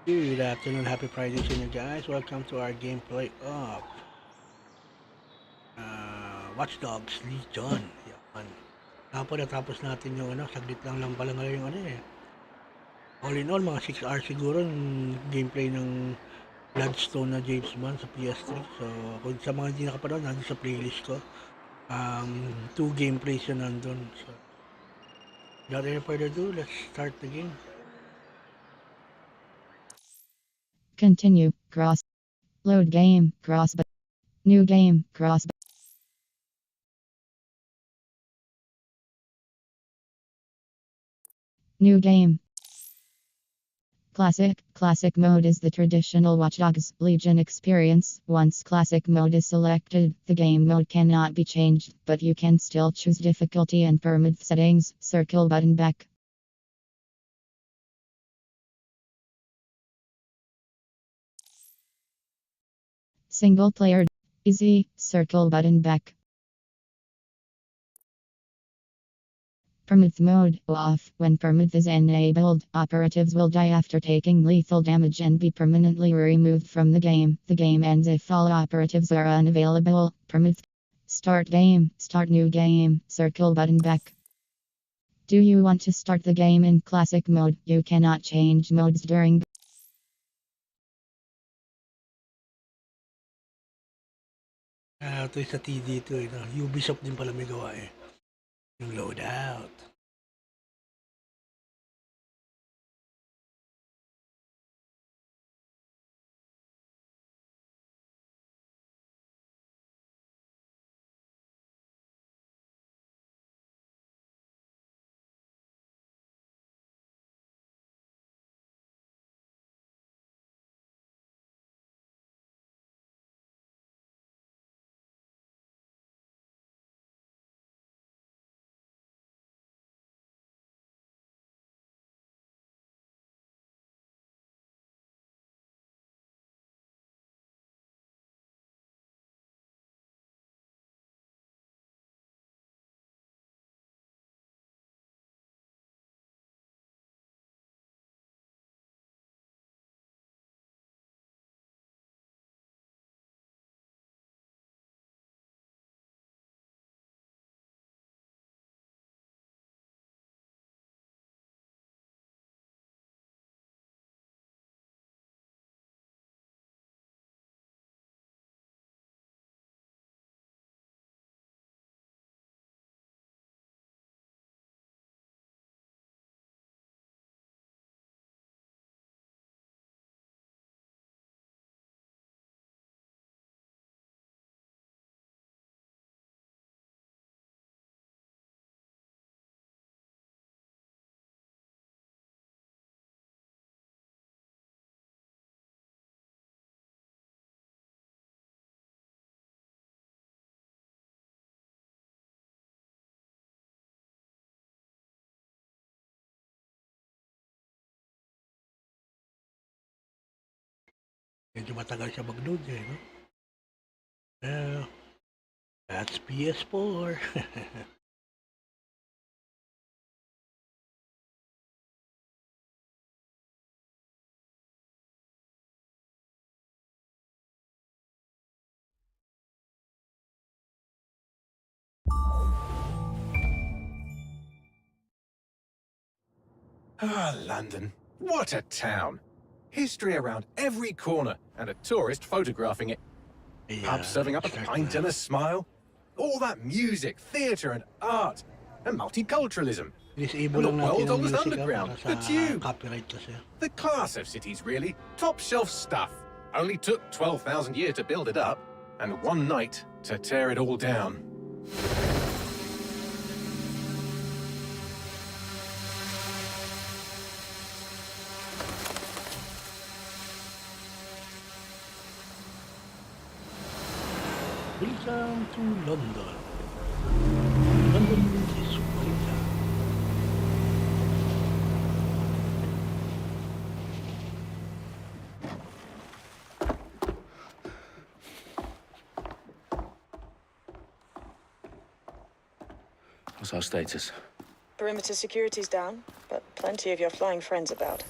Good afternoon, happy Friday sa inyo guys. Welcome to our gameplay of Watch Dogs Legion. Yan. Tapos natapos natin yung saglit lang pala ngayon yung All in all, mga 6 hours siguro yung gameplay ng Bloodstone na James Bond sa PS3. So, kung sa mga hindi nakapanood, nandun sa playlist ko. 2 gameplays yun nandun. So, without any further ado, let's start the game. Continue, cross. Load game, cross. New game, cross. New game. Classic. Classic mode is the traditional Watch Dogs Legion experience. Once classic mode is selected, the game mode cannot be changed, but you can still choose difficulty and permit settings. Circle button back. Single player. Easy. Circle button back. Permit mode off. When permit is enabled, operatives will die after taking lethal damage and be permanently removed from the game. The game ends if all operatives are unavailable. Permit. Start game. Start new game. Circle button back. Do you want to start the game in classic mode? You cannot change modes during. Ito yung sa TD ito Ubisoft din pala may gawa Yung loadout. Medyo matagal siya mag-load no? Well, that's PS4. Ah, London. What a town. History around every corner and a tourist photographing it. Pubs serving up a pint and a smile. All that music, theatre and art. And multiculturalism. And the world's oldest underground, the Tube. The class of cities, really. Top shelf stuff. Only took 12,000 years to build it up, and one night to tear it all down. Welcome to London. London is welcome. What's our status? Perimeter security's down, but plenty of your flying friends about.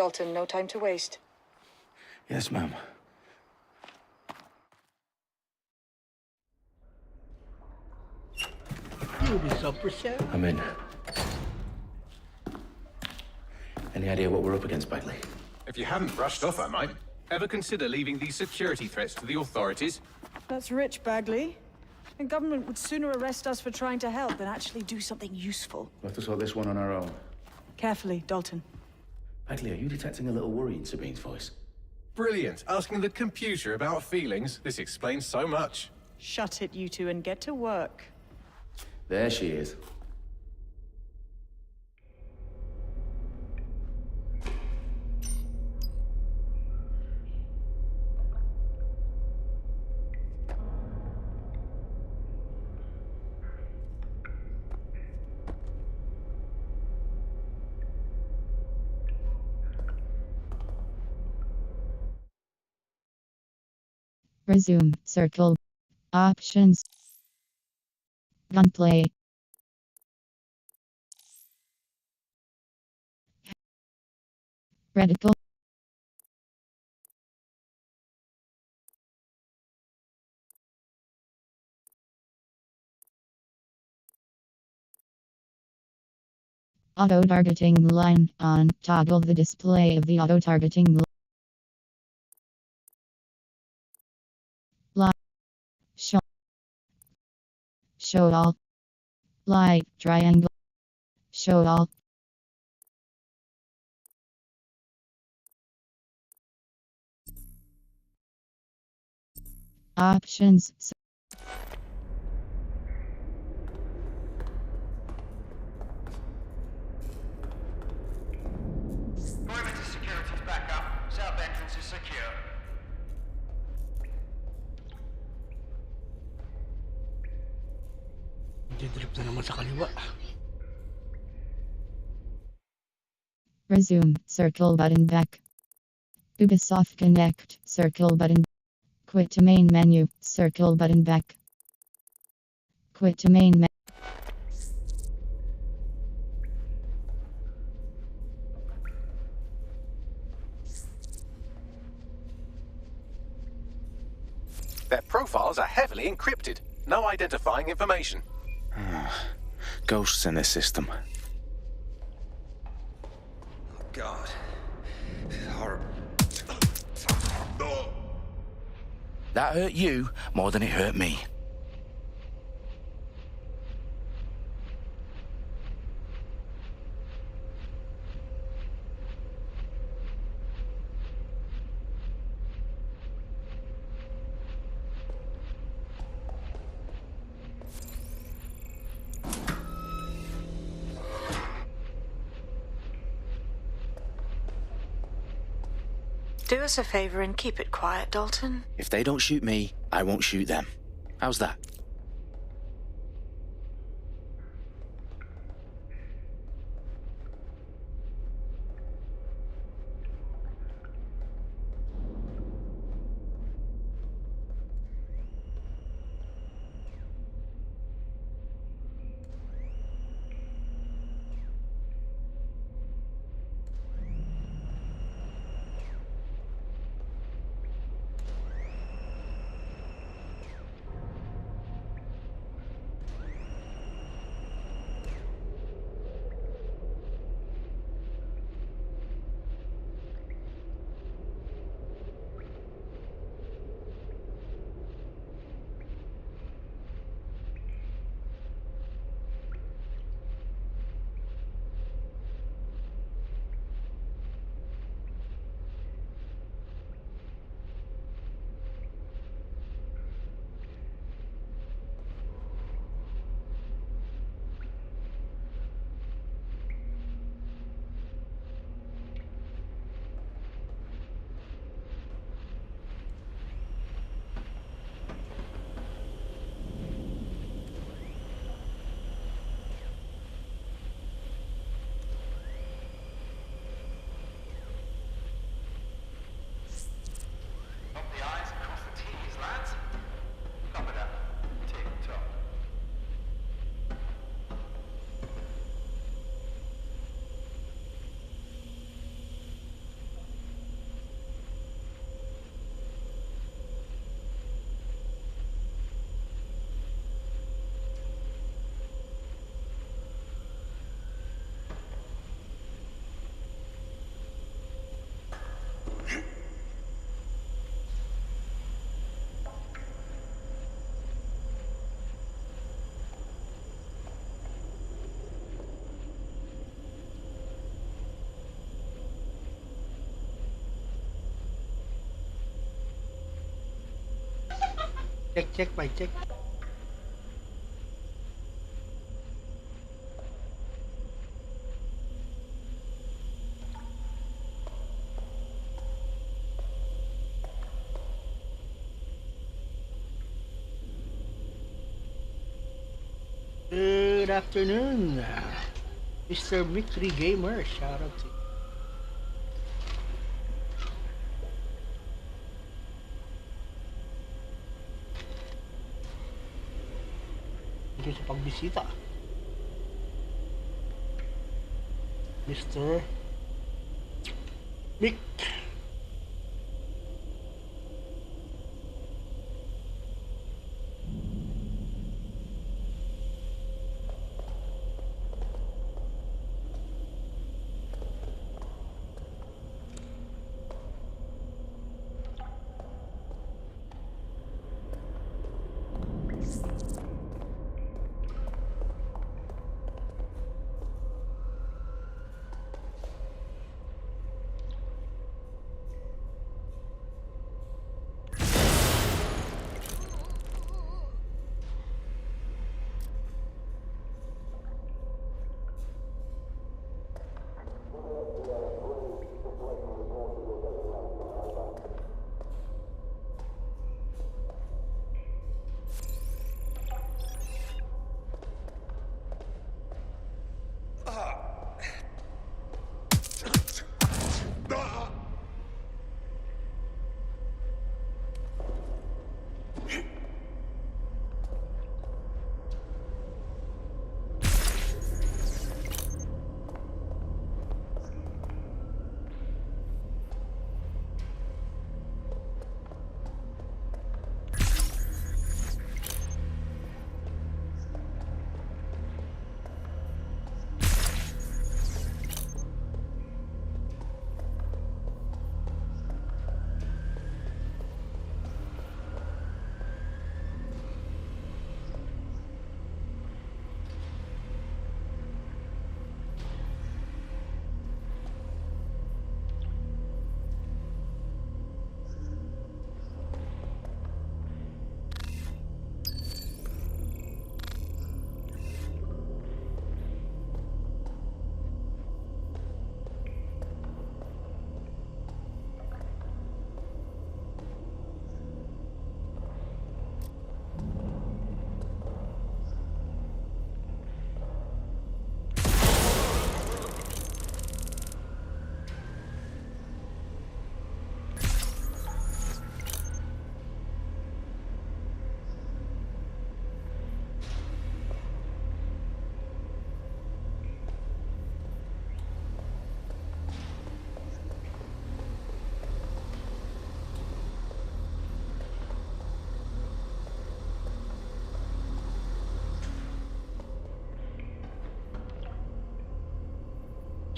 Dalton, no time to waste. Yes, ma'am. You be so percent. I'm in. Any idea what we're up against, Bagley? If you hadn't brushed off, I might. Ever consider leaving these security threats to the authorities? That's rich, Bagley. The government would sooner arrest us for trying to help than actually do something useful. We'll have to sort this one on our own. Carefully, Dalton. Bagley, are you detecting a little worry in Sabine's voice? Brilliant. Asking the computer about feelings. This explains so much. Shut it, you two, and get to work. There she is. Resume. Circle. Options. Gunplay. Reticle. Auto-targeting line on. Toggle the display of the auto-targeting line. Show all. Light triangle. Show all. Options. Perimeter security's back up. South entrance is secure. Didrip na naman sa kaliwa. Resume. Circle button back. Ubisoft Connect. Circle button. Quit to main menu. Circle button back. Quit to main menu. Their profiles are heavily encrypted. No identifying information. Ghosts in this system. God. Horrible. That hurt you more than it hurt me. Do us a favor and keep it quiet, Dalton. If they don't shoot me, I won't shoot them. How's that? Check, mic check. Good afternoon, Mr. Victory Gamer. Shout out to you. Thank you sa pagbisita, Mr. Mick.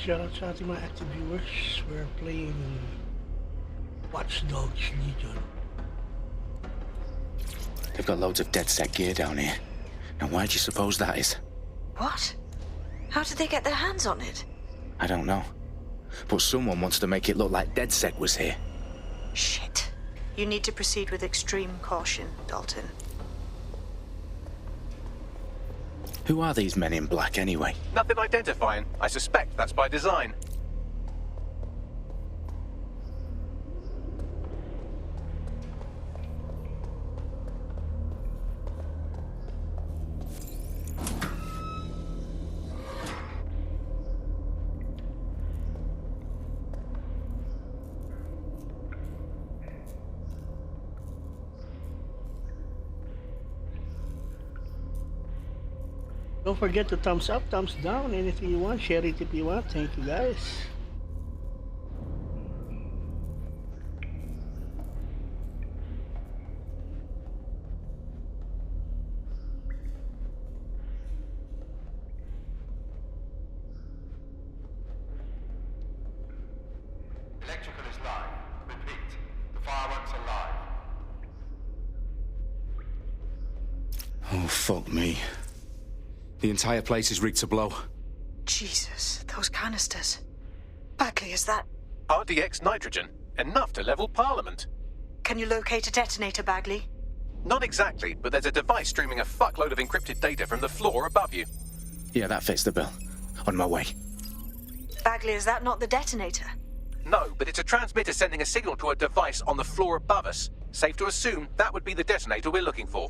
Shout out sa ating mga active viewers. We're playing WATCHDOGS Legion. They've got loads of DedSec gear down here. Now why do you suppose that is? What? How did they get their hands on it? I don't know. But someone wants to make it look like DedSec was here. Shit. You need to proceed with extreme caution, Dalton. Who are these men in black anyway? Nothing identifying. I suspect that's by design. Don't forget to thumbs up, thumbs down, anything you want, share it if you want. Thank you guys. Electrical is live. Repeat. The fireworks are live. Oh, fuck me. The entire place is rigged to blow. Jesus, those canisters. Bagley, is that... RDX nitrogen. Enough to level Parliament. Can you locate a detonator, Bagley? Not exactly, but there's a device streaming a fuckload of encrypted data from the floor above you. Yeah, that fits the bill. On my way. Bagley, is that not the detonator? No, but it's a transmitter sending a signal to a device on the floor above us. Safe to assume that would be the detonator we're looking for.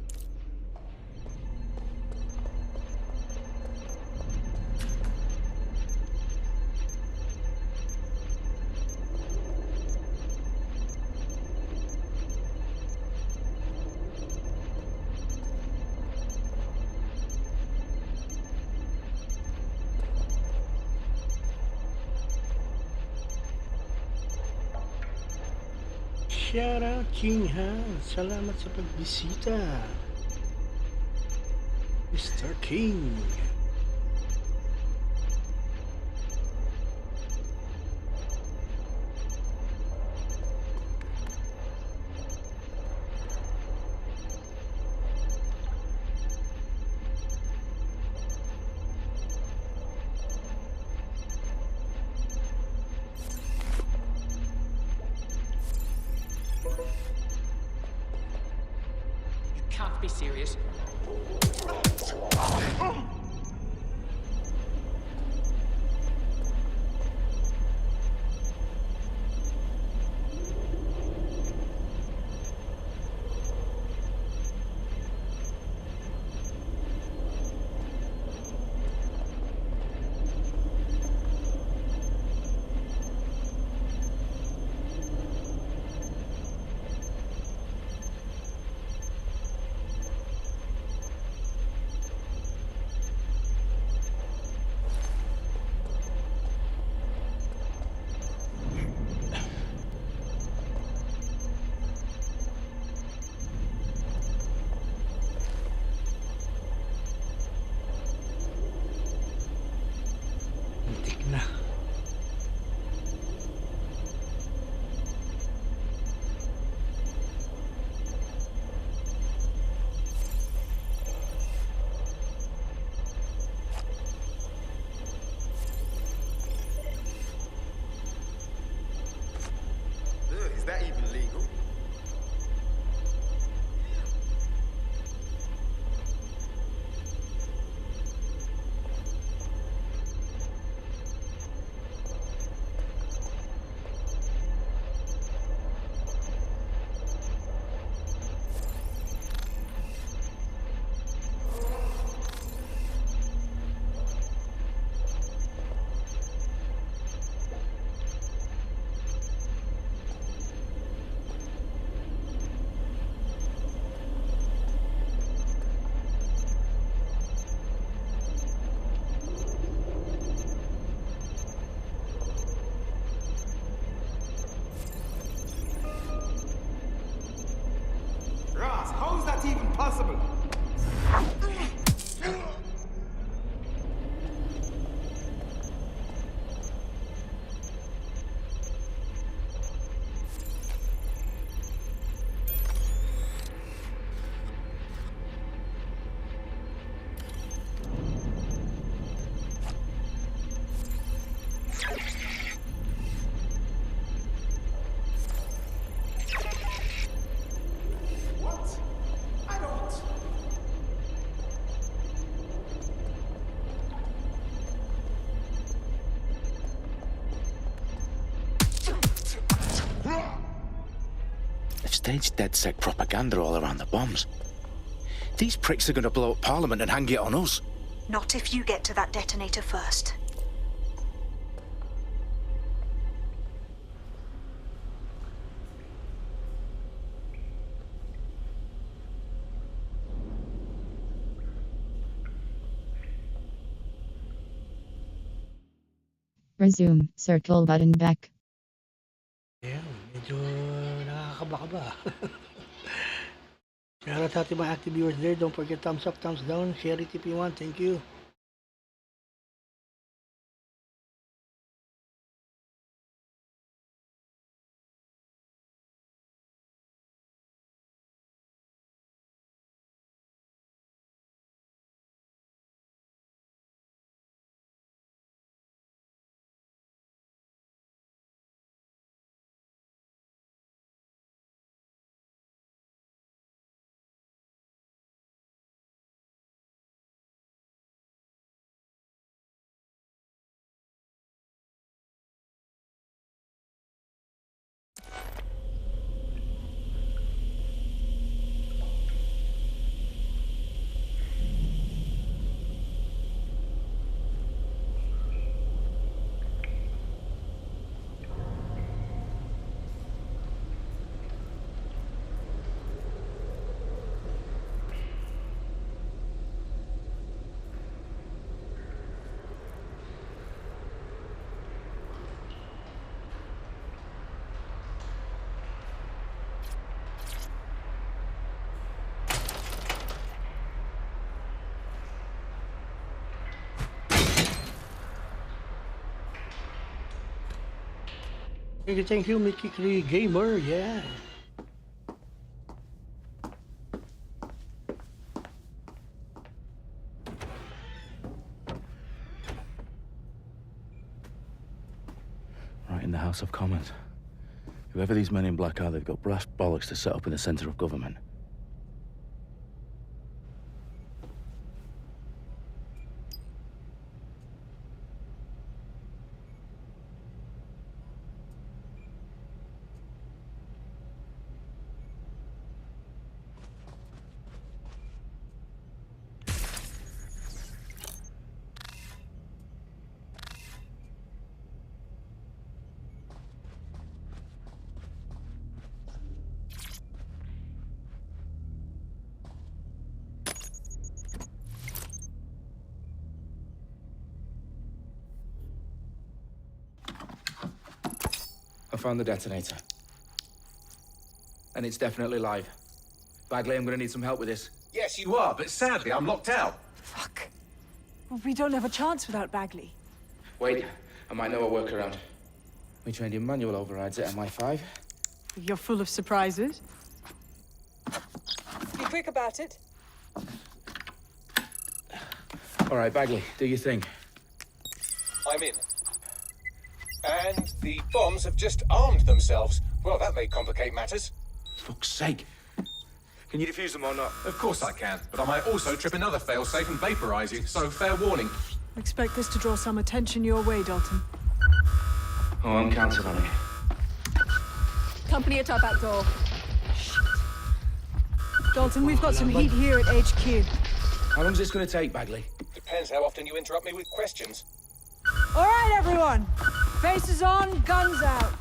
Shout out King Han. Salamat sa pagbisita. Mr. King. Can't be serious. Muntik na. Is that even legal? Ross, how is that even possible? What? I don't. They've staged DedSec propaganda all around the bombs. These pricks are going to blow up Parliament and hang it on us. Not if you get to that detonator first. Resume. Circle button back. Ayan, medyo nakakaba-kaba. Shout out sa ating mga active viewers there. Don't forget thumbs up, thumbs down, share it if you want. Thank you. Thank you, Mickey Cree Gamer, yeah. Right in the House of Commons. Whoever these men in black are, they've got brass bollocks to set up in the centre of government. I found the detonator. And it's definitely live. Bagley, I'm gonna need some help with this. Yes, you are, but sadly, I'm locked out. Fuck. Well, we don't have a chance without Bagley. Wait, I might know a workaround. We trained in manual overrides at MI5. You're full of surprises. Be quick about it. All right, Bagley, do your thing. I'm in. And the bombs have just armed themselves. Well, that may complicate matters. Fuck's sake. Can you defuse them or not? Of course I can, but I might also trip another failsafe and vaporize you, so fair warning. Expect this to draw some attention your way, Dalton. Oh, I'm counting on it. Company at our back door. Shit. Dalton, we've got some heat here at HQ. How long's this gonna take, Bagley? Depends how often you interrupt me with questions. All right, everyone. Faces on, guns out.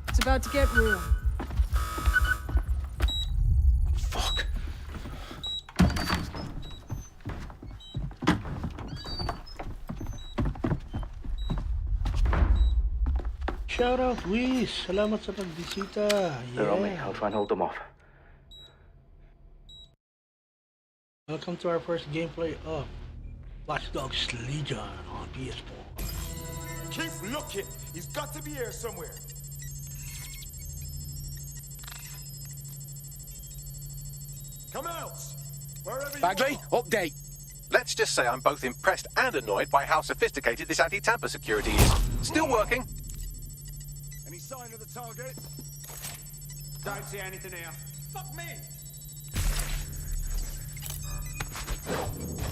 It's about to get real. Fuck. Shout out, Wiz. Salamat sa pagbisita. They're on me. Yeah. I'll try and hold them off. Welcome to our first gameplay of WATCHDOGS Legion on PS4. Keep looking. He's got to be here somewhere. Come out! Wherever Bagley, you are. update. Let's just say I'm both impressed and annoyed by how sophisticated this anti-tamper security is. Still working. Any sign of the target? Don't see anything here. Fuck me!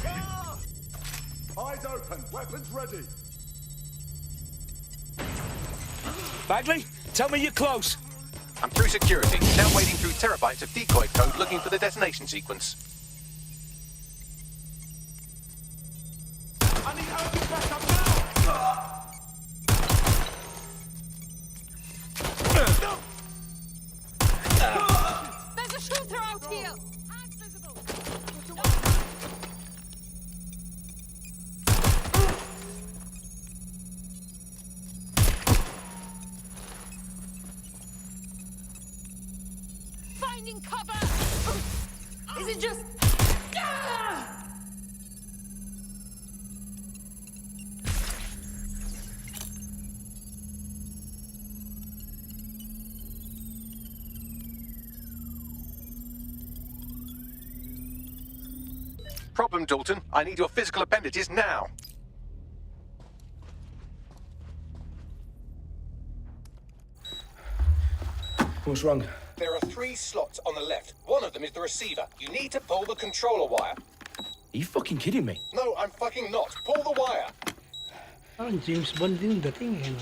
Ah! Eyes open, weapons ready. Bagley, tell me you're close. I'm through security, now wading through terabytes of decoy code looking for the detonation sequence. I need urgent backup now! There's a shooter out here! Hands visible! Finding cover! Is it just... Problem, Dalton. I need your physical appendages now. What's wrong? There are 3 slots on the left. One of them is the receiver. You need to pull the controller wire. Are you fucking kidding me? No, I'm fucking not. Pull the wire. Parang James Bond din dating eh. No?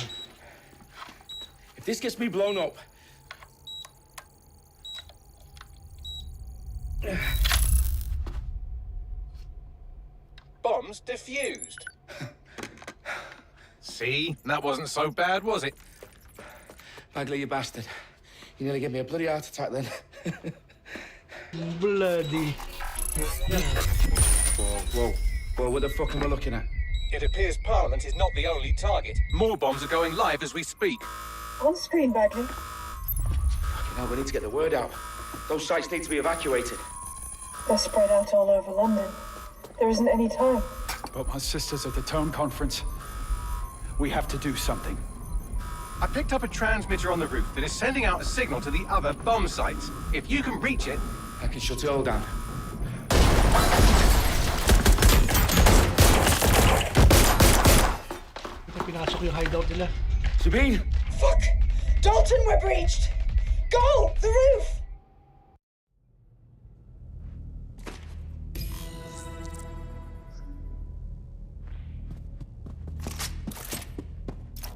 If this gets me blown up... Bombs defused. See? That wasn't so bad, was it? Bagley, you bastard. You nearly gave me a bloody heart attack then. Bloody. Whoa, what the fuck am I looking at? It appears Parliament is not the only target. More bombs are going live as we speak. On screen, Bagley. Fucking hell, we need to get the word out. Those sites need to be evacuated. They're spread out all over London. There isn't any time. But my sister's at the town conference. We have to do something. I picked up a transmitter on the roof that is sending out a signal to the other bomb sites. If you can reach it... I can shut it all down. Ito pinasok yung hideout nila. Sabine! Fuck! Dalton, we're breached! Go! The roof!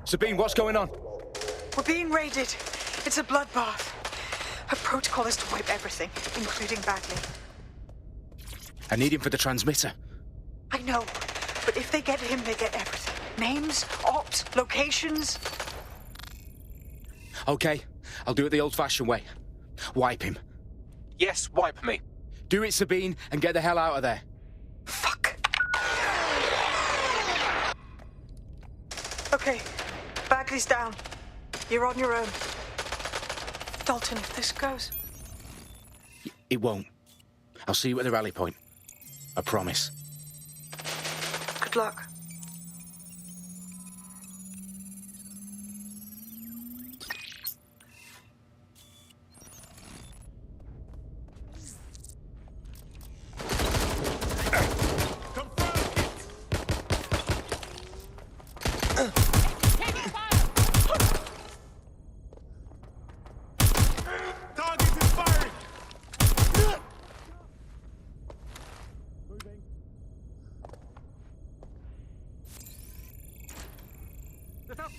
Sabine, what's going on? We're being raided. It's a bloodbath. Her protocol is to wipe everything, including Bagley. I need him for the transmitter. I know, but if they get him, they get everything. Names, ops, locations. Okay, I'll do it the old-fashioned way. Wipe him. Yes, wipe me. Do it, Sabine, and get the hell out of there. Fuck. Okay, Bagley's down. You're on your own. Dalton, if this goes... It won't. I'll see you at the rally point. I promise. Good luck.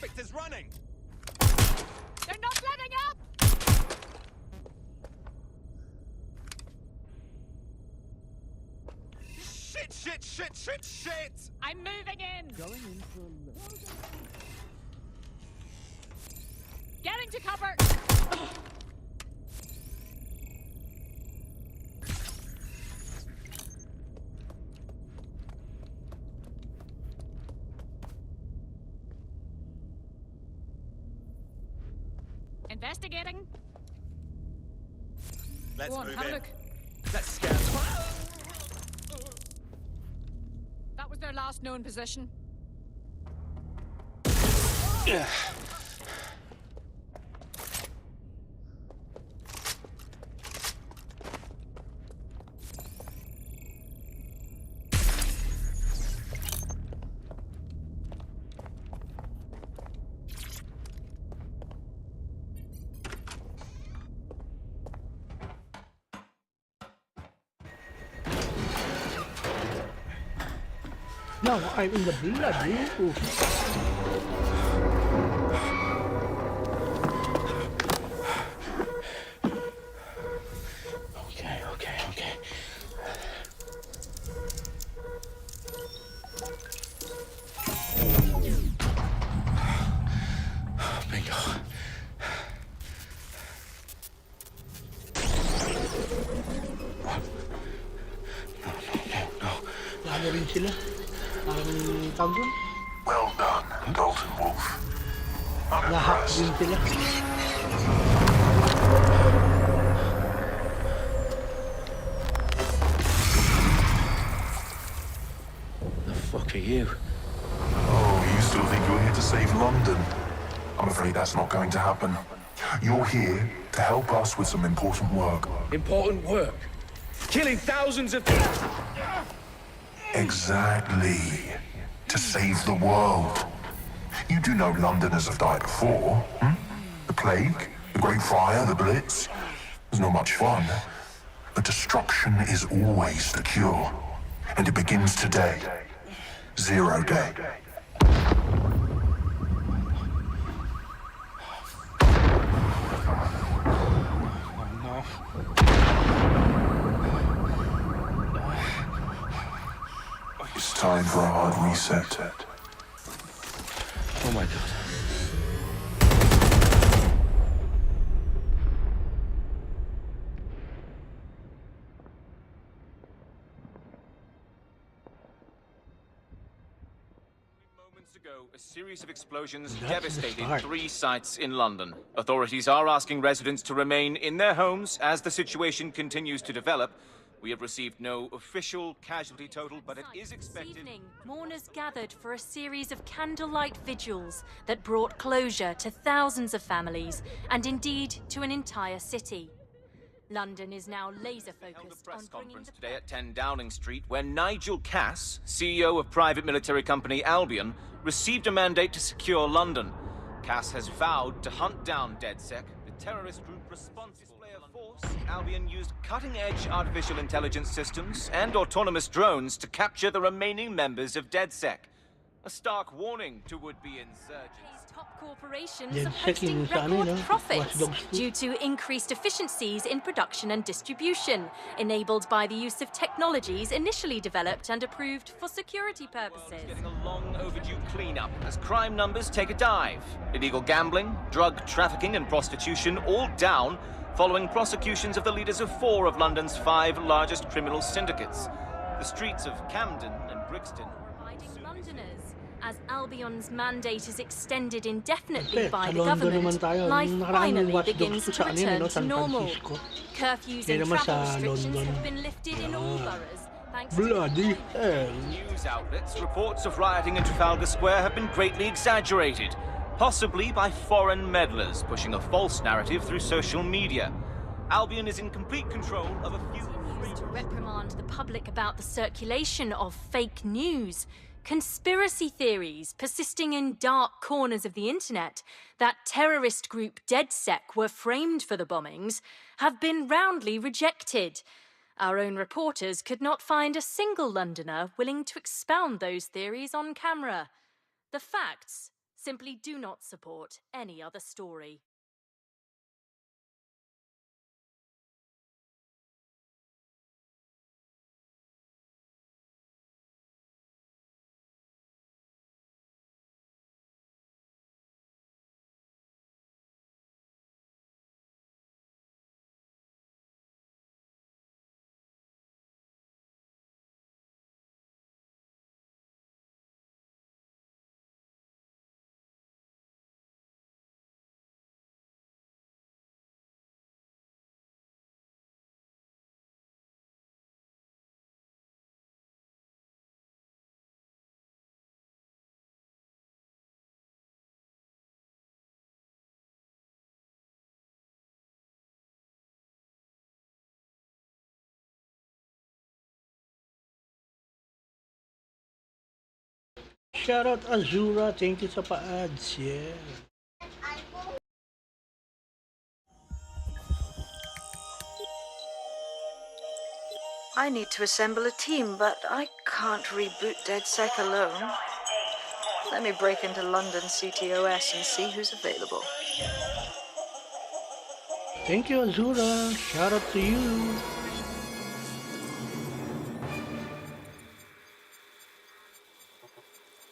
Victor's running! They're not letting up! Shit! I'm moving in! Going in for a look. Getting to cover! Investigating. Let's Go on, move have a in. look. Let's scan. That was their last known position. Now I'm in the blood. Ooh. Okay. Bingo. No. Ano rin sila? Parang tagong. Well done, Dalton Wolf. I'm Lahat impressed. din sila. The fuck are you? Oh, you still think you're here to save London? I'm afraid that's not going to happen. You're here to help us with some important work. Important work? Killing thousands of people? Exactly. To save the world. You do know Londoners have died before, hmm? The plague, the Great Fire, the Blitz. It's not much fun. But destruction is always the cure. And it begins today. 0 day. It's time for a hard reset. Oh my god. months ago, a series of explosions That's the devastated start. 3 sites in London. Authorities are asking residents to remain in their homes as the situation continues to develop. We have received no official casualty total, but it is expected... This evening, mourners gathered for a series of candlelight vigils that brought closure to thousands of families, and indeed to an entire city. London is now laser-focused held a press on conference today at 10 Downing Street, where Nigel Cass, CEO of private military company Albion, received a mandate to secure London. Cass has vowed to hunt down DedSec, the terrorist group responsible for force. Albion used cutting-edge artificial intelligence systems and autonomous drones to capture the remaining members of DedSec. A stark warning to would-be insurgents. top corporations Yan, are posting checking sa ano, record no? profits WATCHDOGS 2. due to increased efficiencies in production and distribution, enabled by the use of technologies initially developed and approved for security purposes. Getting a long overdue cleanup as crime numbers take a dive. Illegal gambling, drug trafficking and prostitution all down following prosecutions of the leaders of 4 of London's 5 largest criminal syndicates. The streets of Camden and Brixton Londoners. As Albion's mandate is extended indefinitely Kasi, by sa the London government, naman tayo. life Nung nakaraan yung finally WATCHDOGS begins ko to sa ano yun, return no? to San normal. Francisco. Curfews Yan and naman travel sa restrictions London. have been lifted in all boroughs, thanks Bloody hell. News outlets, reports of rioting in Trafalgar Square have been greatly exaggerated, possibly by foreign meddlers pushing a false narrative through social media. Albion is in complete control of a few... to reprimand the public about the circulation of fake news. Conspiracy theories persisting in dark corners of the internet that terrorist group DedSec were framed for the bombings have been roundly rejected. Our own reporters could not find a single Londoner willing to expound those theories on camera. The facts simply do not support any other story. Shoutout Azura, thank you sa pa-ads, yeah. I need to assemble a team, but I can't reboot DedSec alone. Let me break into London CTOS and see who's available. Thank you Azura, shoutout to you.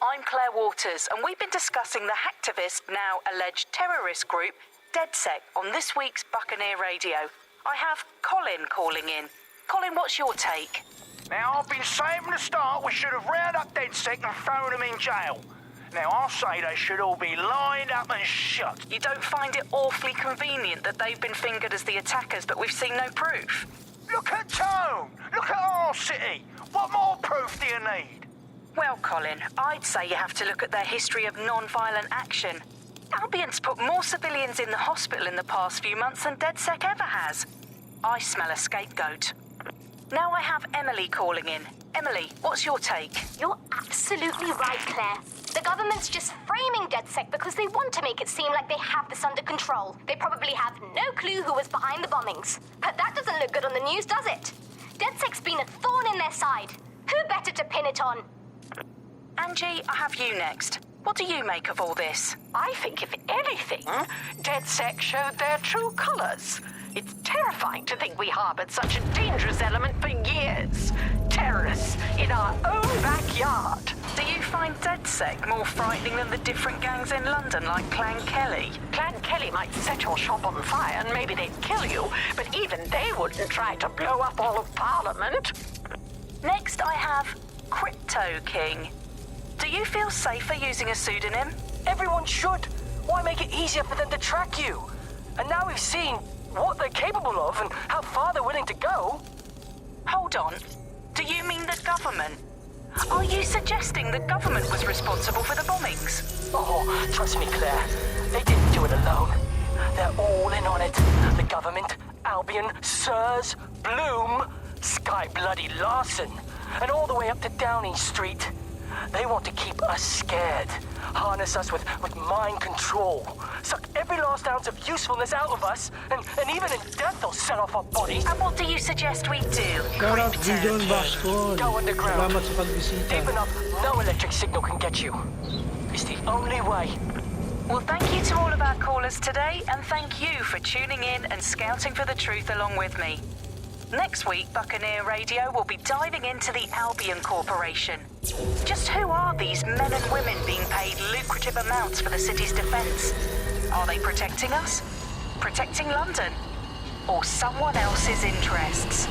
I'm Claire Waters, and we've been discussing the hacktivist, now alleged terrorist group, DedSec, on this week's Buccaneer Radio. I have Colin calling in. Colin, what's your take? Now, I've been saying from the start we should have rounded up DedSec and thrown them in jail. Now, I'll say they should all be lined up and shot. You don't find it awfully convenient that they've been fingered as the attackers, but we've seen no proof? Look at Tone! Look at our city! What more proof do you need? Well, Colin, I'd say you have to look at their history of non-violent action. Albion's put more civilians in the hospital in the past few months than DedSec ever has. I smell a scapegoat. Now I have Emily calling in. Emily, what's your take? You're absolutely right, Claire. The government's just framing DedSec because they want to make it seem like they have this under control. They probably have no clue who was behind the bombings. But that doesn't look good on the news, does it? DedSec's been a thorn in their side. Who better to pin it on? Angie, I have you next. What do you make of all this? I think, if anything, DedSec showed their true colours. It's terrifying to think we harboured such a dangerous element for years. Terrorists in our own backyard. Do you find DedSec more frightening than the different gangs in London, like Clan Kelly? Clan Kelly might set your shop on fire and maybe they'd kill you, but even they wouldn't try to blow up all of Parliament. Next, I have Crypto King. Do you feel safer using a pseudonym? Everyone should. Why make it easier for them to track you? And now we've seen what they're capable of and how far they're willing to go. Hold on. Do you mean the government? Are you suggesting the government was responsible for the bombings? Oh, trust me, Claire. They didn't do it alone. They're all in on it. The government, Albion, Sirs, Bloom, Sky Bloody Larson, and all the way up to Downing Street. They want to keep us scared, harness us with mind control, suck every last ounce of usefulness out of us, and even in death they'll set off our bodies. And what do you suggest we do? Go underground. Deep enough, no electric signal can get you. It's the only way. Well, thank you to all of our callers today, and thank you for tuning in and scouting for the truth along with me. Next week, Buccaneer Radio will be diving into the Albion Corporation. Just who are these men and women being paid lucrative amounts for the city's defense? Are they protecting us? Protecting London? Or someone else's interests?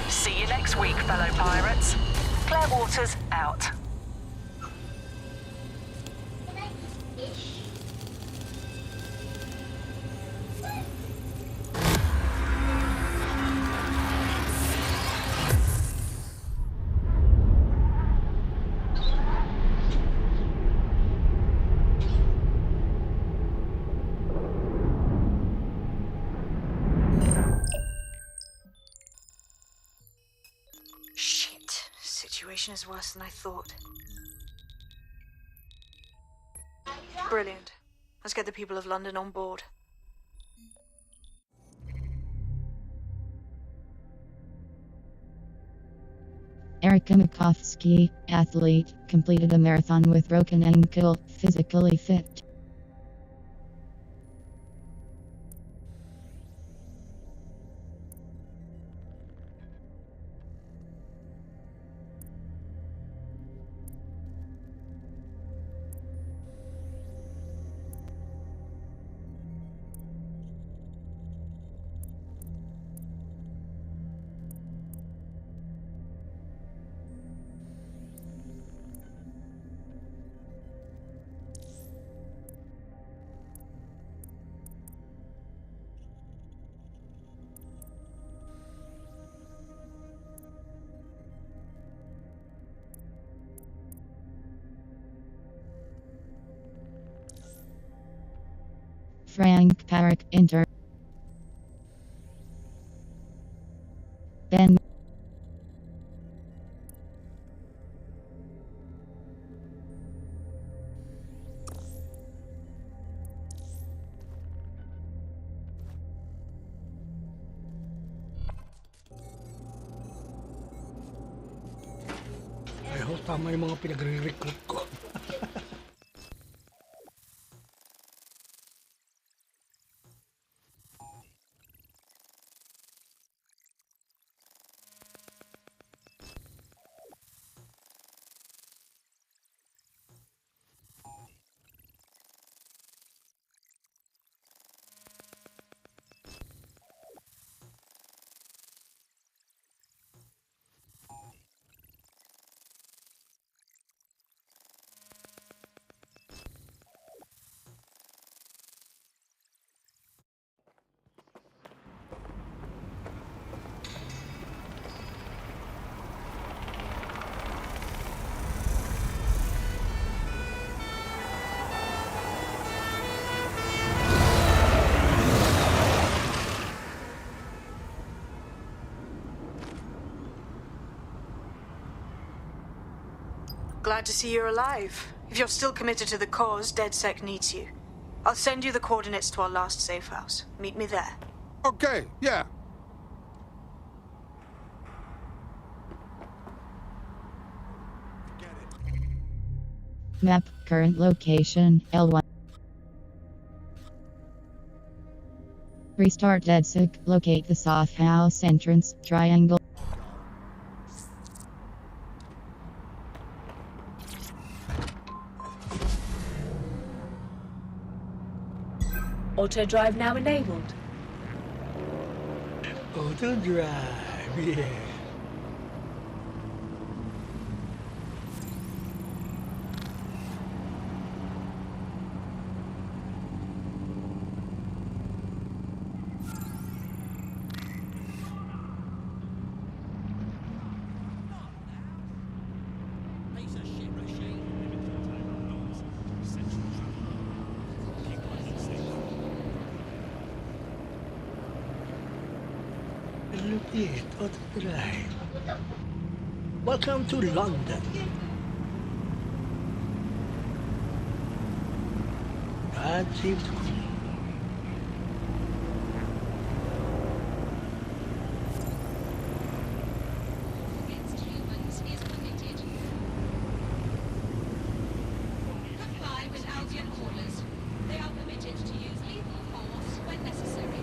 See you next week, fellow pirates. Claire Waters, out. Situation is worse than I thought. Brilliant. Let's get the people of London on board. Erica Makovsky, athlete, completed a marathon with broken ankle, physically fit. Frank Park, Inter. Ben. I hope tama yung mga pinagre-recruit ko. Glad to see you're alive. If you're still committed to the cause, DedSec needs you. I'll send you the coordinates to our last safe house. Meet me there. Okay, yeah. Map, current location, L1. Restart DedSec, locate the soft house entrance, triangle. Auto drive now enabled. Auto drive, yeah. Welcome to London. God save the Queen. Comply with Albion orders. They are permitted to use lethal force when necessary.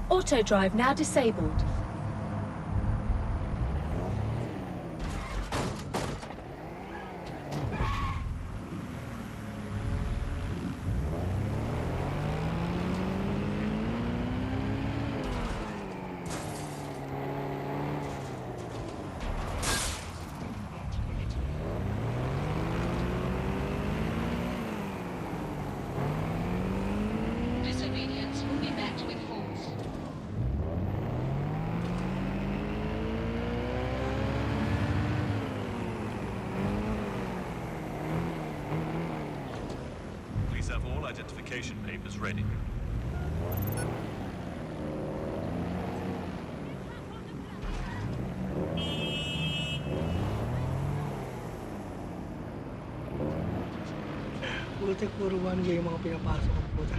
Auto drive now disabled. Disobedience will be met with force. Please have all identification papers ready. Putik, puro one way yung mga pinapasok ng puta.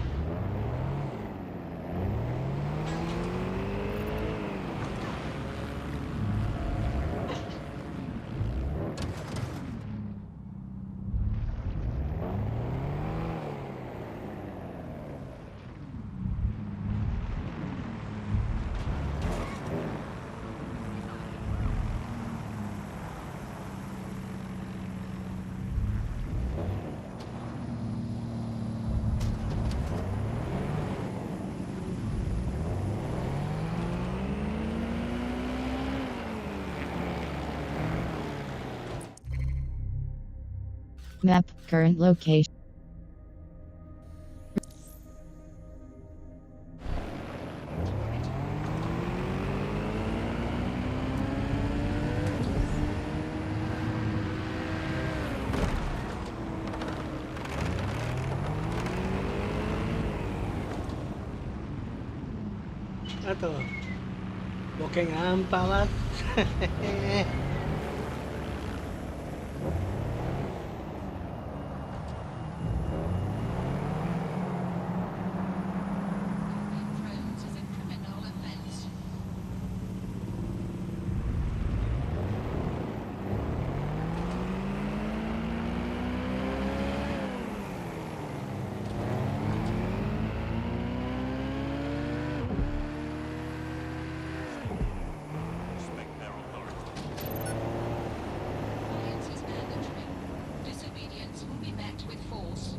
Map, current location. Ito. Buckingham Palace. Disobedience will be met with force.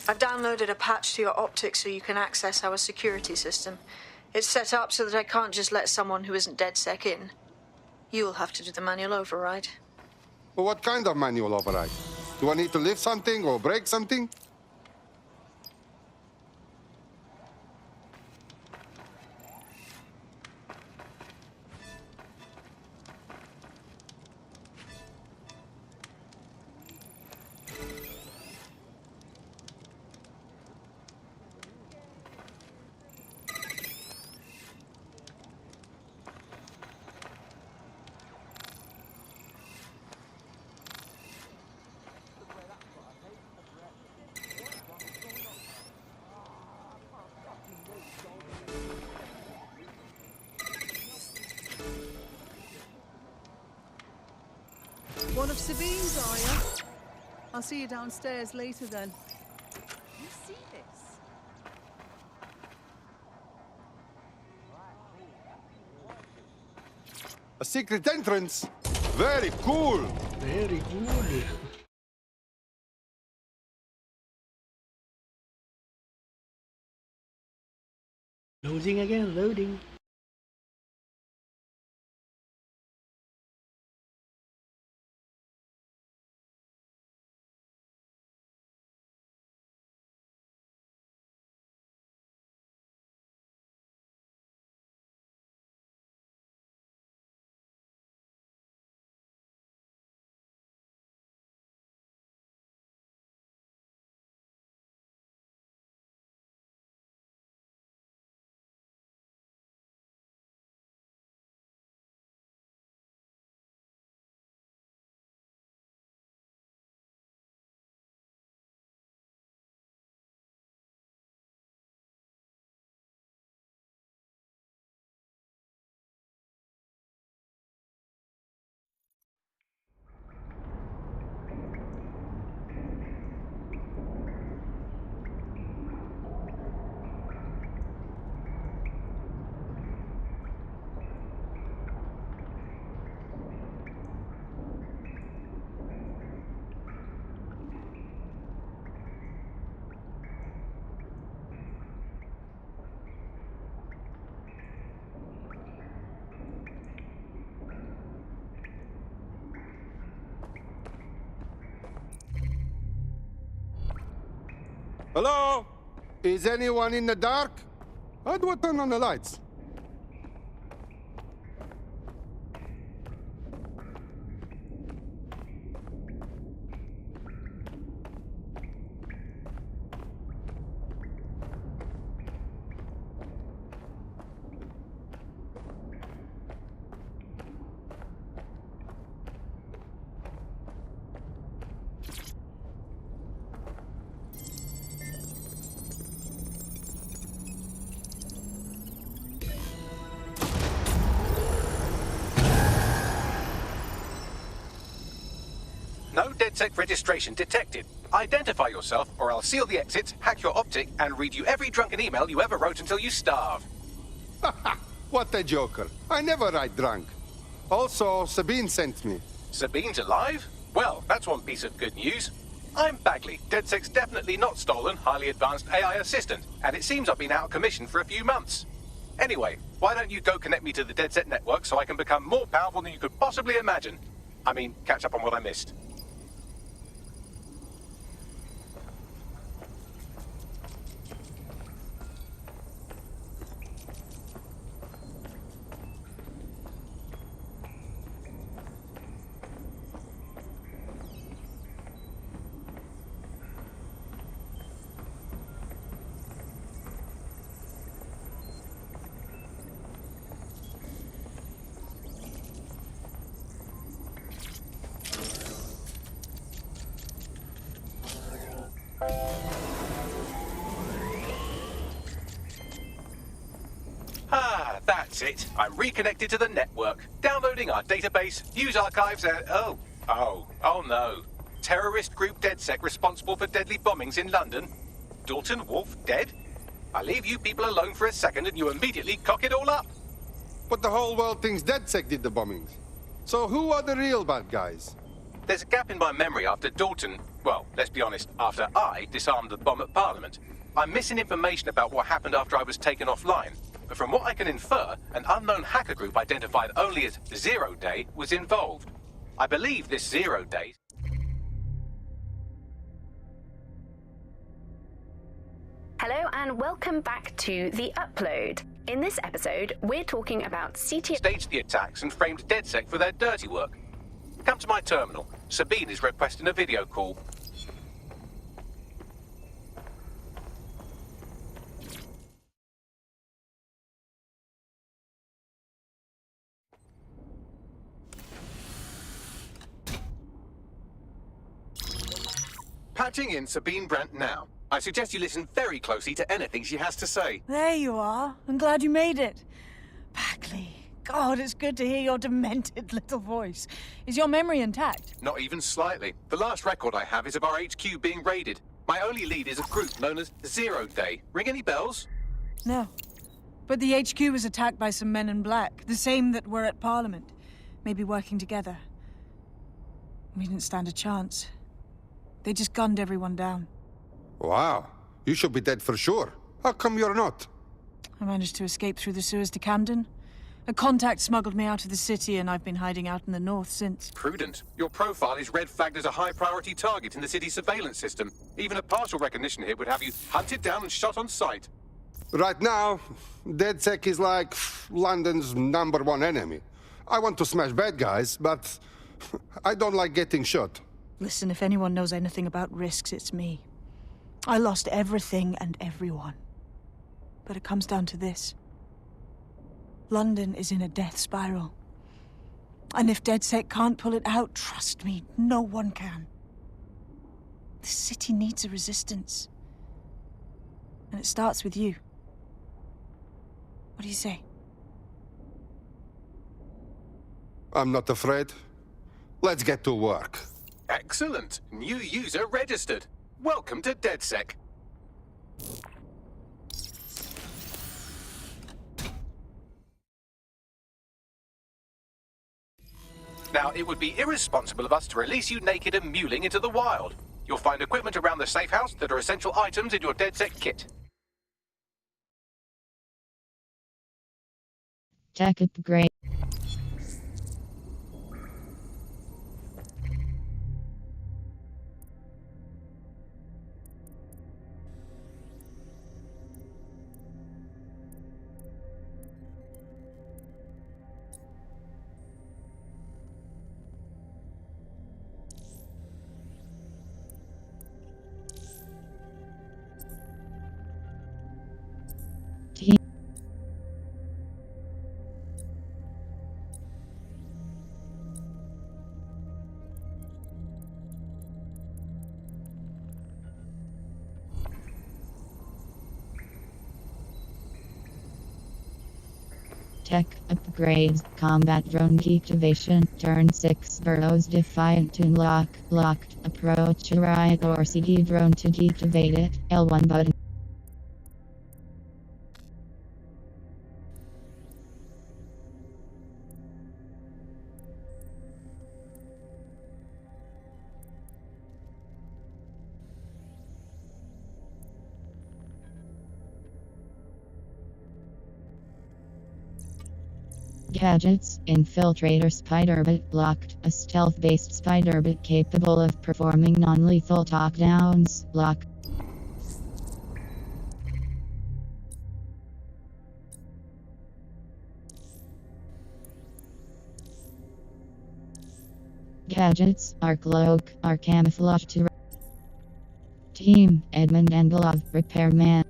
I've downloaded a patch to your optics so you can access our security system. It's set up so that I can't just let someone who isn't DedSec in. You'll have to do the manual override. Well, what kind of manual override? Do I need to lift something or break something? One of Sabine's, are you? I'll see you downstairs later then. You see this? A secret entrance. Very cool. Very cool. Loading again, loading. Hello? Is anyone in the dark? How do I turn on the lights? No DedSec registration detected. Identify yourself, or I'll seal the exits, hack your optic, and read you every drunken email you ever wrote until you starve. What a joker. I never write drunk. Also, Sabine sent me. Sabine's alive? Well, that's one piece of good news. I'm Bagley, DedSec's definitely not stolen, highly advanced AI assistant, and it seems I've been out of commission for a few months. Anyway, why don't you go connect me to the DedSec network so I can become more powerful than you could possibly imagine? I mean, catch up on what I missed. Ah, that's it. I'm reconnected to the network, downloading our database, news archives, and oh no. Terrorist group DedSec responsible for deadly bombings in London. Dalton Wolf dead? I leave you people alone for a second and you immediately cock it all up. But the whole world thinks DedSec did the bombings. So who are the real bad guys? There's a gap in my memory after Dalton, well, let's be honest, after I disarmed the bomb at Parliament. I'm missing information about what happened after I was taken offline. But from what I can infer, an unknown hacker group identified only as Zero Day was involved. I believe this 0 Day... Hello and welcome back to The Upload. In this episode, we're talking about CT... staged the attacks and framed DedSec for their dirty work. Come to my terminal. Sabine is requesting a video call. Patching in Sabine Brandt now. I suggest you listen very closely to anything she has to say. There you are. I'm glad you made it. Bagley, God, it's good to hear your demented little voice. Is your memory intact? Not even slightly. The last record I have is of our HQ being raided. My only lead is a group known as Zero Day. Ring any bells? No. But the HQ was attacked by some men in black, the same that were at Parliament. Maybe working together. We didn't stand a chance. They just gunned everyone down. Wow. You should be dead for sure. How come you're not? I managed to escape through the sewers to Camden. A contact smuggled me out of the city, and I've been hiding out in the north since. Prudent. Your profile is red flagged as a high-priority target in the city's surveillance system. Even a partial recognition hit would have you hunted down and shot on sight. Right now, DedSec is like London's #1 enemy. I want to smash bad guys, but I don't like getting shot. Listen, if anyone knows anything about risks, it's me. I lost everything and everyone. But it comes down to this. London is in a death spiral. And if DedSec can't pull it out, trust me, no one can. The city needs a resistance. And it starts with you. What do you say? I'm not afraid. Let's get to work. Excellent. New user registered. Welcome to DedSec. Now, it would be irresponsible of us to release you naked and mewling into the wild. You'll find equipment around the safe house that are essential items in your DedSec kit. Tech upgrade. Tech upgrades, combat drone deactivation, turn 6 burrows defiant to lock, locked, approach a riot or CD drone to deactivate it, L1 button. Gadgets, Infiltrator Spiderbit locked, a stealth-based Spiderbit capable of performing non-lethal talkdowns, lock. Gadgets, our cloak, our camouflage to Team, Edmund and Glove, Repairman.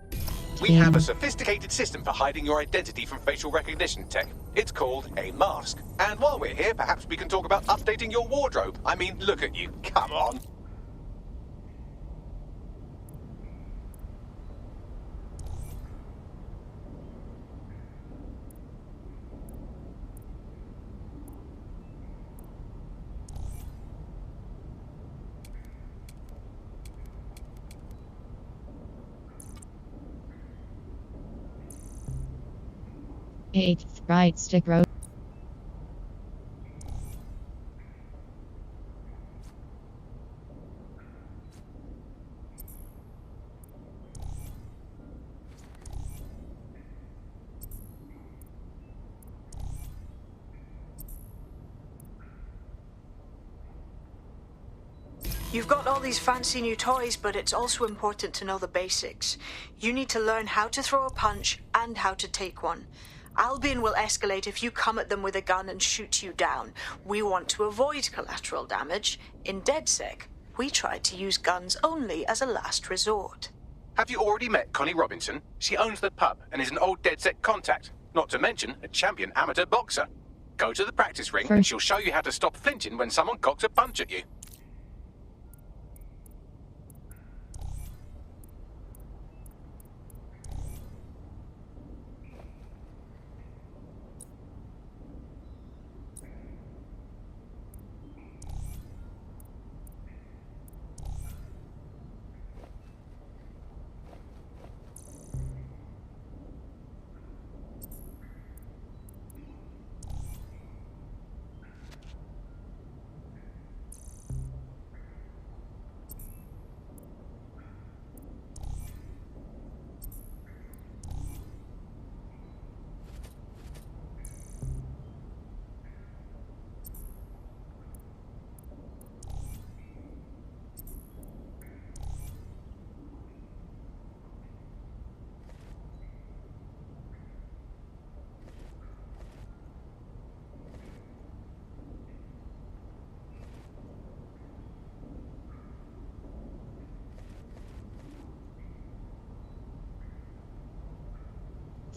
We have a sophisticated system for hiding your identity from facial recognition tech. It's called a mask. And while we're here, perhaps we can talk about updating your wardrobe. I mean, look at you. Come on. Eighth right stick road. You've got all these fancy new toys, but it's also important to know the basics. You need to learn how to throw a punch and how to take one. Albion will escalate if you come at them with a gun and shoot you down. We want to avoid collateral damage. In DedSec, we tried to use guns only as a last resort. Have you already met Connie Robinson? She owns the pub and is an old DedSec contact, not to mention a champion amateur boxer. Go to the practice ring and she'll show you how to stop flinching when someone cocks a punch at you.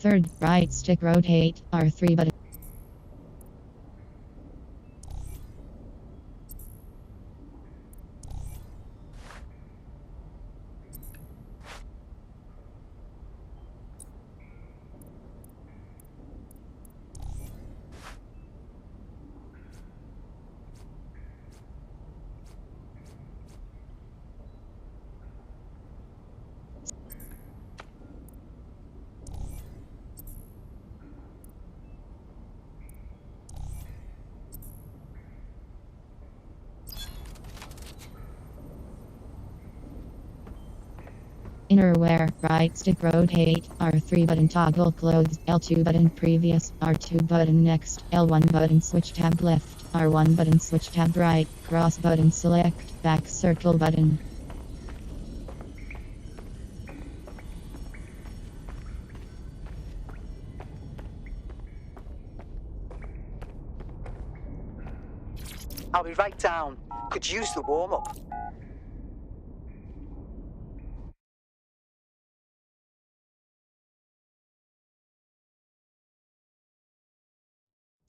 Third, right stick rotate, R3 button. Innerwear, right stick rotate, R3 button toggle clothes, L2 button previous, R2 button next, L1 button switch tab left, R1 button switch tab right, cross button select, back circle button. I'll be right down. Could use the warm-up.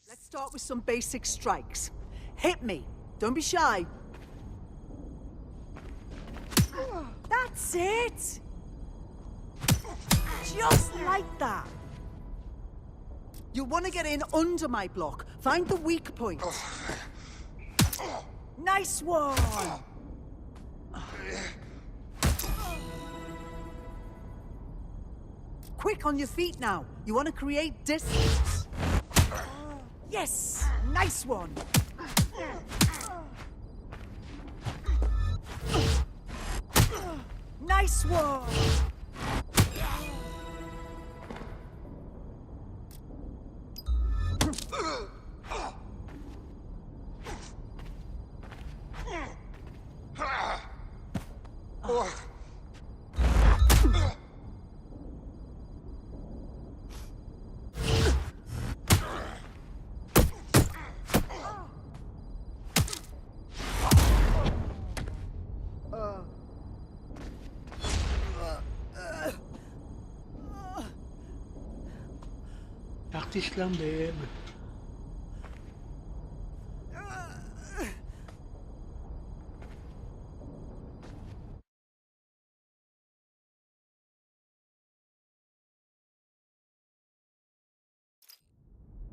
Let's start with some basic strikes. Hit me. Don't be shy. That's it! Just like that. You want to get in under my block. Find the weak point. Nice one! Quick on your feet now. You want to create distance. Yes! Nice one! Nice one! Practice lang, babe.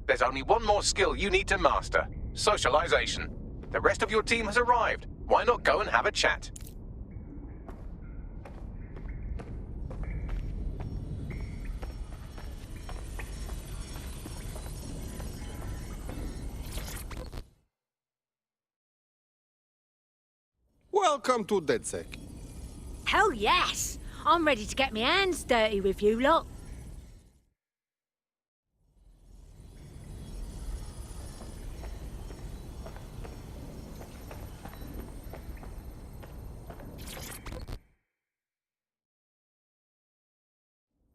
There's only one more skill you need to master. Socialization. The rest of your team has arrived. Why not go and have a chat? Welcome to DedSec. Hell yes! I'm ready to get my hands dirty with you lot.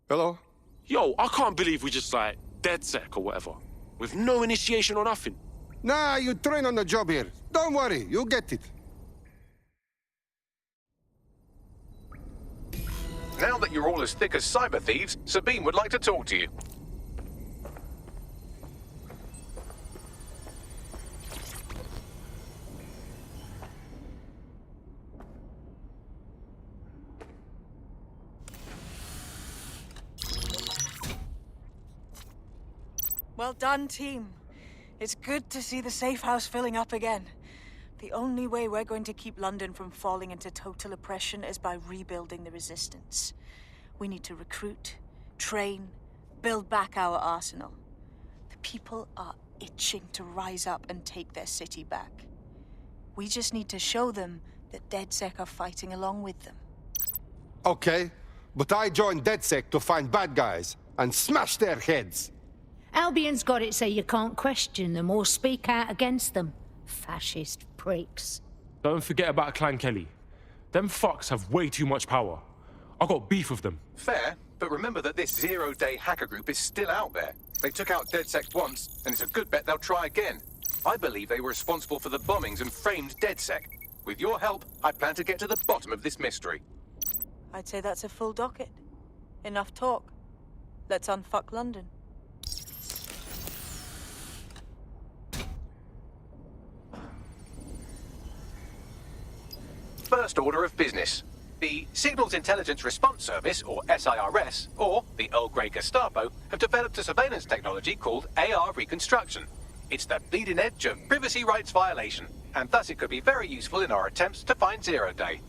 Hello? Yo, I can't believe we just like DedSec or whatever. With no initiation or nothing. Nah, you train on the job here. Don't worry, you'll get it. Now that you're all as thick as cyber thieves, Sabine would like to talk to you. Well done, team. It's good to see the safe house filling up again. The only way we're going to keep London from falling into total oppression is by rebuilding the resistance. We need to recruit, train, build back our arsenal. The people are itching to rise up and take their city back. We just need to show them that DedSec are fighting along with them. Okay, but I joined DedSec to find bad guys and smash their heads. Albion's got it so you can't question them or speak out against them. Fascist pricks. Don't forget about Clan Kelly. Them fucks have way too much power. I got beef with them. Fair, but remember that this zero-day hacker group is still out there. They took out DedSec once, and it's a good bet they'll try again. I believe they were responsible for the bombings and framed DedSec. With your help, I plan to get to the bottom of this mystery. I'd say that's a full docket. Enough talk. Let's unfuck London. First order of business. The Signals Intelligence Response Service, or SIRS, or the Earl Grey Gestapo, have developed a surveillance technology called AR reconstruction. It's the bleeding edge of privacy rights violation, and thus it could be very useful in our attempts to find Zero Day.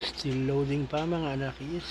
Still loading pa mga anakis.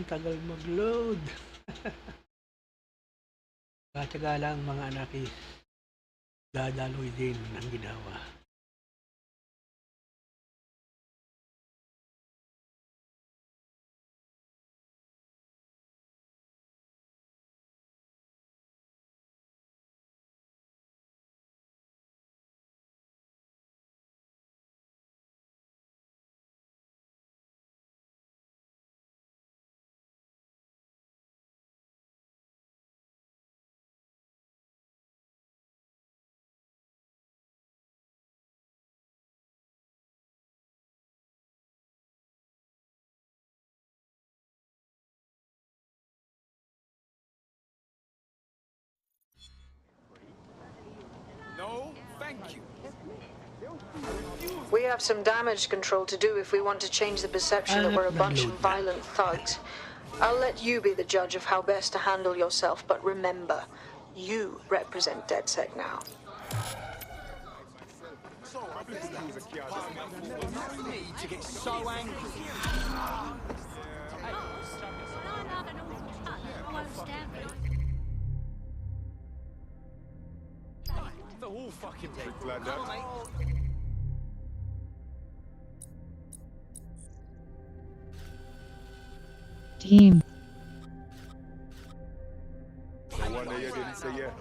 Tagal mag-load. Katsaga lang mga anakis. Dadaloy din ang ginawa. No, thank you. We have some damage control to do if we want to change the perception that we're a bunch of violent thugs. I'll let you be the judge of how best to handle yourself, but remember, you represent DedSec now. To get so angry. The whole fucking brick ladder. Team. The one that you didn't say yeah.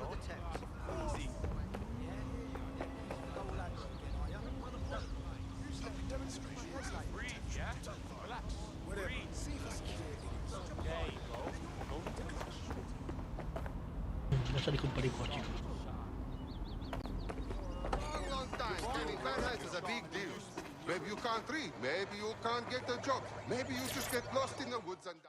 Nasa likod pa rin kotse ko. Long time. Getting bad heads is a big deal. Maybe you can't read. Maybe you can't get a job. Maybe you just get lost in the woods and die.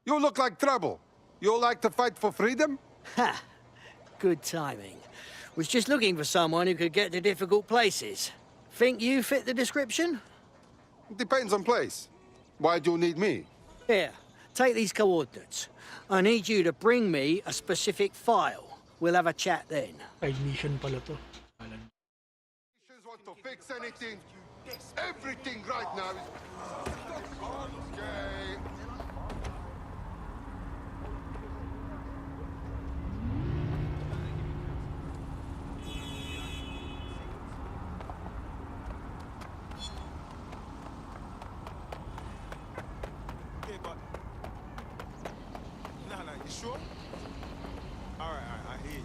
You look like trouble. You like to fight for freedom? Ha! Good timing. Was just looking for someone who could get to difficult places. Think you fit the description? Depends on place. Why do you need me? Here, take these coordinates. I need you to bring me a specific file. We'll have a chat then. Mission pala to. Want to fix anything? Everything right now is... Okay. You sure? All right, I hear you.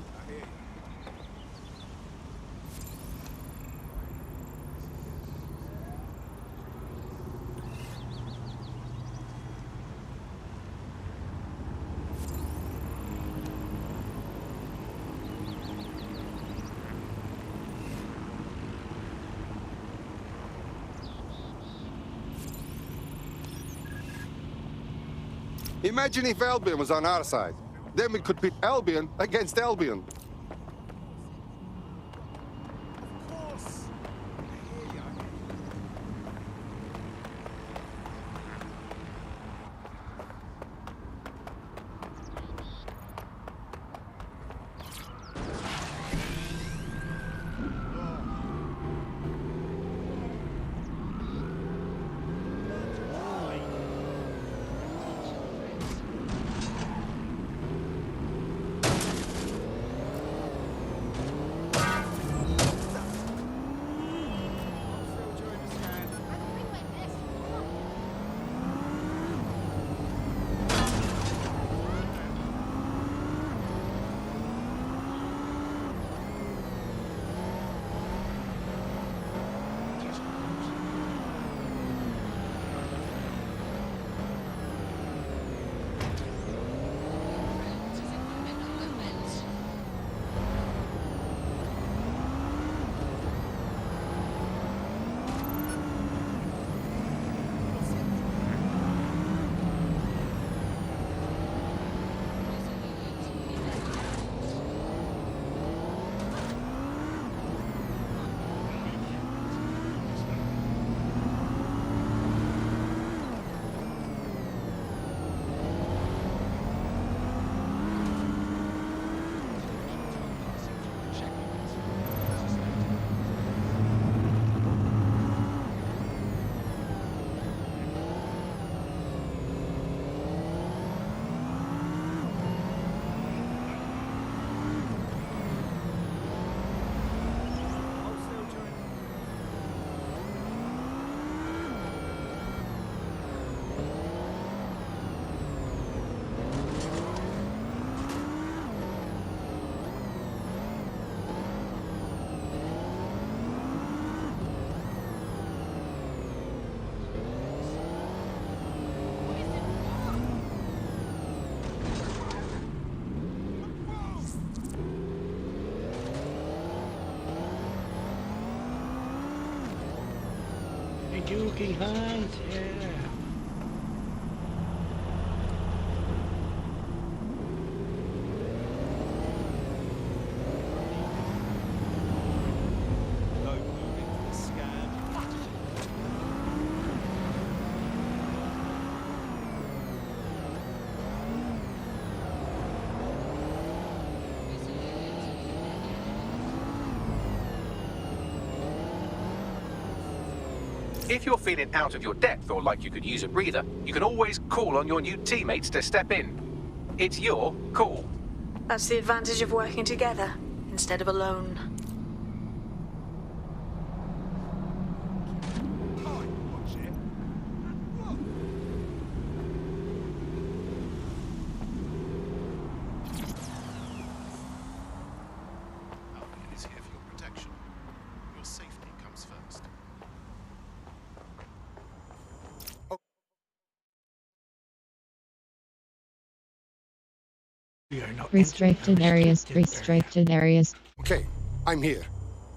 Imagine if Albion was on our side. Then we could pit Albion against Albion. Juking hands, yeah. No moving for the scan. If you're feeling out of your depth or like you could use a breather, you can always call on your new teammates to step in. It's your call. That's the advantage of working together instead of alone. Albion is here for your protection. Your safety comes first. We are now Restricted areas, restricted areas. Okay, I'm here.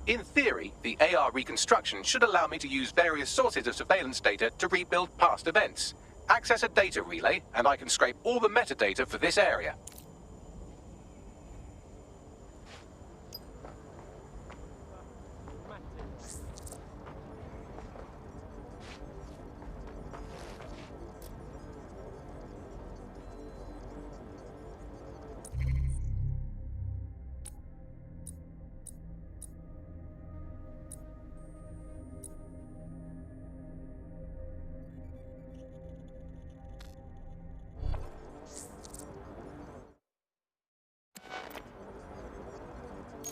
In theory, the AR reconstruction should allow me to use various sources of surveillance data to rebuild past events. Access a data relay, and I can scrape all the metadata for this area.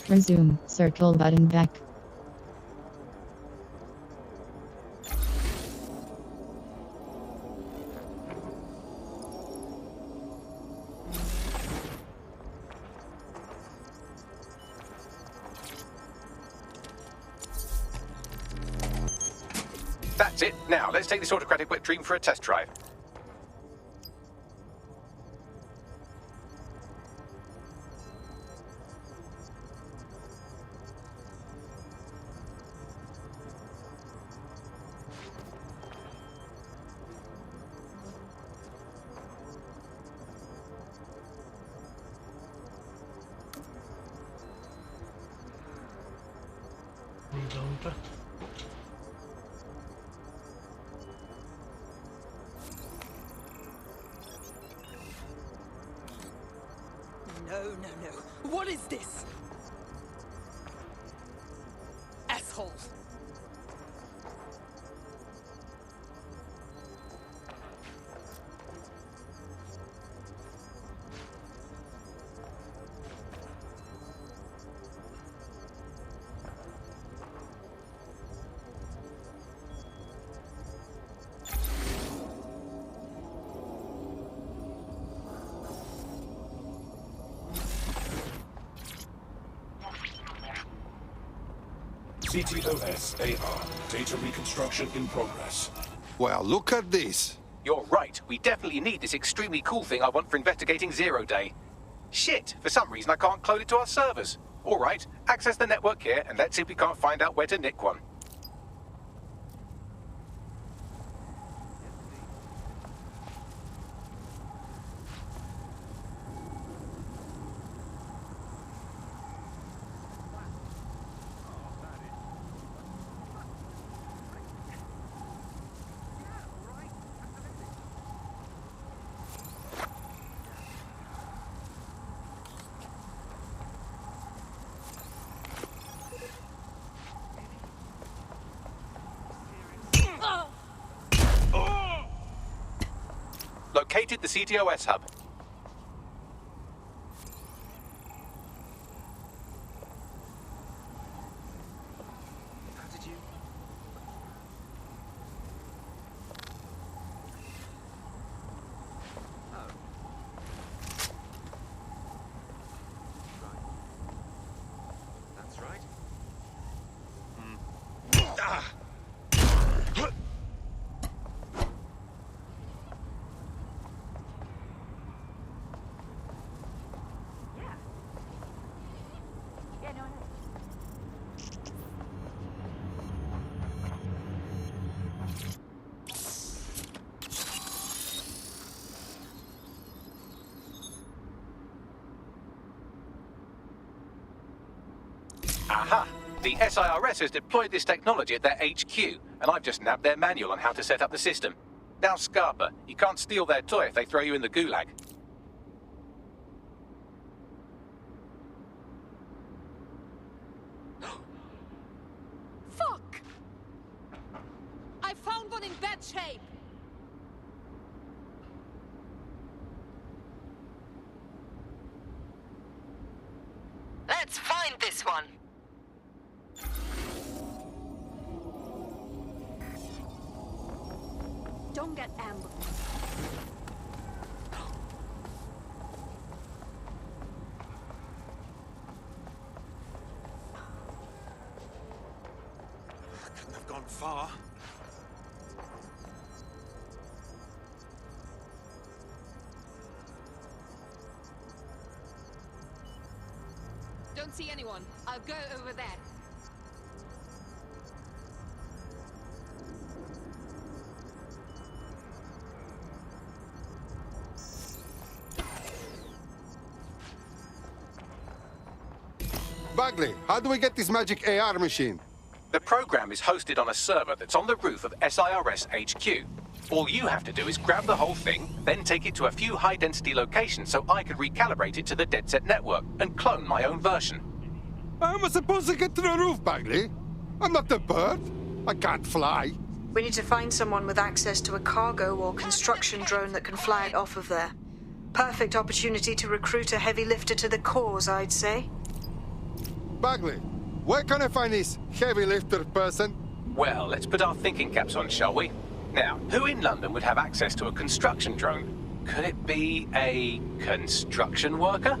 Resume, circle button back. That's it. Now, let's take this autocratic wet dream for a test drive. Down pa. No, no, no. What is this? Assholes. CTOS AR. Data reconstruction in progress. Well, look at this. You're right. We definitely need this extremely cool thing I want for investigating Zero Day. Shit, for some reason I can't clone it to our servers. All right, access the network here and let's see if we can't find out where to nick one. Located the CTOS hub. How did you... Oh. Right. That's right. Ah! Aha! The SIRS has deployed this technology at their HQ, and I've just nabbed their manual on how to set up the system. Now, Scarpa, you can't steal their toy if they throw you in the gulag. Fuck! I found one in bad shape. Let's find this one. Don't get ambushed. Couldn't have gone far. Don't see anyone. I'll go over there. Bagley, how do we get this magic AR machine? The program is hosted on a server that's on the roof of SIRS HQ. All you have to do is grab the whole thing, then take it to a few high-density locations so I can recalibrate it to the DedSec network and clone my own version. How am I supposed to get to the roof, Bagley? I'm not a bird. I can't fly. We need to find someone with access to a cargo or construction drone that can fly it off of there. Perfect opportunity to recruit a heavy lifter to the cause, I'd say. Bagley, where can I find this heavy lifter person? Well, let's put our thinking caps on, shall we? Now, who in London would have access to a construction drone? Could it be a construction worker?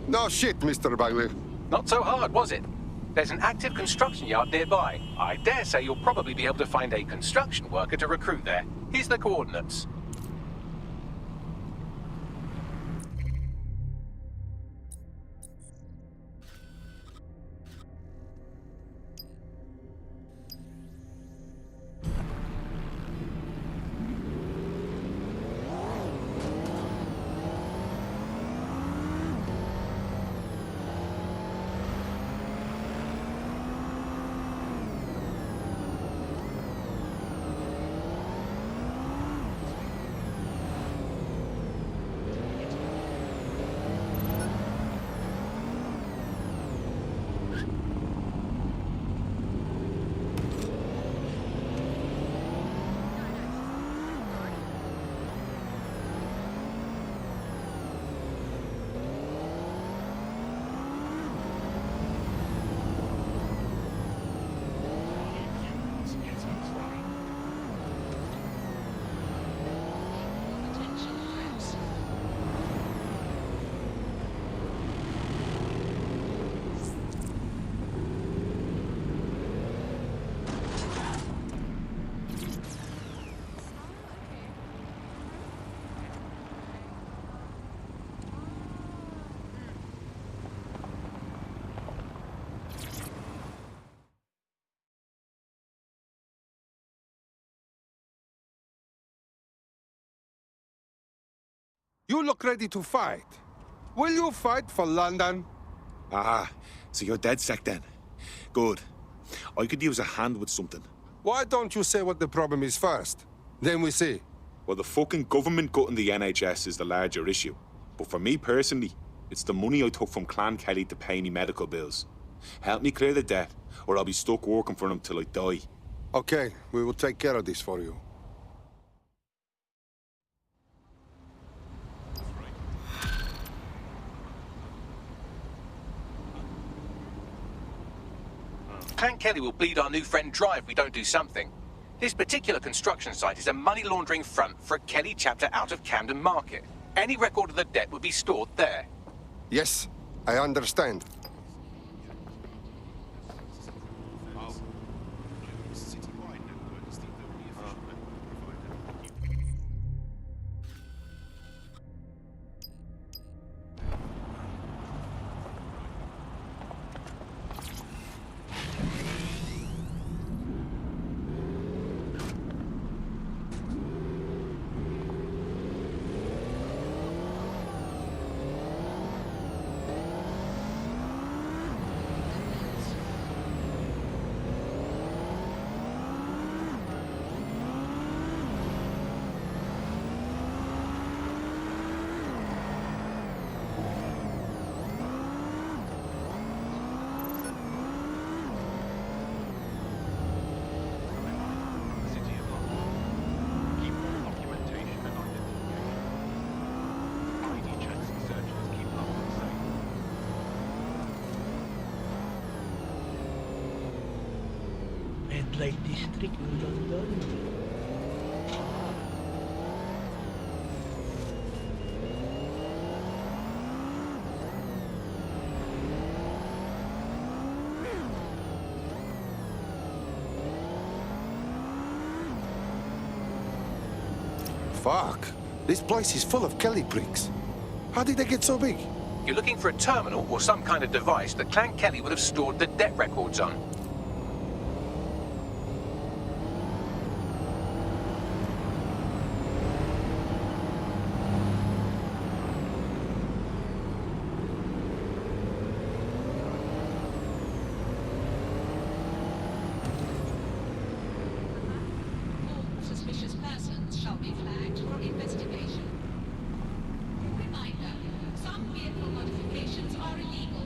No shit, Mr. Bagley. Not so hard, was it? There's an active construction yard nearby. I dare say you'll probably be able to find a construction worker to recruit there. Here's the coordinates. You look ready to fight. Will you fight for London? Ah, so you're DedSec then? Good. I could use a hand with something. Why don't you say what the problem is first? Then we see. Well, the fucking government gutting the NHS is the larger issue. But for me personally, it's the money I took from Clan Kelly to pay me medical bills. Help me clear the debt, or I'll be stuck working for them till I die. Okay, we will take care of this for you. Clan Kelly will bleed our new friend dry if we don't do something. This particular construction site is a money laundering front for a Kelly chapter out of Camden Market. Any record of the debt would be stored there. Yes, I understand. light district. Doon. Fuck. This place is full of Kelly pricks. How did they get so big? You're looking for a terminal or some kind of device that Clan Kelly would have stored the debt records on. All suspicious persons shall be flagged for investigation. Reminder, some vehicle modifications are illegal.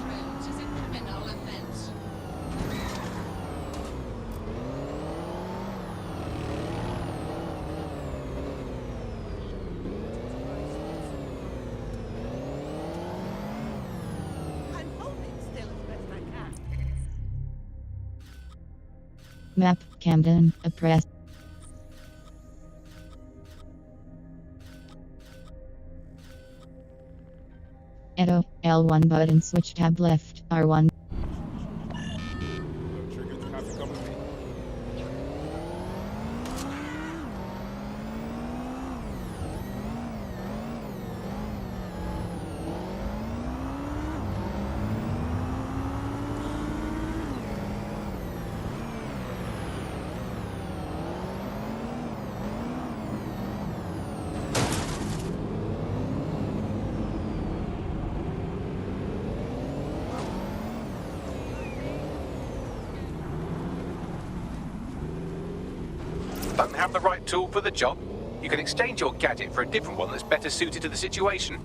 Drones is a criminal offense. I'm holding still as best I can. Map, Camden, press. Edo, L1 button switch tab left, R1. Don't have the right tool for the job? You can exchange your gadget for a different one that's better suited to the situation.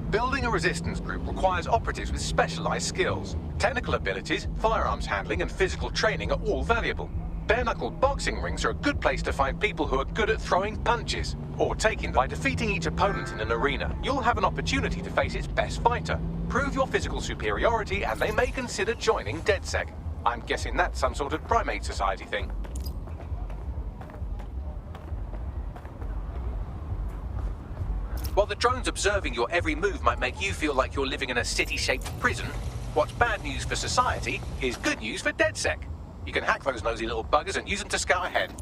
Building a resistance group requires operatives with specialized skills. Technical abilities, firearms handling, and physical training are all valuable. Bare-knuckled boxing rings are a good place to find people who are good at throwing punches, or taking by defeating each opponent in an arena. You'll have an opportunity to face its best fighter. Prove your physical superiority, and they may consider joining DedSec. I'm guessing that's some sort of primate society thing. While the drones observing your every move might make you feel like you're living in a city-shaped prison, what's bad news for society is good news for DedSec. You can hack those nosy little buggers and use them to scout ahead.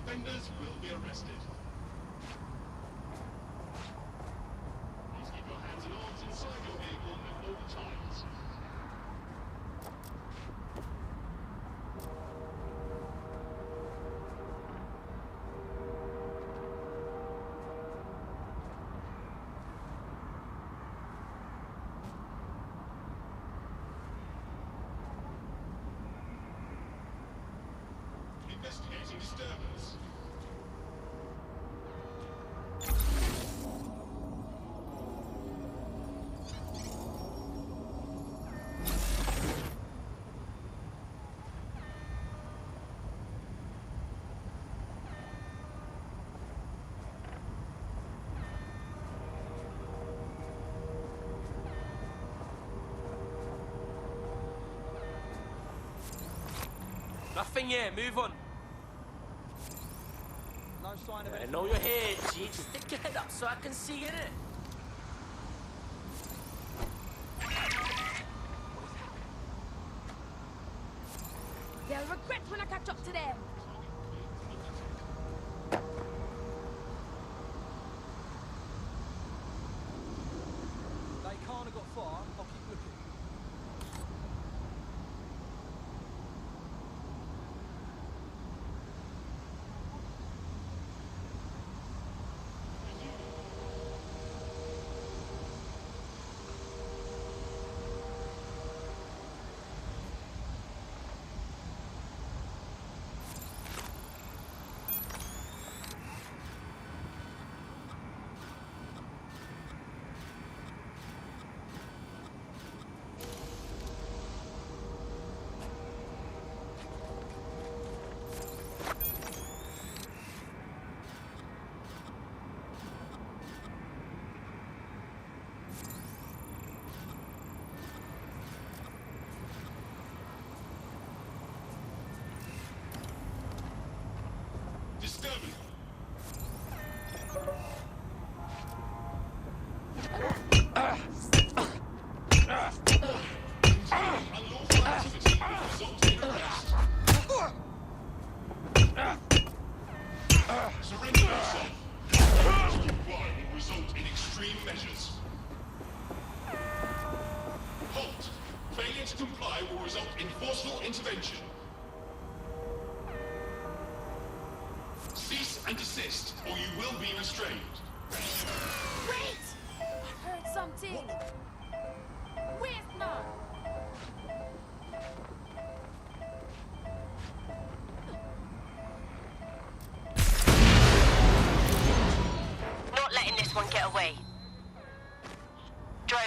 Offenders will be arrested. Please keep your hands and arms inside your vehicle at all times. Nothing here, move on. No sign of I anything. know you're here, G. Stick your head up so I can see it. They'll regret when I catch up to them. They can't have got far. I'll keep looking. Disturbing. Unlawful activity will result in arrest. Surrender yourself. Failure to comply will result in extreme measures. Halt. Failure to comply will result in forceful intervention. Cease and desist, or you will be restrained. Wait! I heard something. Where's now? Not letting this one get away. Drone,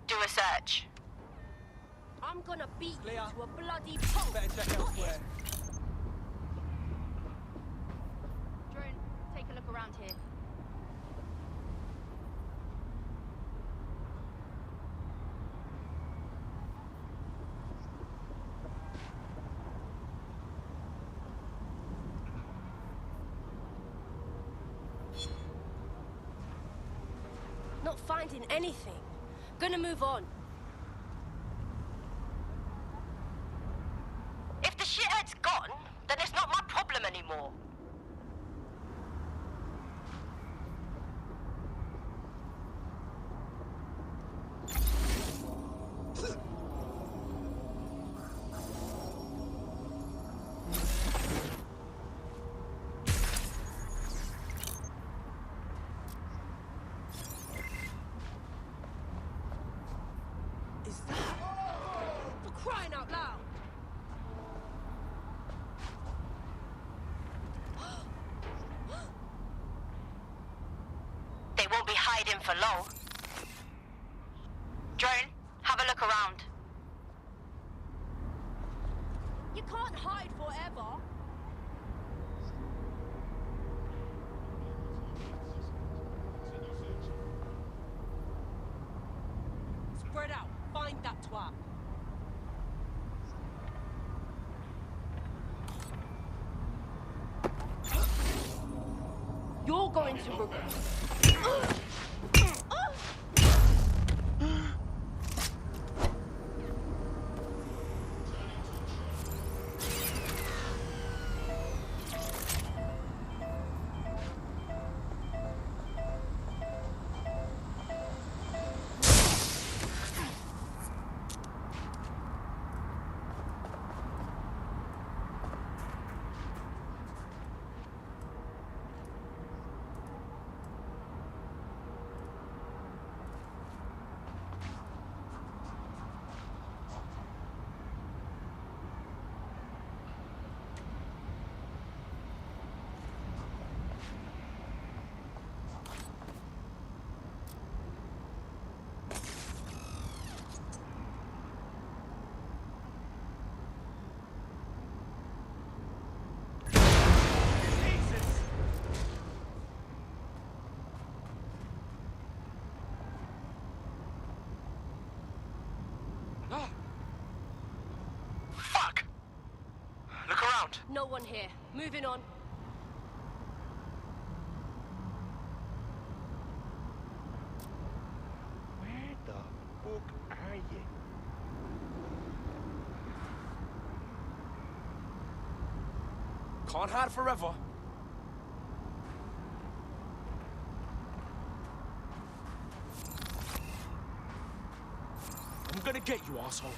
do a search. I'm gonna beat you to a bloody pulp. Better check elsewhere. Drone, take a look around here. Not finding anything. Gonna move on. If the shithead's gone, then it's not my problem anymore. Is that? For crying out loud! They won't be hiding for long. Drone, have a look around. You can't hide forever. Spread out. Find that twat. You're going to regret. No one here. Moving on. Where the fuck are you? Can't hide forever. I'm gonna get you, asshole.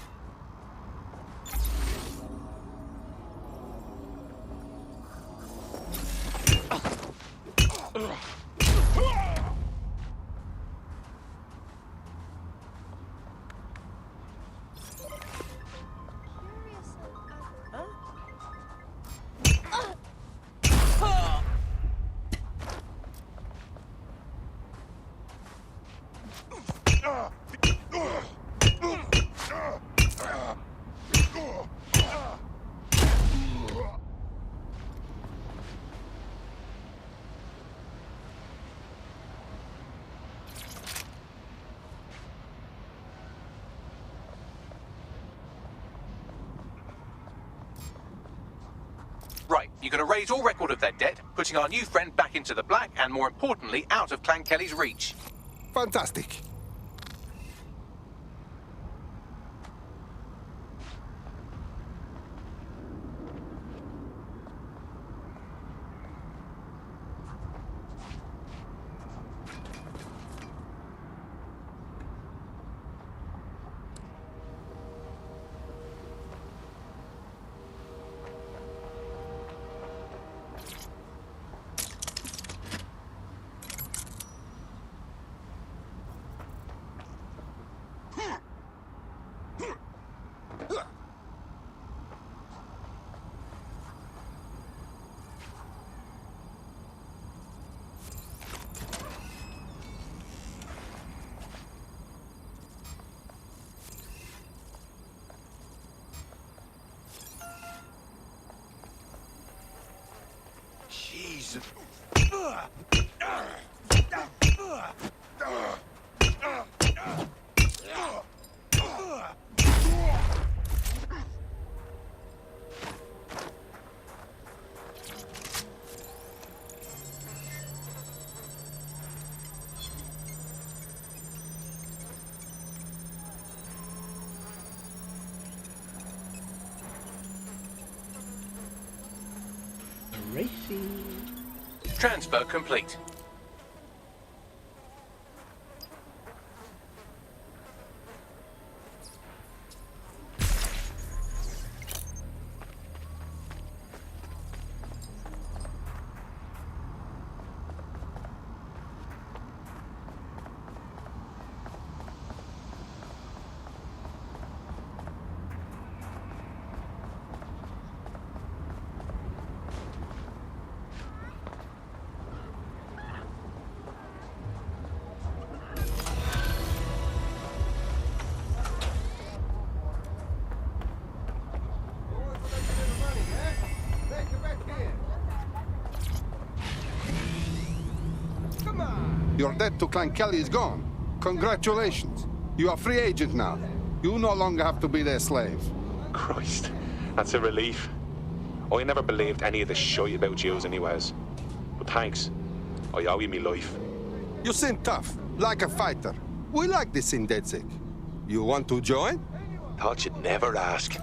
Right, you're going to raise all record of their debt, putting our new friend back into the black and, more importantly, out of Clan Kelly's reach. Fantastic. Jesus. Racing. Transfer complete. Your debt to Clan Kelly is gone. Congratulations. You are free agent now. You no longer have to be their slave. Christ, that's a relief. I never believed any of the shit about yous anyways. But thanks. I owe you me life. You seem tough, like a fighter. We like this in DedSec. You want to join? Thought you'd never ask.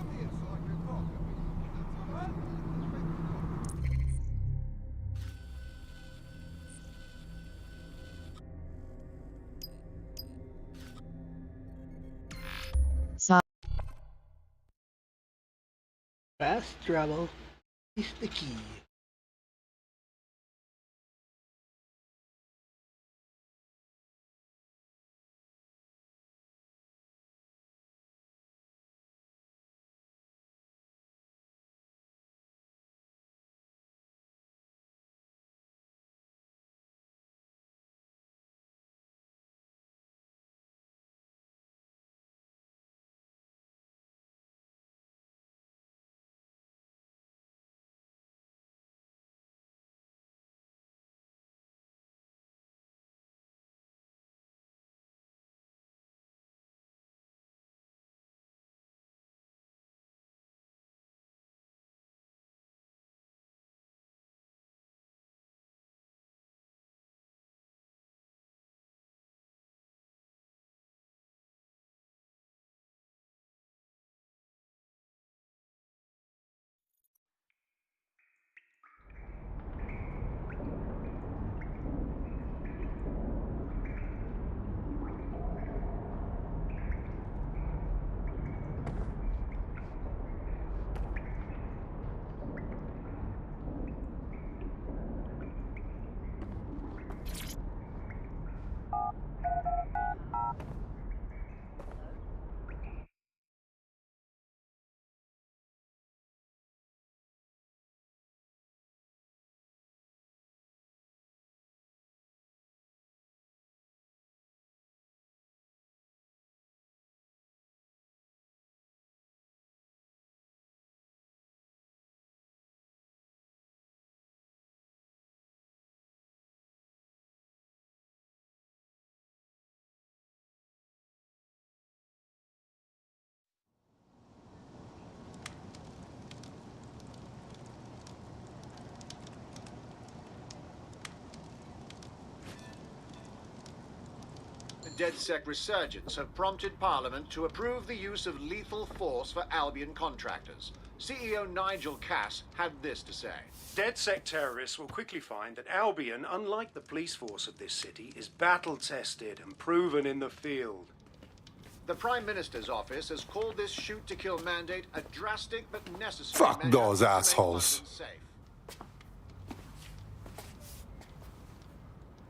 Fast travel is the key. DedSec resurgence have prompted Parliament to approve the use of lethal force for Albion contractors. CEO Nigel Cass had this to say. DedSec terrorists will quickly find that Albion, unlike the police force of this city, is battle-tested and proven in the field. The Prime Minister's office has called this shoot-to-kill mandate a drastic but necessary Fuck measure those to make assholes. London safe.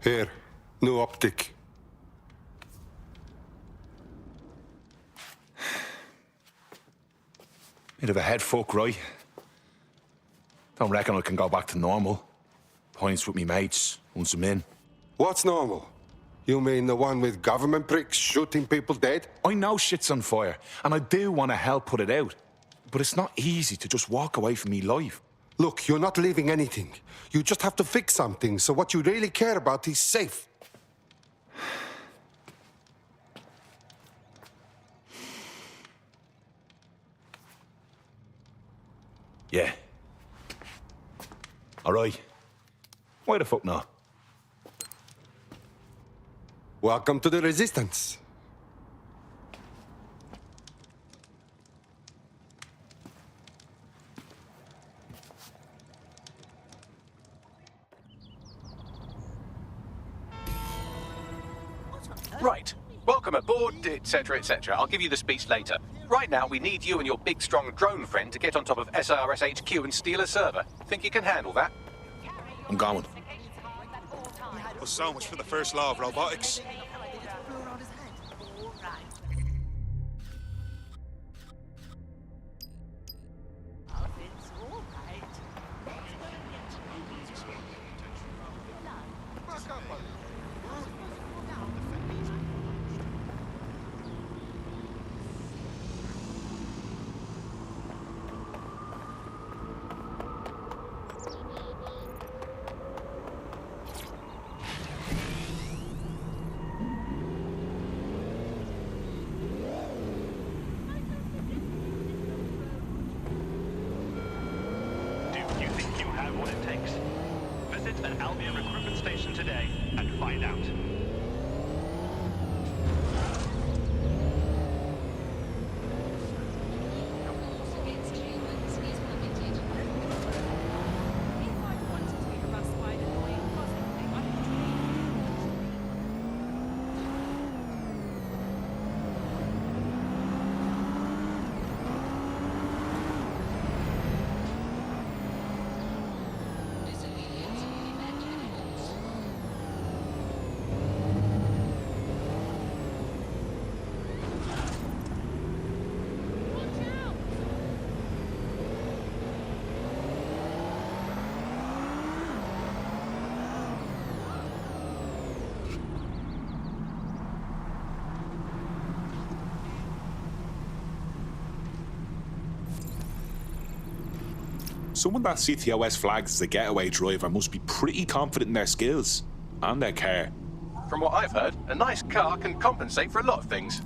Here, new optic. Bit of a head fuck, right? Don't reckon I can go back to normal. Points with me mates, once I'm in. What's normal? You mean the one with government pricks shooting people dead? I know shit's on fire, and I do want to help put it out. But it's not easy to just walk away from me life. Look, you're not leaving anything. You just have to fix something, so what you really care about is safe. Yeah. All right. Why the fuck not? Welcome to the Resistance. Right. Welcome aboard, etc., etc. I'll give you the speech later. Right now, we need you and your big, strong drone friend to get on top of SRS HQ and steal a server. Think you can handle that? I'm going. Well, so much for the first law of robotics. An Albion recruitment station today and find out. Someone that CTOS flags as a getaway driver must be pretty confident in their skills and their car. From what I've heard, a nice car can compensate for a lot of things.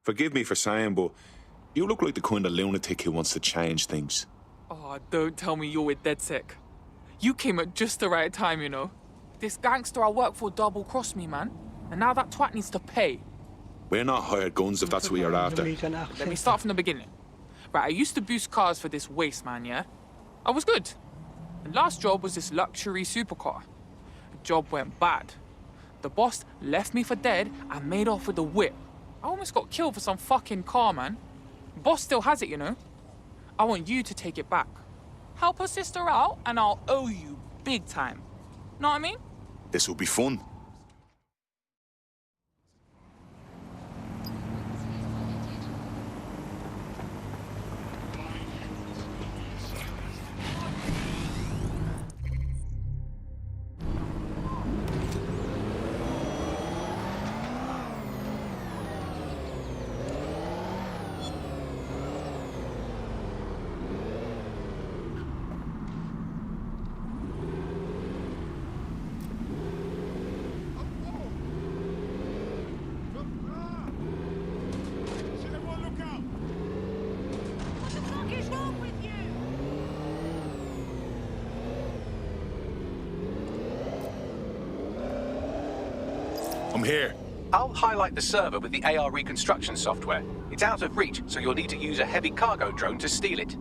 Forgive me for saying, but you look like the kind of lunatic who wants to change things. Oh, don't tell me you're with DedSec. You came at just the right time, you know. This gangster I work for double-crossed me, man. And now that twat needs to pay. We're not hired guns if that's what you're after. Let me start from the beginning. Right, I used to boost cars for this waste man, yeah? I was good. The last job was this luxury supercar. The job went bad. The boss left me for dead and made off with the whip. I almost got killed for some fucking car, man. Boss still has it, you know? I want you to take it back. Help her sister out, and I'll owe you big time. Know what I mean? This will be fun. I'm here. I'll highlight the server with the AR reconstruction software. It's out of reach, so you'll need to use a heavy cargo drone to steal it.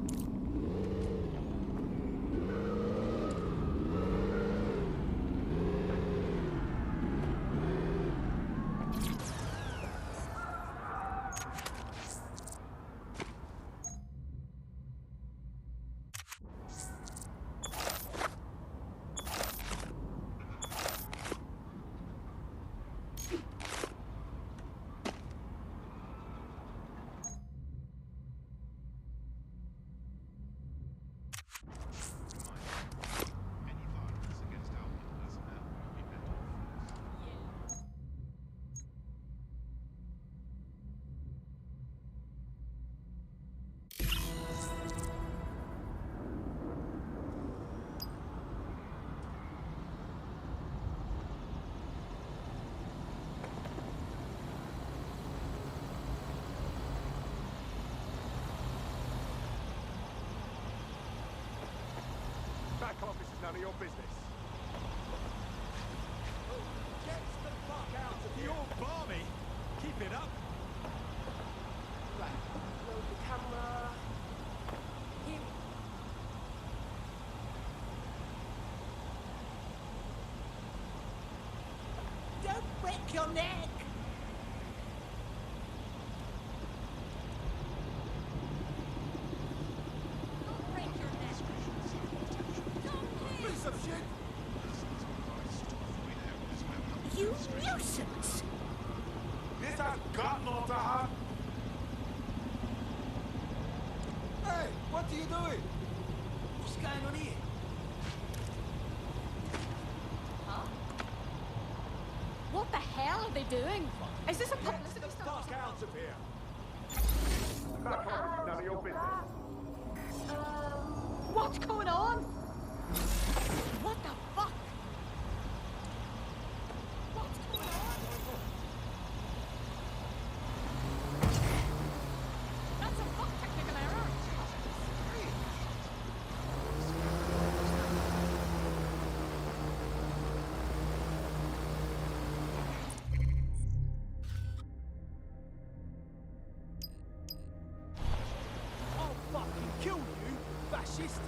Back office is none of your business. Get the fuck out of here! You're balmy. Keep it up. Right, load the camera. Here. Don't break your neck! Piece of shit! You nuisance! This has got not to happen! Hey, what are you doing? What's going on here? Huh? What the hell are they doing? Is this a publicity Get the stunt? fuck out of here! Back office is none of your business. What's going on? What the fuck? What's going on? That's a fuck technical error. I'll fucking kill you, fascist!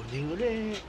Loading ulit.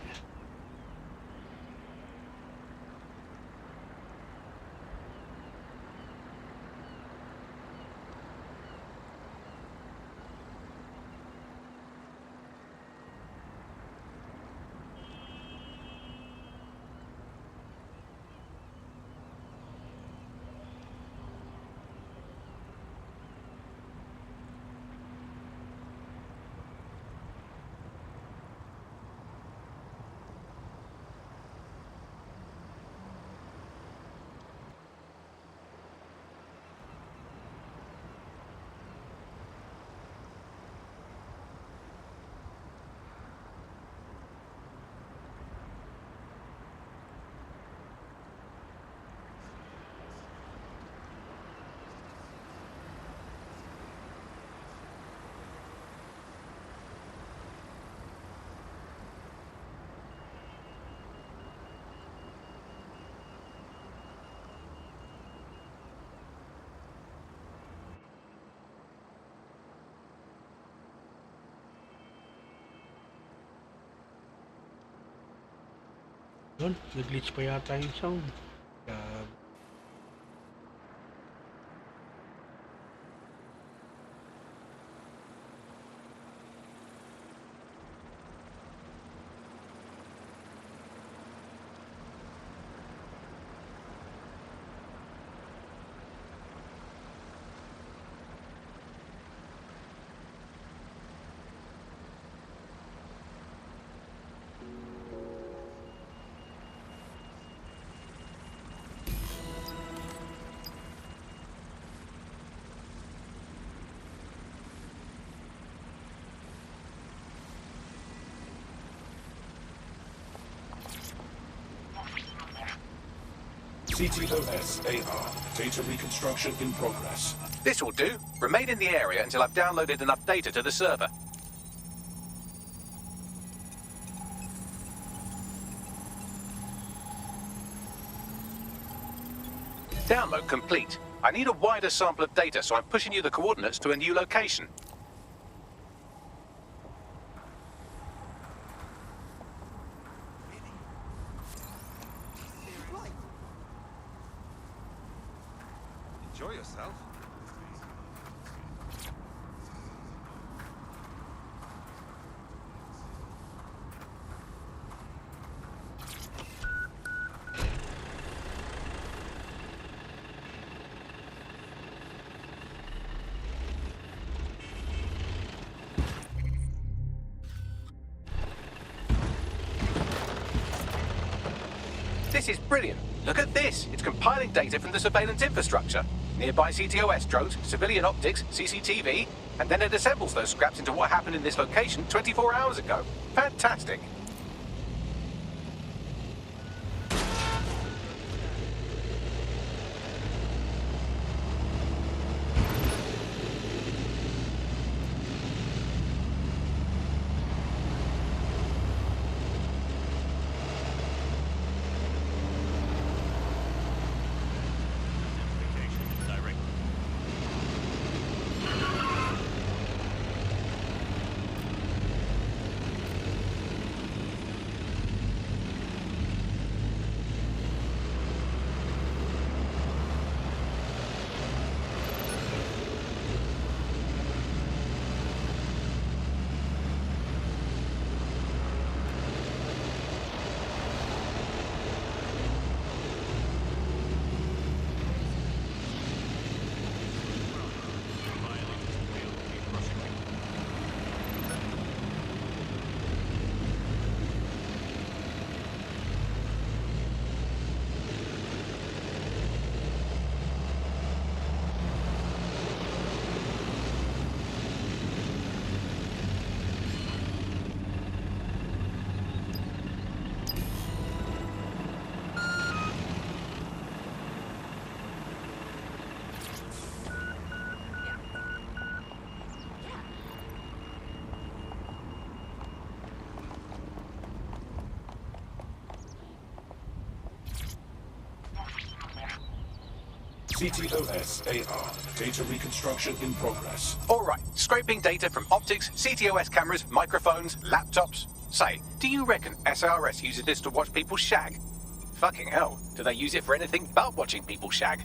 Yun, nag-glitch pa yata yung sound. CTOS AR. Data reconstruction in progress. This will do. Remain in the area until I've downloaded enough data to the server. Download complete. I need a wider sample of data, so I'm pushing you the coordinates to a new location. Enjoy yourself. This is brilliant. Look at this. It's compiling data from the surveillance infrastructure. Nearby CTOS drones, civilian optics, CCTV, and then it assembles those scraps into what happened in this location 24 hours ago. Fantastic. CTOS AR. Data reconstruction in progress. All right, scraping data from optics, CTOS cameras, microphones, laptops. Say, do you reckon SRS uses this to watch people shag? Fucking hell, do they use it for anything but watching people shag?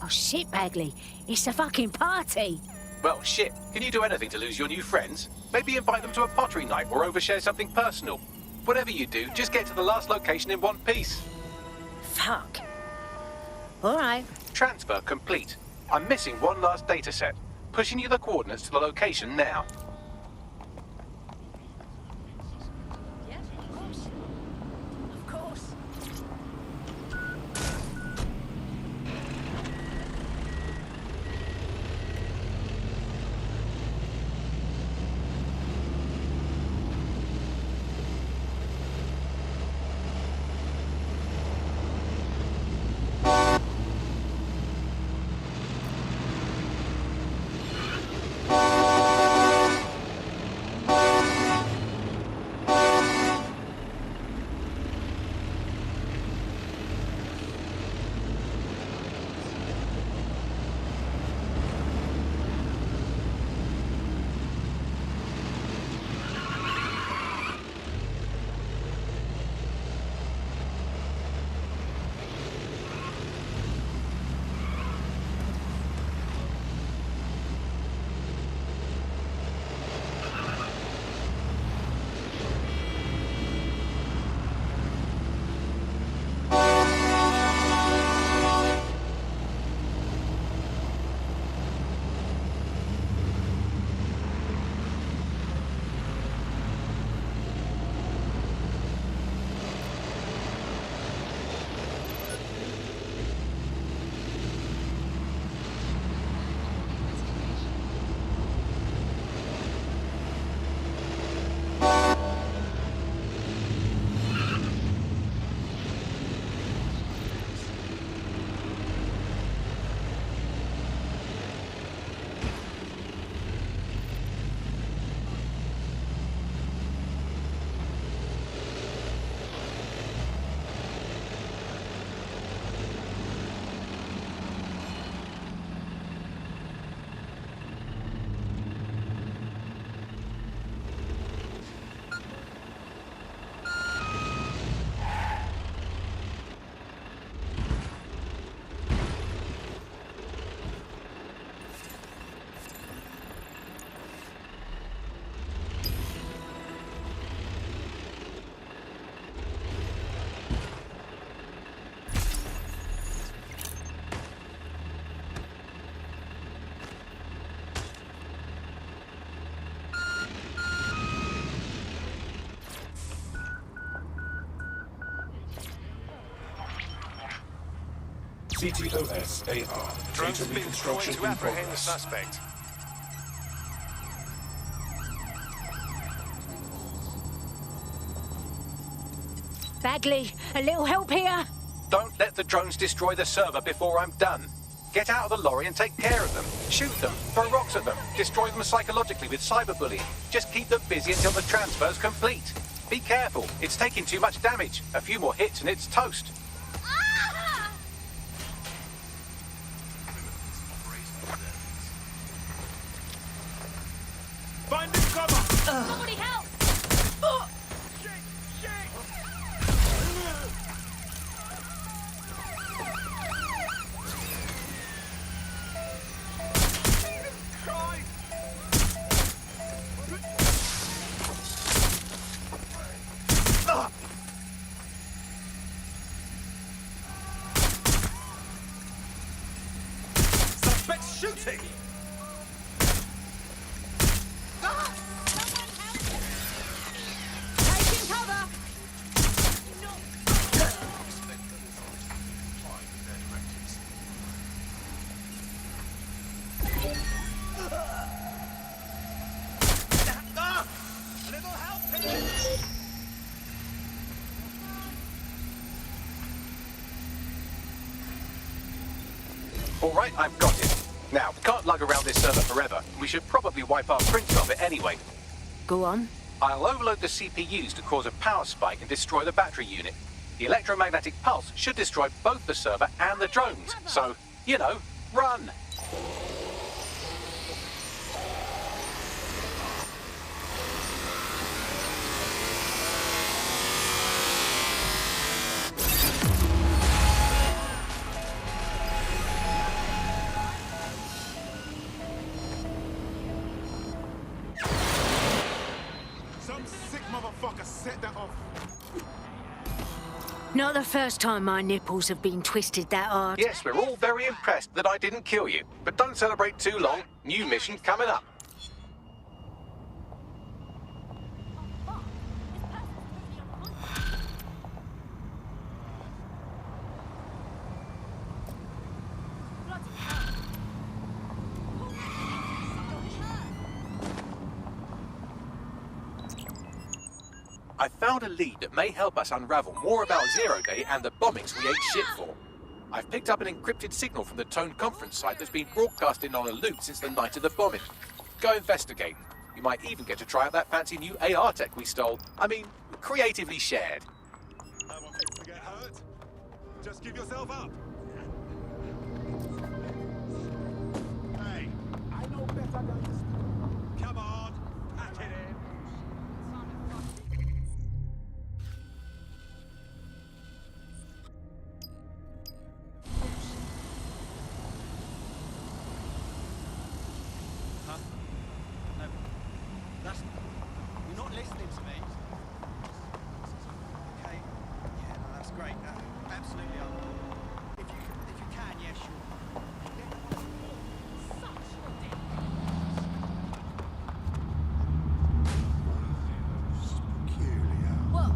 Oh shit, Bagley. It's a fucking party. Well, shit, can you do anything to lose your new friends? Maybe invite them to a pottery night or overshare something personal. Whatever you do, just get to the last location in one piece. Fuck. All right. Transfer complete. I'm missing one last data set. Pushing you the coordinates to the location now. Of course. CTOS-AR. Drones Data have been reconstruction deployed to in apprehend the progress. suspect. Bagley, a little help here? Don't let the drones destroy the server before I'm done. Get out of the lorry and take care of them. Shoot them, throw rocks at them, destroy them psychologically with cyberbullying. Just keep them busy until the transfer's complete. Be careful, it's taking too much damage. A few more hits and it's toast. Finding cover! Somebody help! Suspect's shooting! Taking cover! Little help here! All right, I've got it. Now, we can't lug around this server forever. We should probably wipe our prints of it anyway. Go on. I'll overload the CPUs to cause a power spike and destroy the battery unit. The electromagnetic pulse should destroy both the server and the drones. So, you know, run! Some sick motherfucker set that off. Not the first time my nipples have been twisted that hard. Yes, we're all very impressed that I didn't kill you. But don't celebrate too long. New mission coming up. I found a lead that may help us unravel more about Zero Day and the bombings we ate shit for. I've picked up an encrypted signal from the Tone conference site that's been broadcasting on a loop since the night of the bombing. Go investigate. You might even get to try out that fancy new AR tech we stole. I mean, creatively shared. I want people to get hurt. Just give yourself up. Hey, I know better than this. Come on, pack it in. You're not listening to me. Okay. Yeah, no, that's great. Absolutely. If you can, yeah, sure. What?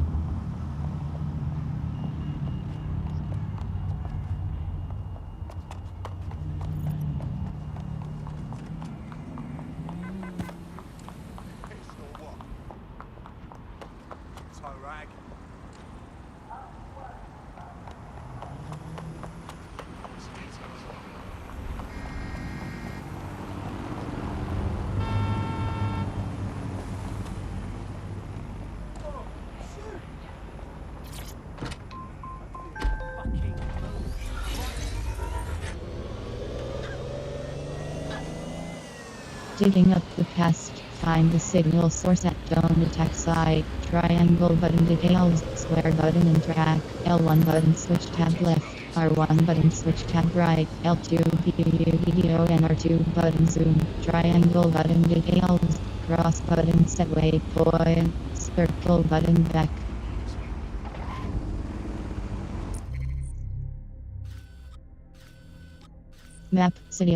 Rag. Digging up the past, find the signal source at Dome attack site, triangle button details, square button and track, L1 button switch tab left, R1 button switch tab right, L2 view video and R2 button zoom, triangle button details, cross button set waypoint, circle button back. Map, city.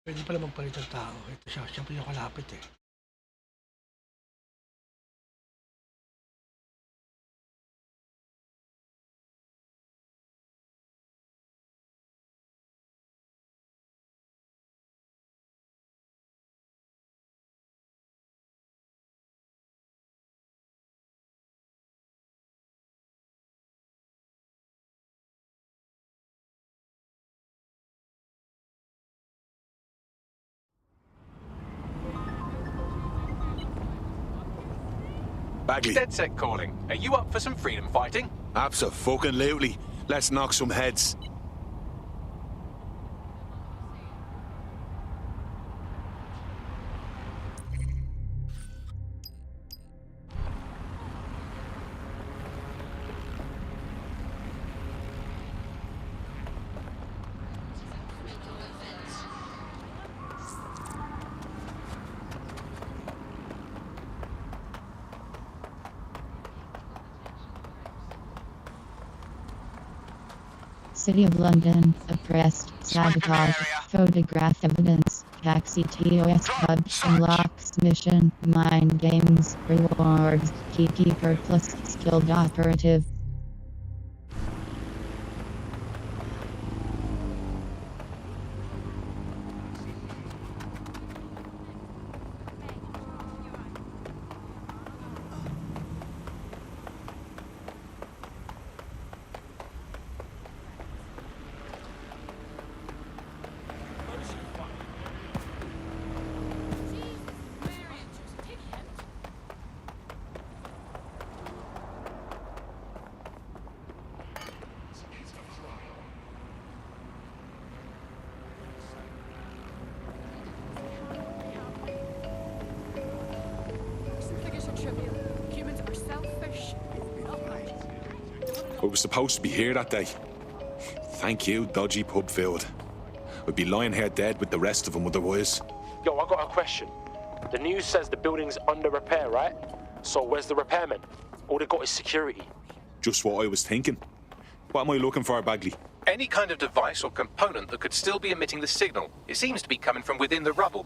Pwede pala magpalit ng tao. Ito siya pa yung kalapit eh. Bagley. DedSec calling. Are you up for some freedom fighting? Abso-fucking-lutely. Let's knock some heads. City of London, oppressed, sabotage, photograph evidence, taxi TOS hub, unlocks mission, mind games, rewards, keykeeper plus skilled operative. I was supposed to be here that day. Thank you, dodgy pub filled. I'd be lying here dead with the rest of them otherwise. Yo, I got a question. The news says the building's under repair, right? So where's the repairmen? All they got is security. Just what I was thinking. What am I looking for, Bagley? Any kind of device or component that could still be emitting the signal. It seems to be coming from within the rubble.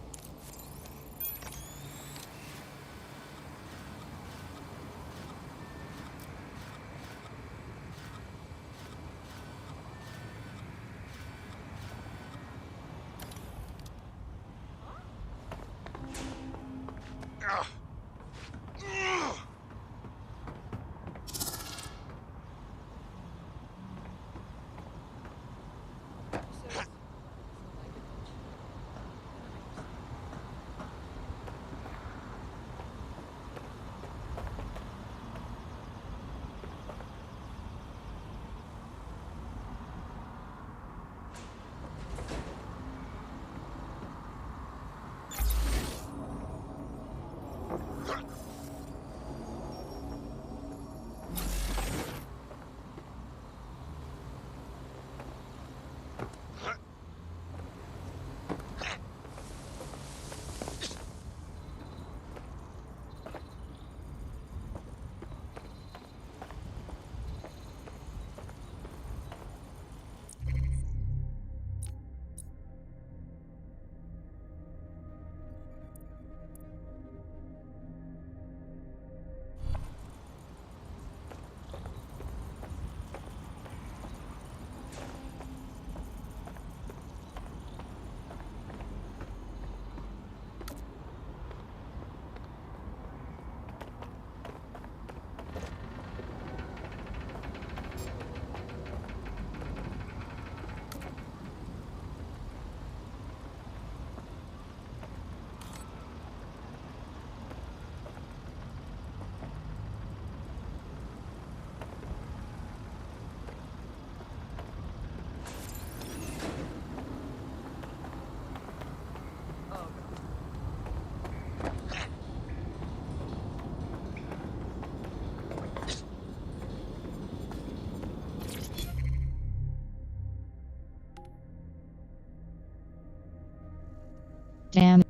Damn.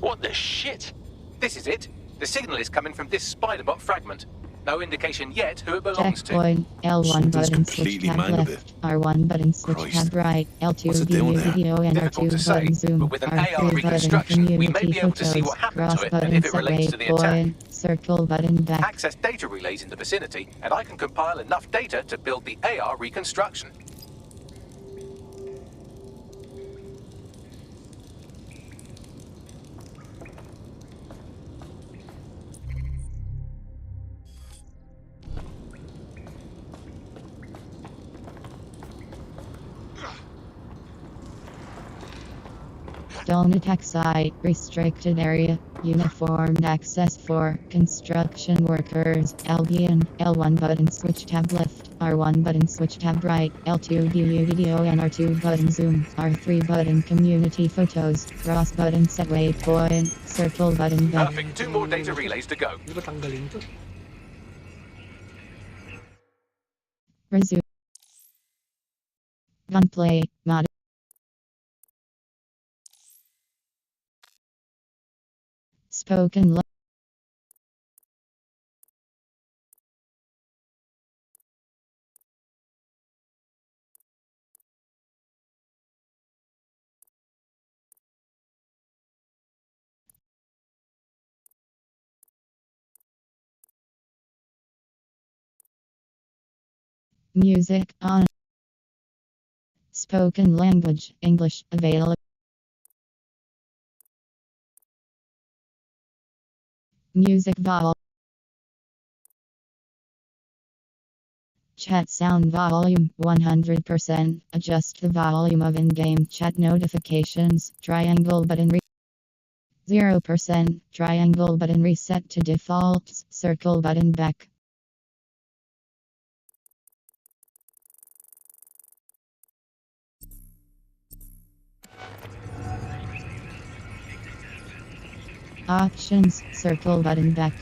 What the shit? This is it. The signal is coming from this spider-bot fragment. No indication yet who it belongs to. Checkpoint. L1 button switch tab left. R1 button switch tab right. L2 view video and R2 button zoom. But with an AR R3 button reconstruction, we may community be able to see photos. what happened Cross to it and button if it set relates to the attack. waypoint. Circle button back. Access data relays in the vicinity, and I can compile enough data to build the AR reconstruction. Don't attack site. Restricted area. Uniformed access for construction workers. Albion. L1 button switch tab left. R1 button switch tab right. L2 view video and R2 button zoom. R3 button community photos. Cross button set waypoint. Circle button back. Perfect. 2 more data relays to go. Resume. Gunplay. Mod. Spoken. Music on. Spoken language. English available. Music volume. Chat sound volume 100%. Adjust the volume of in-game chat notifications. Triangle button 0%. Triangle button reset to defaults. Circle button back. Options, circle button back.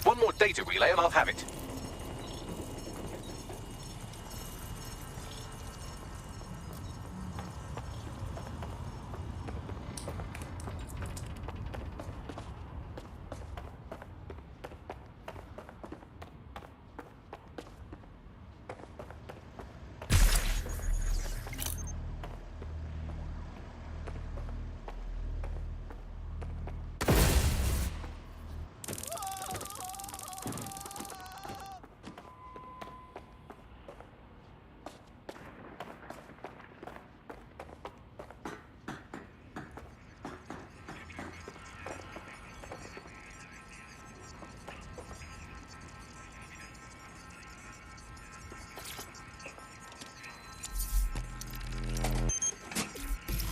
One more data relay and I'll have it.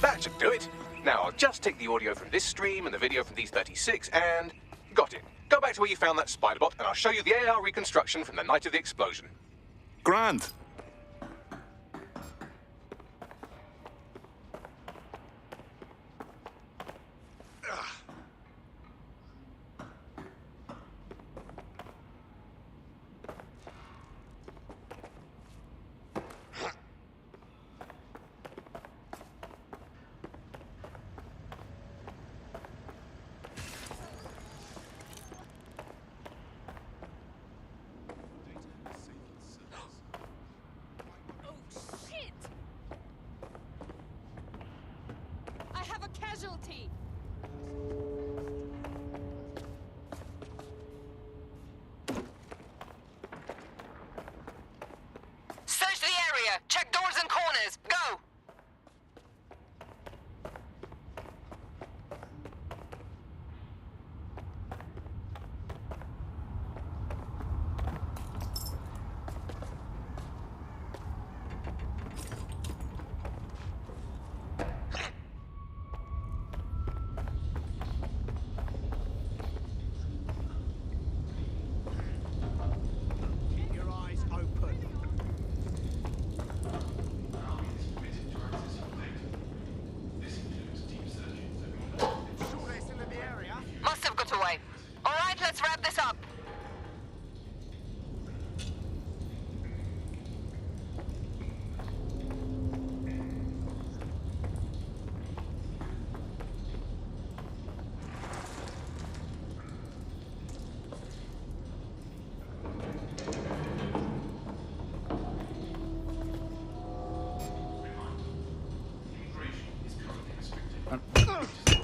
That should do it. Now I'll just take the audio from this stream and the video from these 36 and... got it. Go back to where you found that spider bot and I'll show you the AR reconstruction from the night of the explosion. Grand. Casualty! Search the area. Check doors and corners. Go!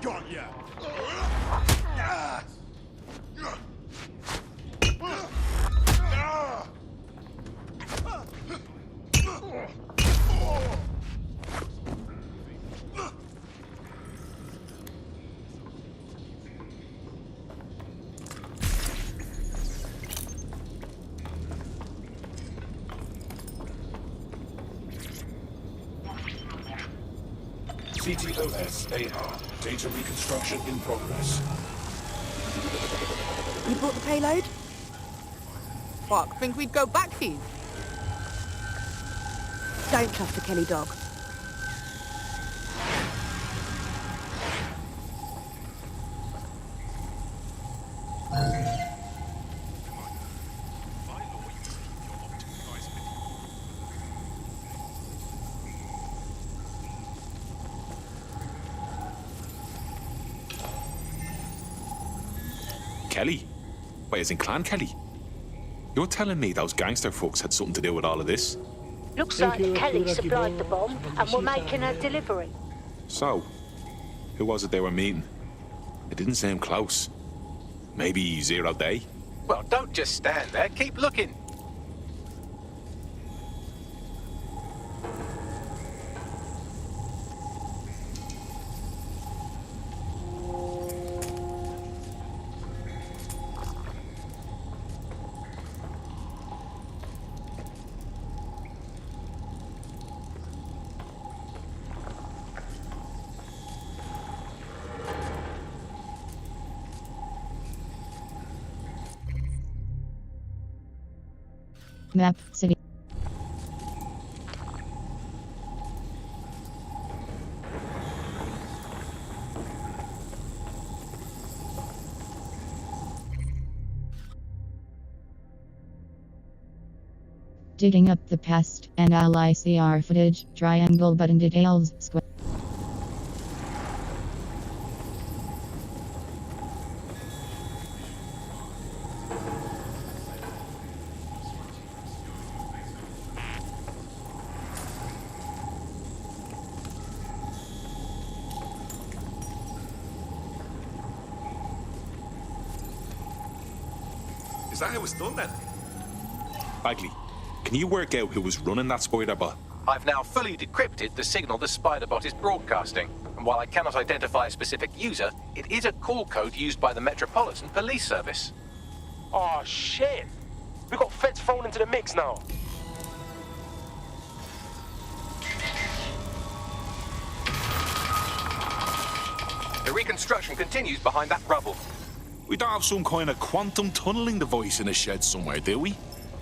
Got ya! CTOS AR. Data reconstruction in progress. You brought the payload? fuck? Think we'd go back here? Don't trust the Kelly dog. Kelly? Wait, as in Clan Kelly? You're telling me those gangster folks had something to do with all of this? Looks like Kelly supplied the bomb and we're making a delivery. So, who was it they were meeting? It didn't seem close. Maybe Zero Day? Well, don't just stand there. Keep looking. Map, city. Digging up the past, NLICR footage, triangle button details, square. Is that how it's done then? Bagley, can you work out who was running that spider bot? I've now fully decrypted the signal the Spiderbot is broadcasting, and while I cannot identify a specific user, it is a call code used by the Metropolitan Police Service. Oh, shit! We got feds thrown into the mix now. The reconstruction continues behind that rubble. We don't have some kind of quantum tunneling device in a shed somewhere, do we?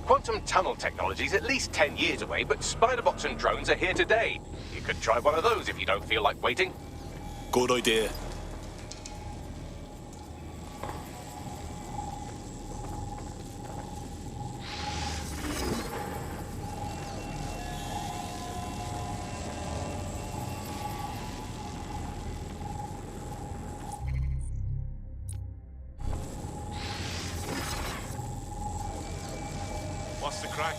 Quantum tunnel technology is at least 10 years away, but Spiderbots and drones are here today. You could try one of those if you don't feel like waiting. Good idea. What's the crack?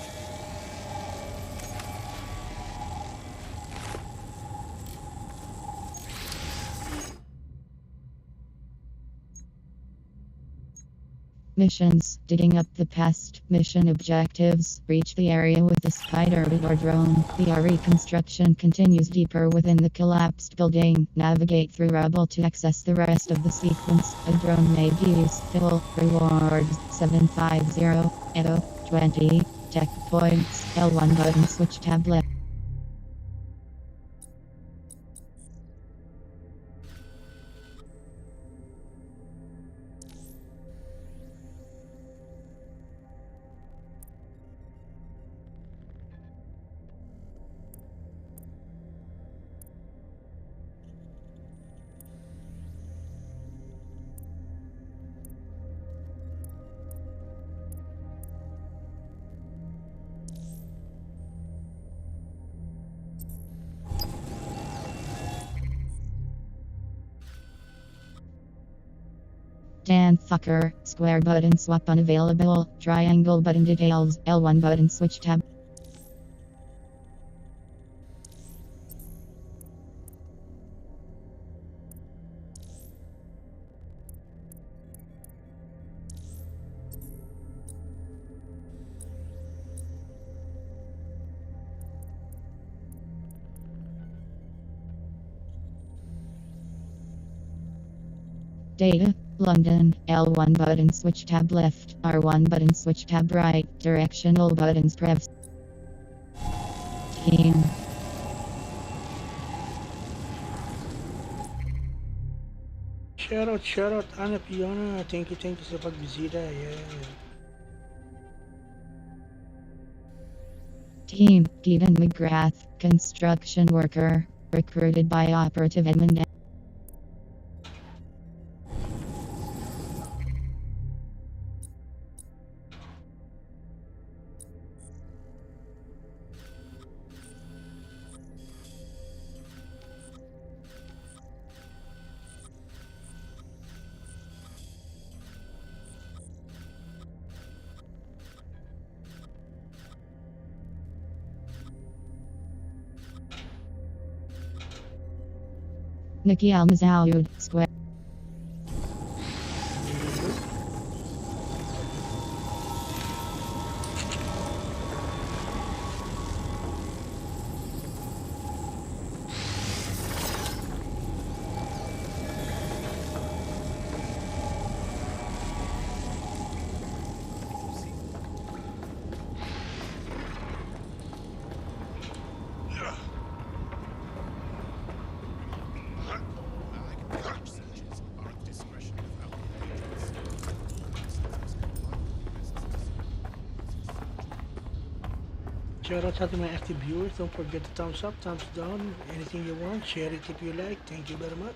Missions, digging up the past, mission objectives, reach the area with the spider bit or drone. The reconstruction continues deeper within the collapsed building. Navigate through rubble to access the rest of the sequence. A drone may be useful. Rewards 750 Edo 20 tech points. L1 button switch tablet. Dan fucker, square button swap unavailable, triangle button details, L1 button switch tab. Data, London, L1 button switch tab left, R1 button switch tab right, directional buttons press. Team. Shoutout, Ana Piona. Thank you sa pagbisita. Yeah. Team, Keaton McGrath, construction worker, recruited by Operative Edmund. Nikki Almazoud, Square. Shout out to my active viewers. Don't forget to thumbs up, thumbs down, anything you want. Share it if you like. Thank you very much.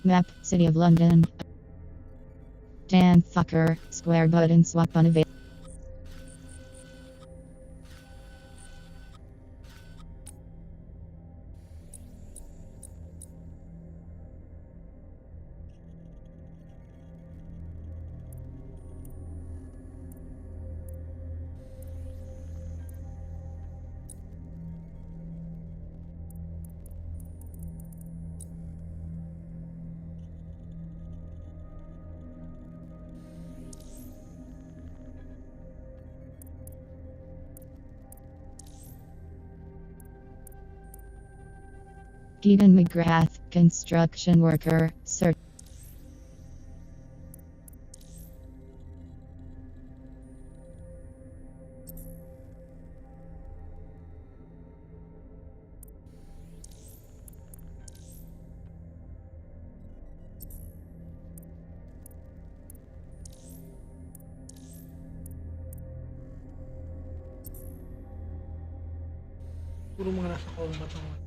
Map, City of London. Dan Fucker, square button swap unavailable. Keaton McGrath, construction worker, search. Puro mga nasa combat naman.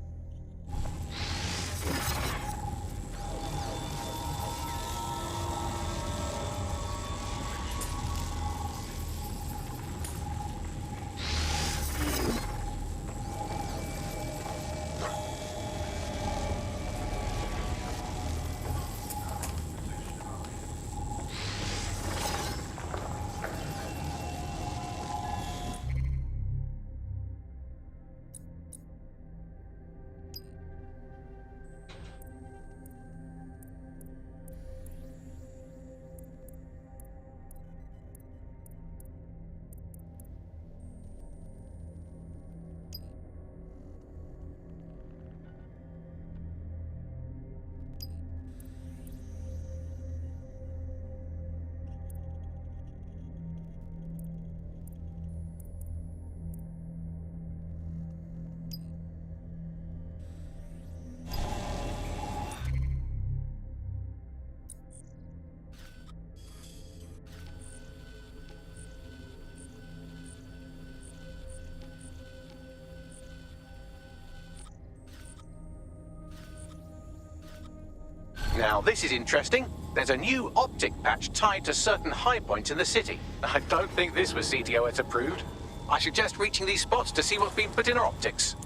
Now, this is interesting. There's a new optic patch tied to certain high points in the city. I don't think this was CTOS approved. I suggest reaching these spots to see what's been put in our optics.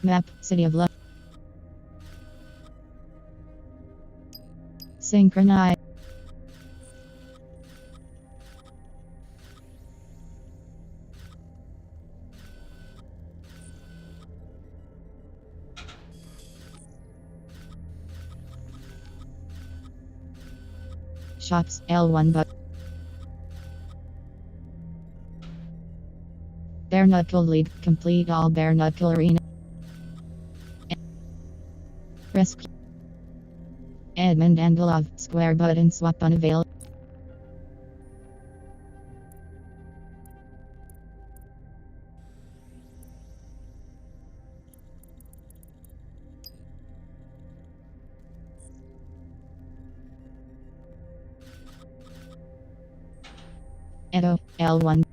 Map, City of Love. Synchronize. Shops, L1 but Bare Knuckle League, complete all Bare Knuckle Arena. Rescue. Edmund Angelov, square button swap unavailable. Edo, L1.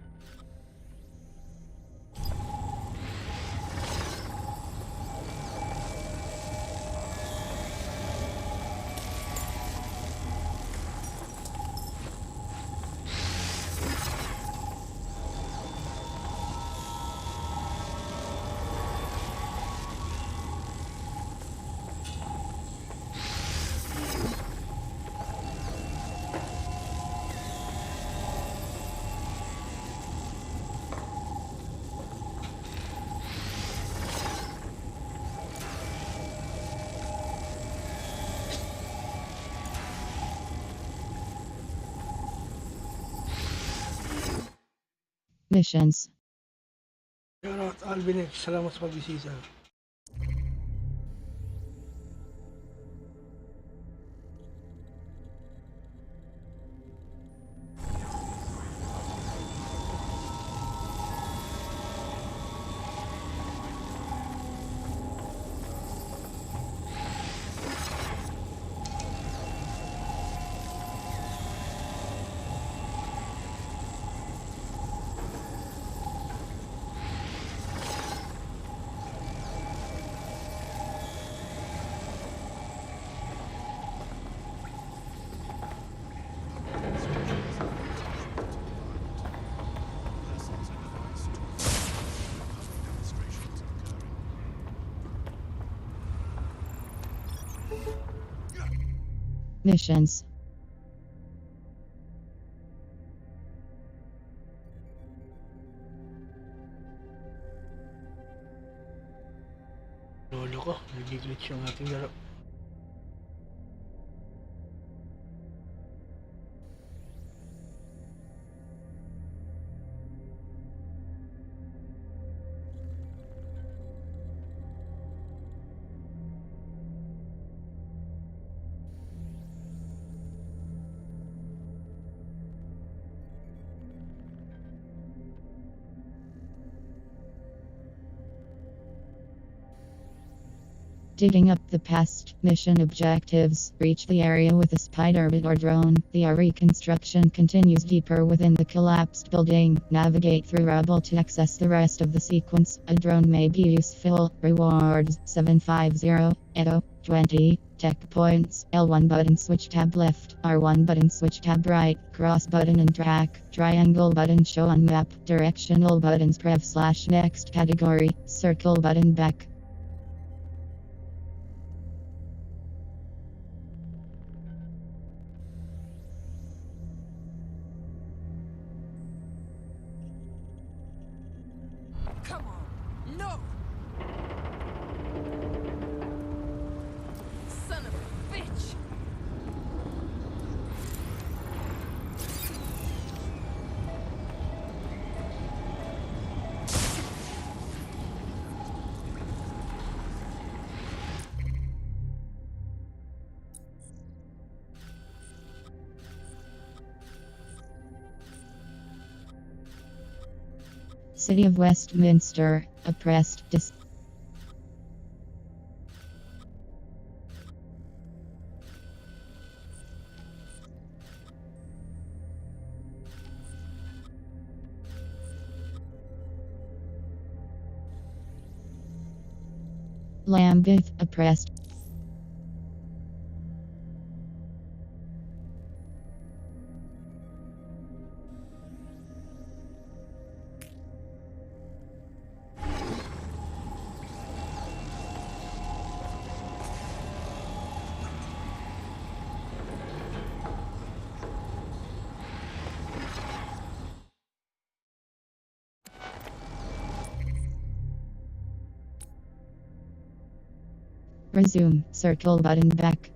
Missions. Shoutout Alvin X, salamat sa pagbisita. Missions. Lolo ko, nag-glitch yung ating laro. Digging up the past mission objectives. Reach the area with a spider bit or drone. The reconstruction continues deeper within the collapsed building. Navigate through rubble to access the rest of the sequence. A drone may be useful. Rewards 750. Edo 20. Tech points. L1 button switch tab left. R1 button switch tab right. Cross button and track. Triangle button show on map. Directional buttons prev/next category. Circle button back. Come on! No! Son of a bitch! City of Westminster, oppressed Lambeth oppressed. Resume. Circle button back.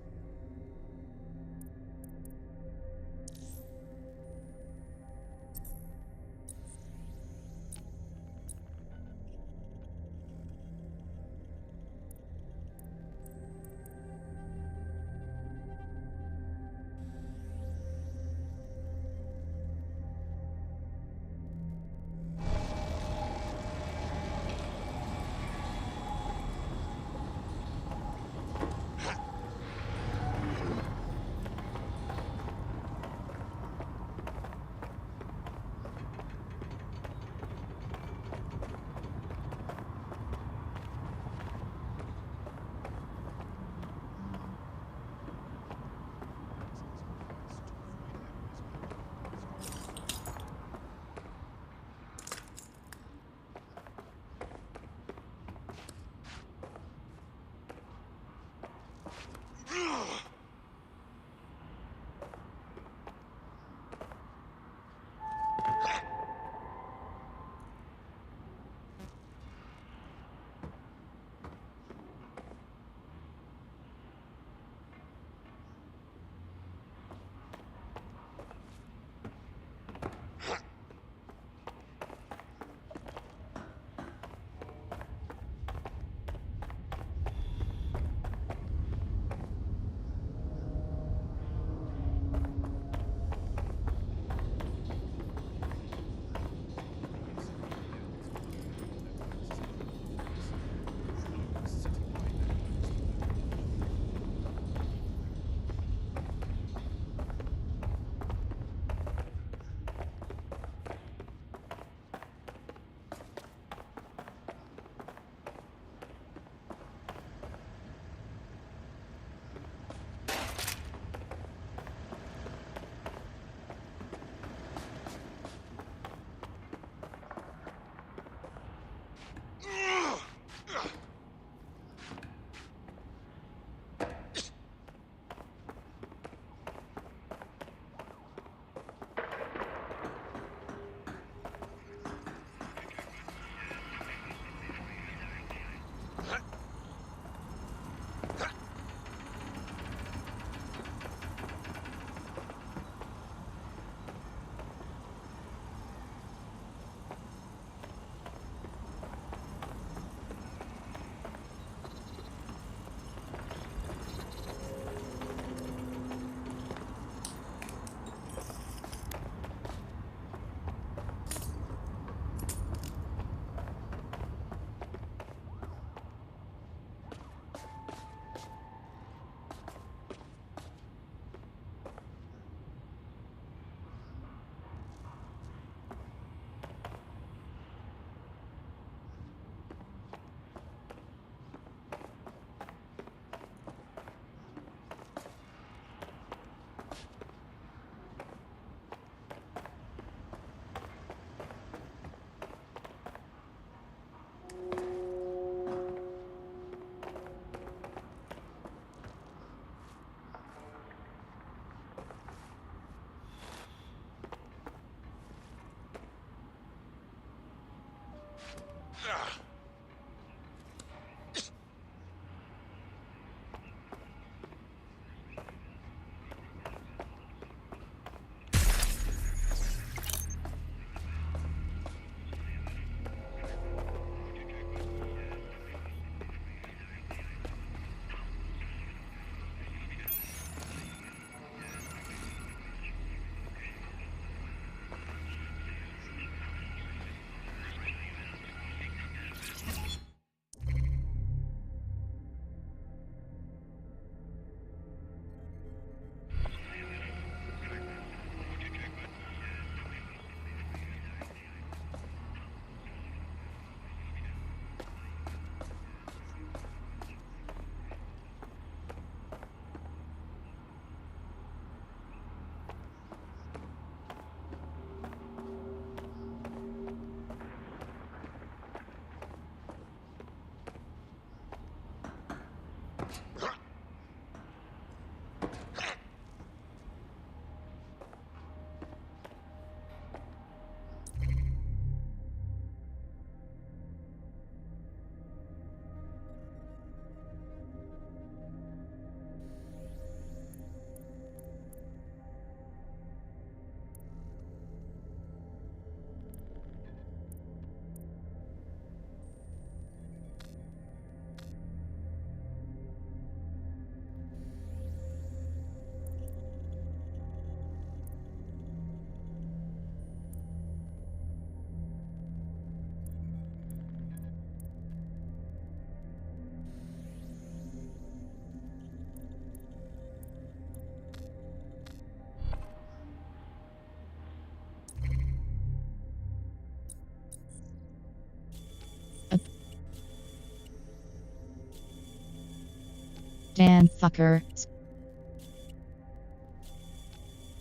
Dan fucker.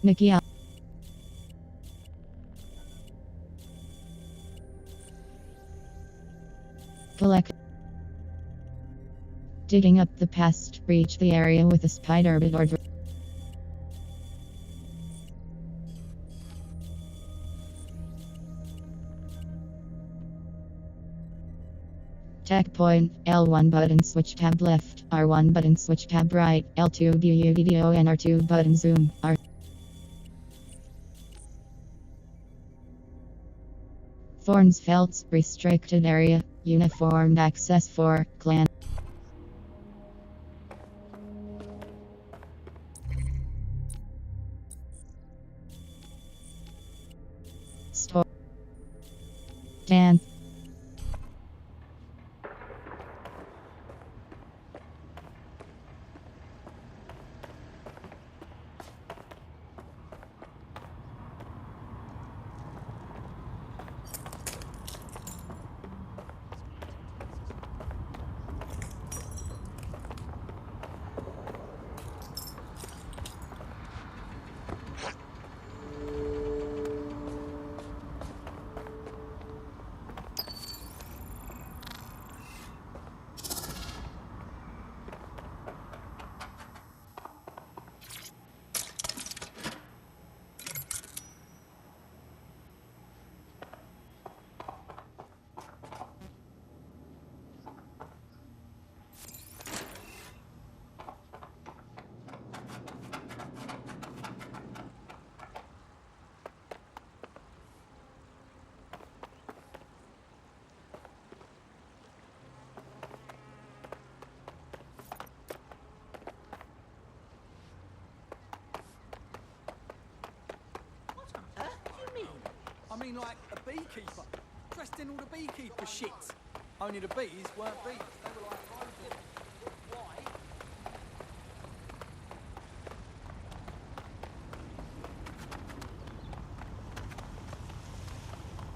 Nikki. Collect. Digging up the past, reach the area with a spider bit or Tech point, L1 button switch tab left, R1 button switch tab right, L2 video and R2 button zoom, R. Forms Felts, restricted area, uniformed access for, clan. Store. Dan. I mean, like a beekeeper, dressed in all the beekeeper shit. Only the bees weren't bees. They were like robots. Why?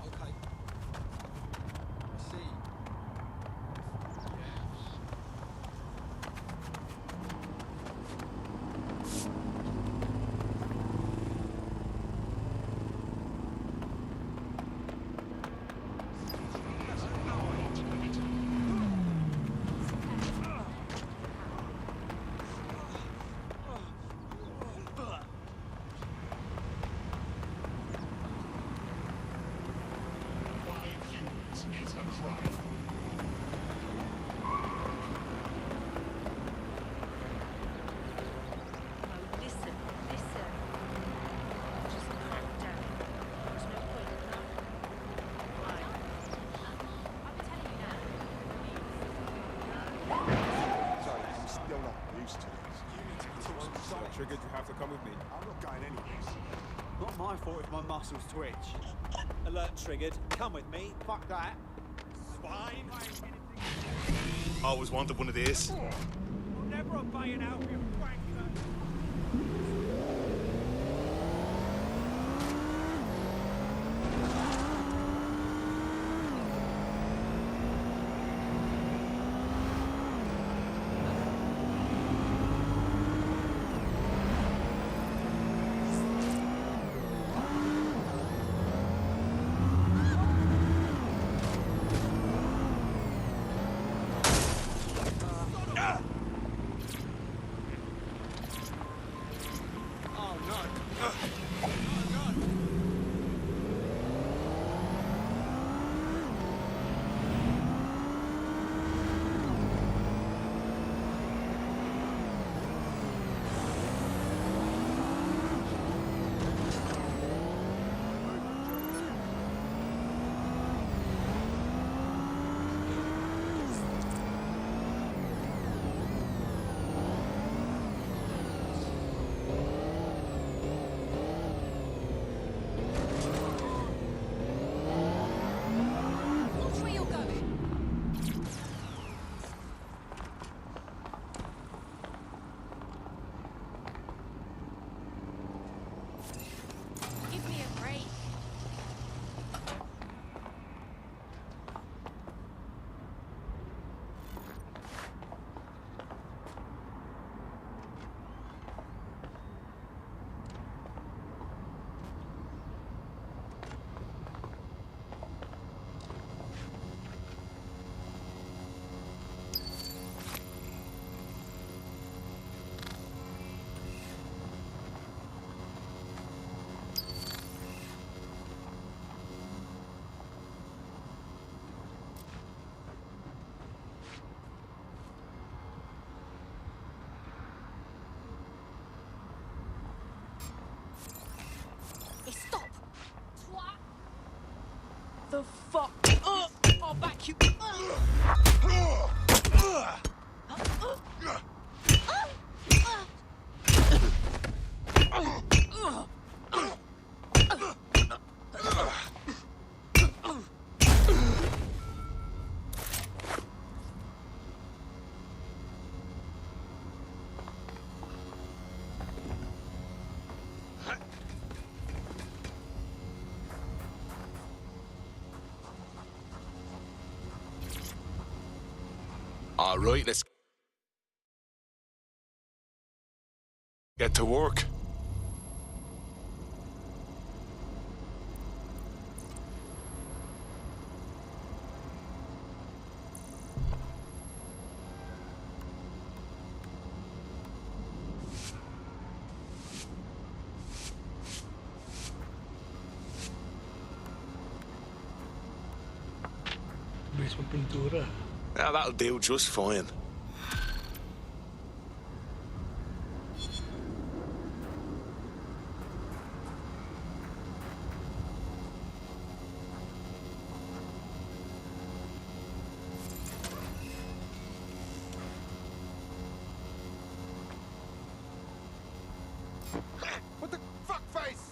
Okay. I see. Triggered, you have to come with me. I'm not going anywhere. Not my fault if my muscles twitch. Alert triggered. Come with me. Fuck that. Swine. I always wanted one of these. We'll never obey an Albion wanker. fuck. I'll back you. All right, let's get to work. Bilis magpintura. Now that'll do just fine. What the fuck face?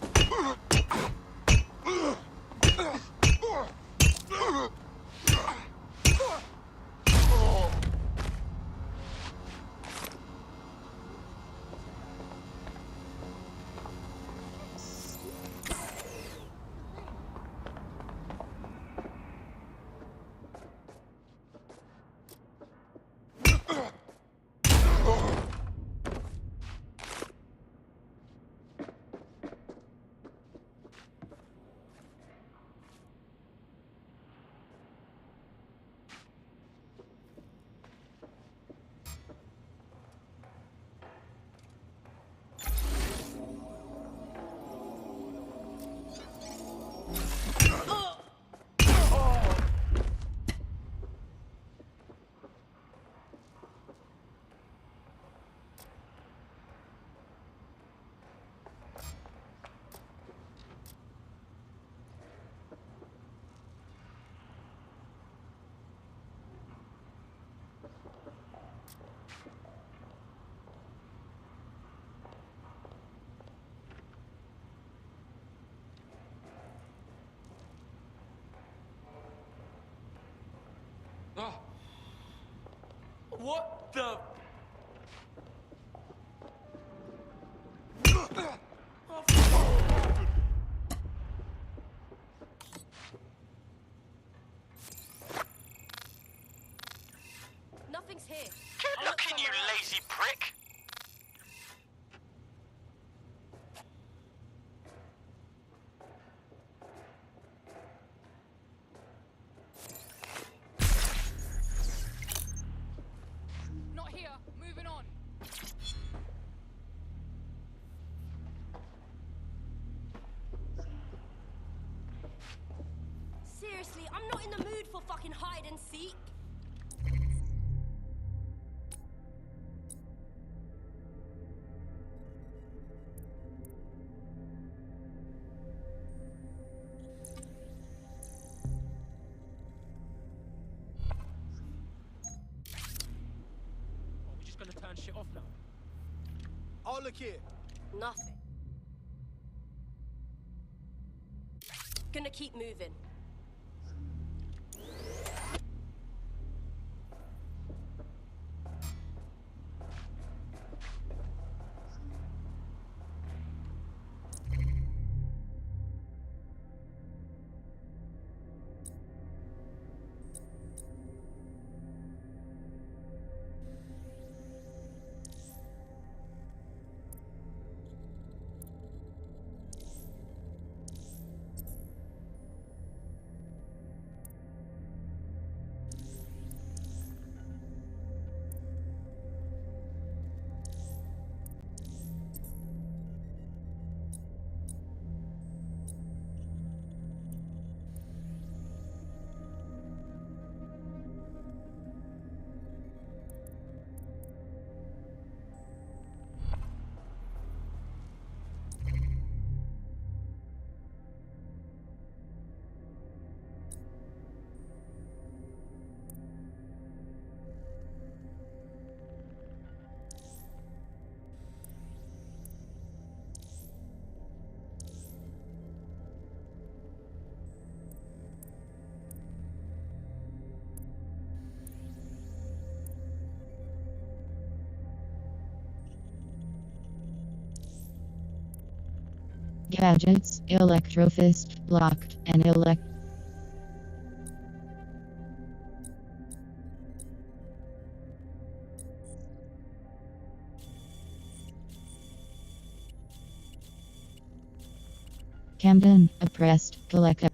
What the? Nothing's here. Good looking, you lazy prick! Not here. Moving on. Seriously, I'm not in the mood for fucking hide and seek. We're just gonna turn shit off now. Oh, look here. Nothing. Gonna keep moving. Gadgets, Electrofist, locked, and Camden, oppressed, collect.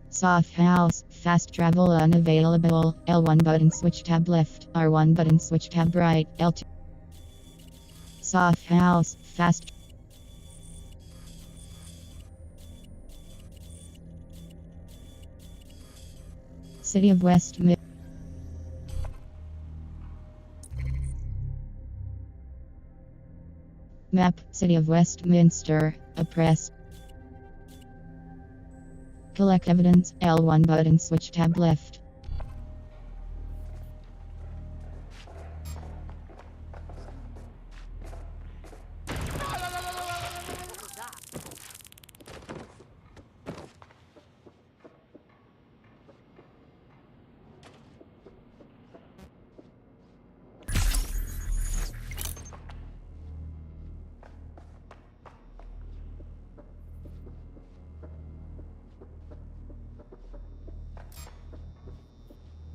Soft house, fast travel unavailable, L1 button switch tab left, R1 button switch tab right, L2. Soft house, fast. City of Westminster. Map, City of Westminster, oppressed. Collect evidence, L1 button switch tab left.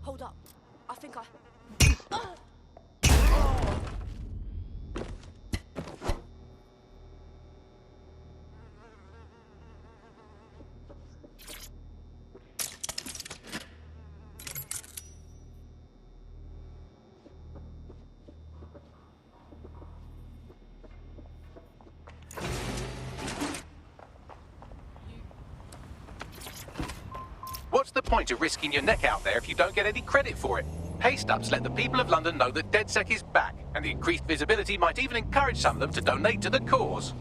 Hold up. I think I... What's the point of risking your neck out there if you don't get any credit for it? Pay stubs let the people of London know that DedSec is back, and the increased visibility might even encourage some of them to donate to the cause.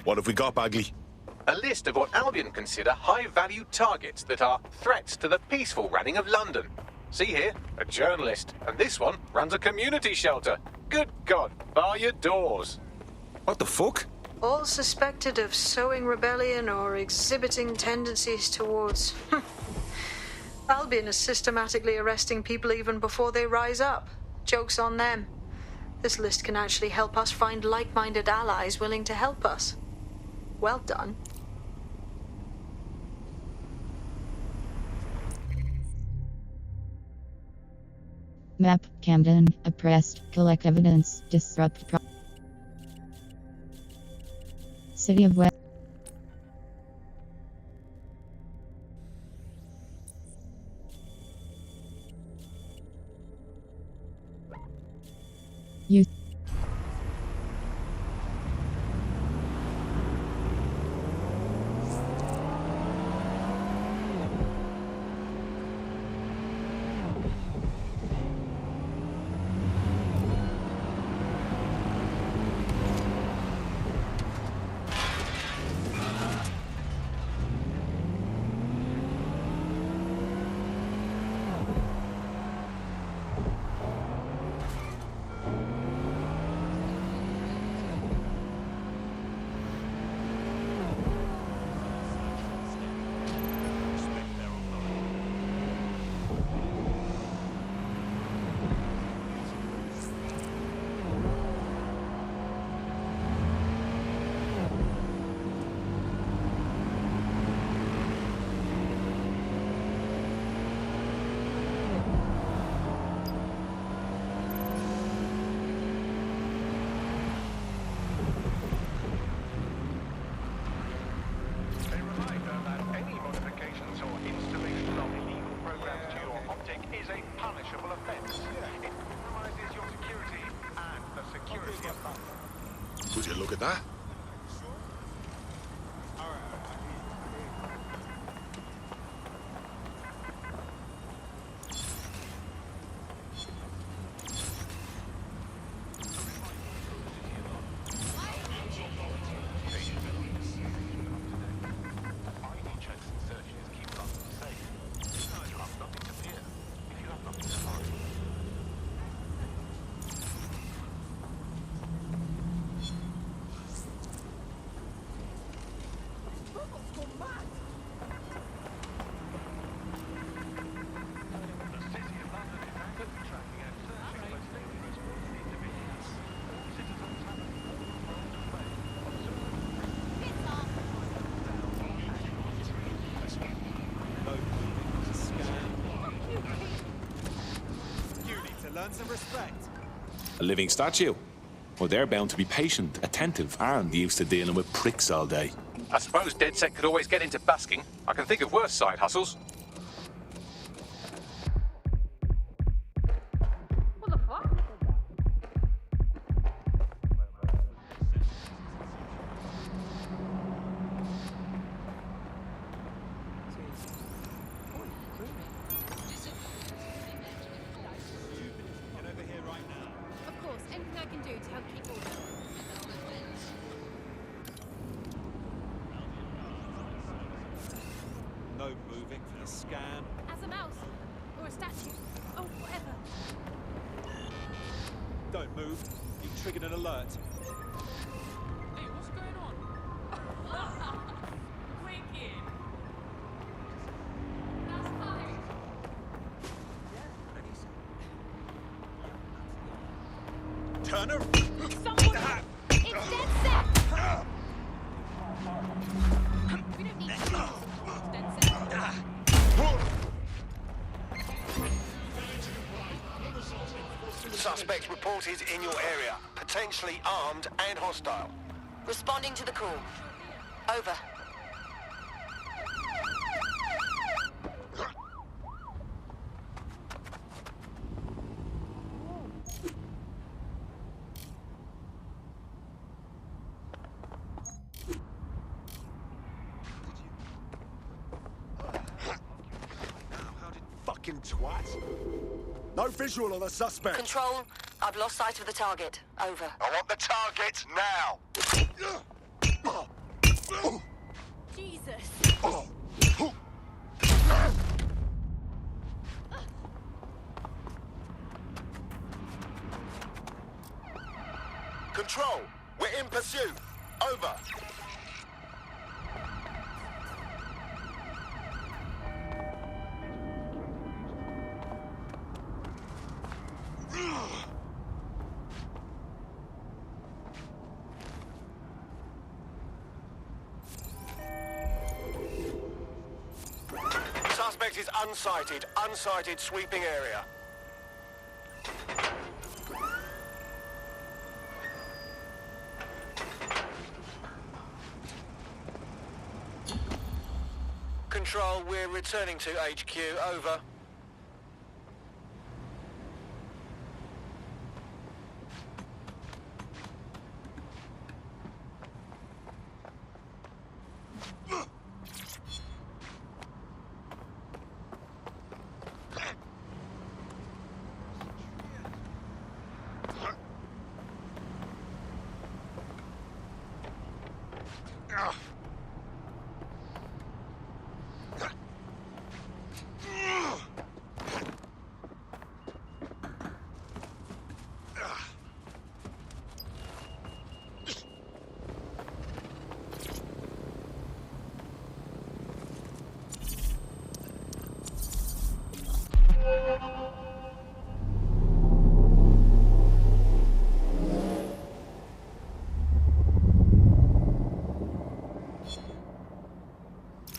What have we got, Bagley? A list of what Albion consider high-value targets that are threats to the peaceful running of London. See here, a journalist, and this one runs a community shelter. Good God, bar your doors. What the fuck? All suspected of sowing rebellion or exhibiting tendencies towards... Albion is systematically arresting people even before they rise up. Joke's on them. This list can actually help us find like-minded allies willing to help us. Well done. Map, Camden, oppressed, collect evidence, disrupt City of West. You. Would you look at that? Learn some respect. A living statue? Well, they're bound to be patient, attentive, and used to dealing with pricks all day. I suppose DedSec could always get into basking. I can think of worse side hustles. What the fuck? Of course, anything I can do to help keep order. No moving for the scan. As a mouse. Or a statue. Oh, whatever. Don't move. You've triggered an alert. Hey, what's going on? Wicked. That's fine. Turner! Someone! It's dead set! We don't need to do this. It's dead set. Suspect reported in your area. Potentially armed and hostile. Responding to the call. Over. Fucking twat. No visual on the suspect. Control, I've lost sight of the target. Over. I want the target now. Jesus. Control, we're in pursuit. Over. Suspect is unsighted. Unsighted sweeping area. Control, we're returning to HQ. Over.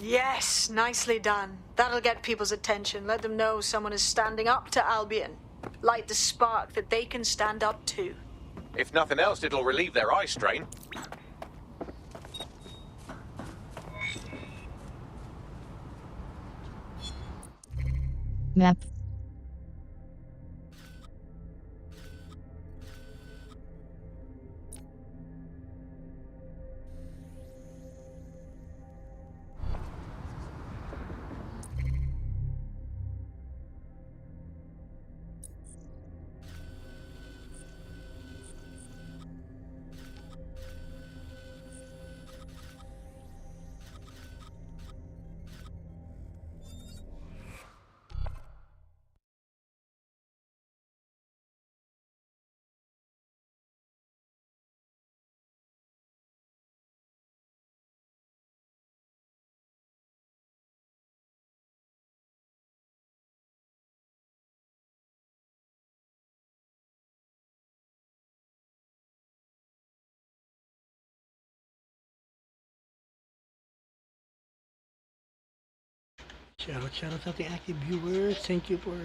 Yes, nicely done. That'll get people's attention. Let them know someone is standing up to Albion. Light the spark that they can stand up to. If nothing else, it'll relieve their eye strain. Map. Shout out sa ating active viewers. Thank you for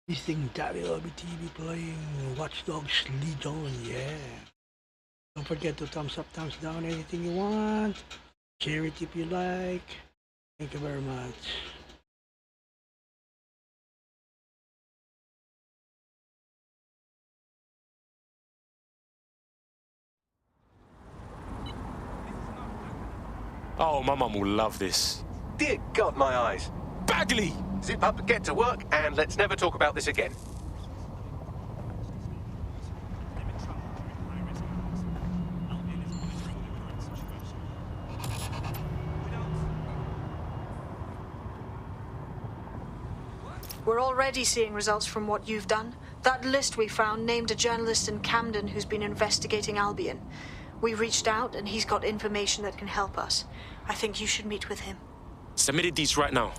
visiting DADI OBI TV playing Watchdogs Legion. Yeah. Don't forget to thumbs up, thumbs down, anything you want. Share it if you like. Thank you very much. Oh, my mum will love this. Dear God, my eyes. Bagley! Zip up, get to work, and let's never talk about this again. We're already seeing results from what you've done. That list we found named a journalist in Camden who's been investigating Albion. We reached out and he's got information that can help us. I think you should meet with him. Submitted these right now.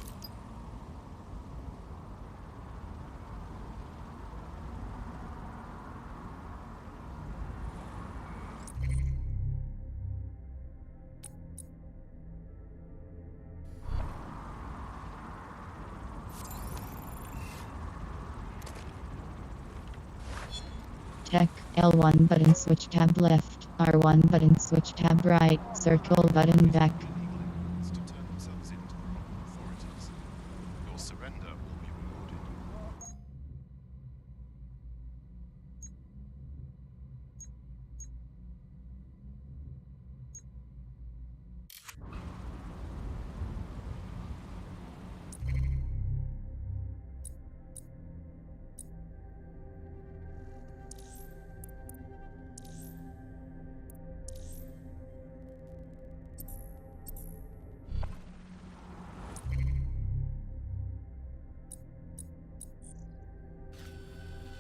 Check L1 button switch tab left, R1 button switch tab right, circle button back. Your surrender will be rewarded.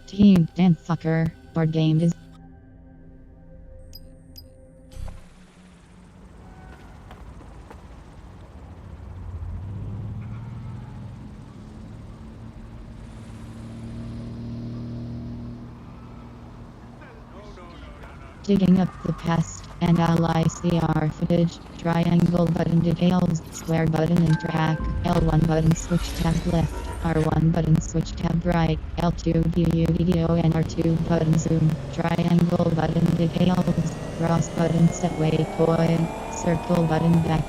Team, damn fucker. Board game is. Digging up the past and LICR footage, triangle button details, square button interact, L1 button switch tab left, R1 button switch tab right, L2 view video and R2 button zoom, triangle button details, cross button set waypoint, circle button back.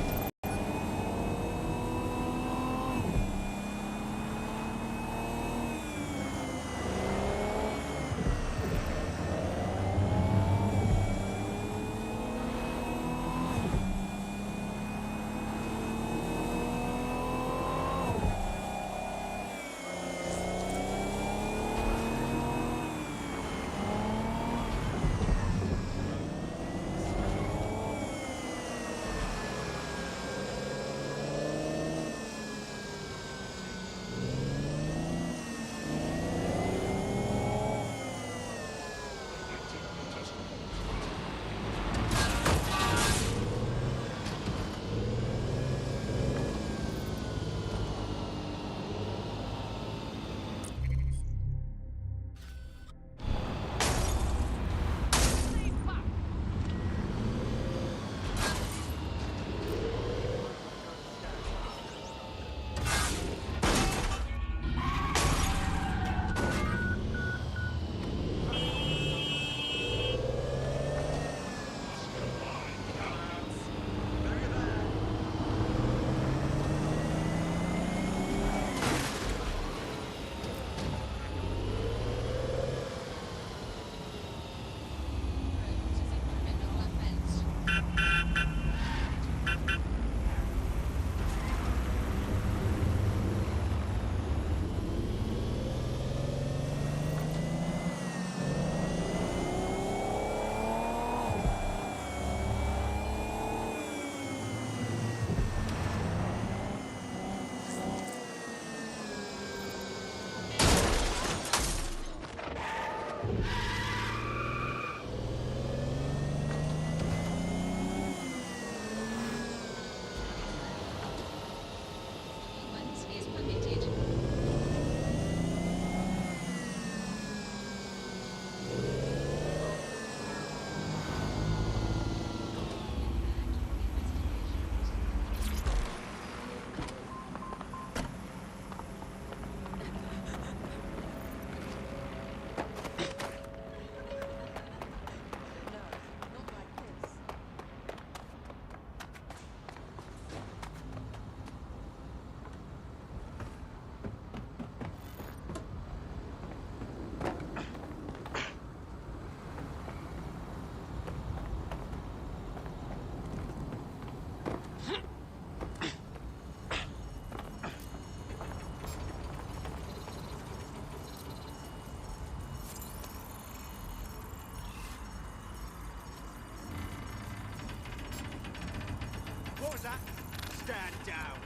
What was that? Stand down.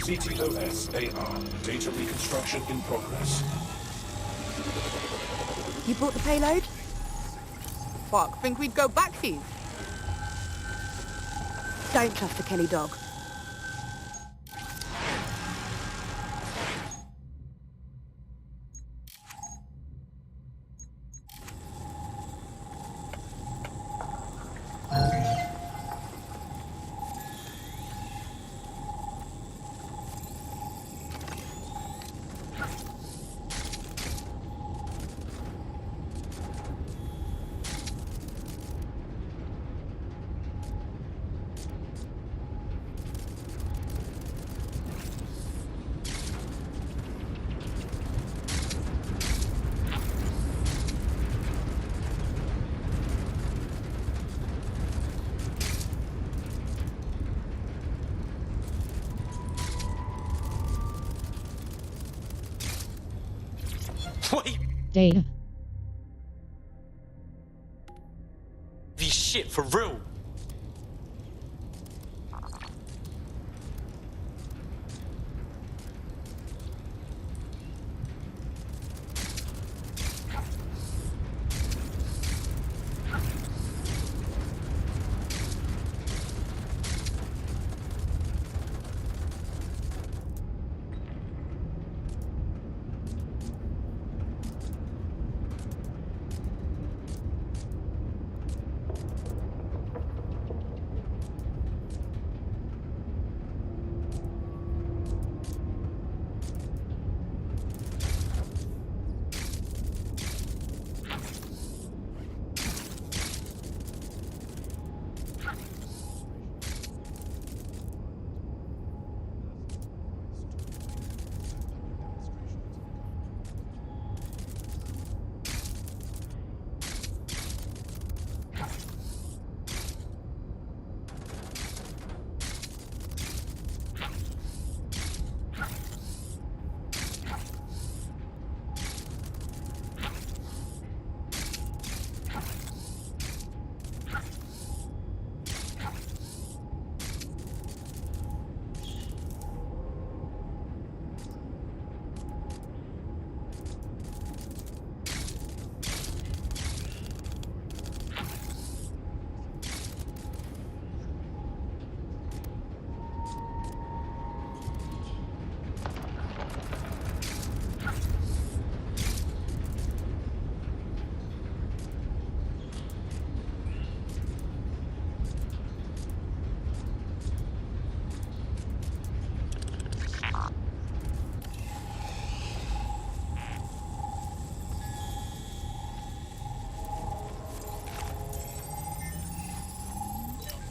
CTOS-AR. Data reconstruction in progress. You brought the payload? Fuck, think we'd go back for you? Don't trust the Kelly dog. Wait, Data. this shit for real.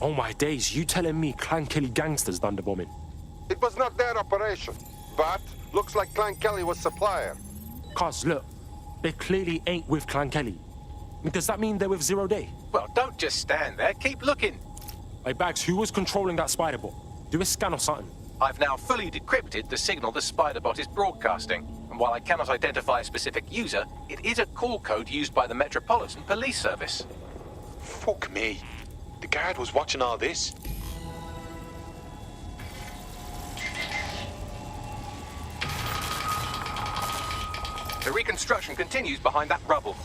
Oh my days, you telling me Clan Kelly gangsters done the bombing? It was not their operation, but looks like Clan Kelly was supplier. Cuz, look, they clearly ain't with Clan Kelly. I mean, does that mean they're with Zero Day? Well, don't just stand there, keep looking. Hey, Bags, who was controlling that spider bot? Do a scan or something. I've now fully decrypted the signal the Spiderbot is broadcasting, and while I cannot identify a specific user, it is a call code used by the Metropolitan Police Service. Fuck me. The guard was watching all this. The reconstruction continues behind that rubble.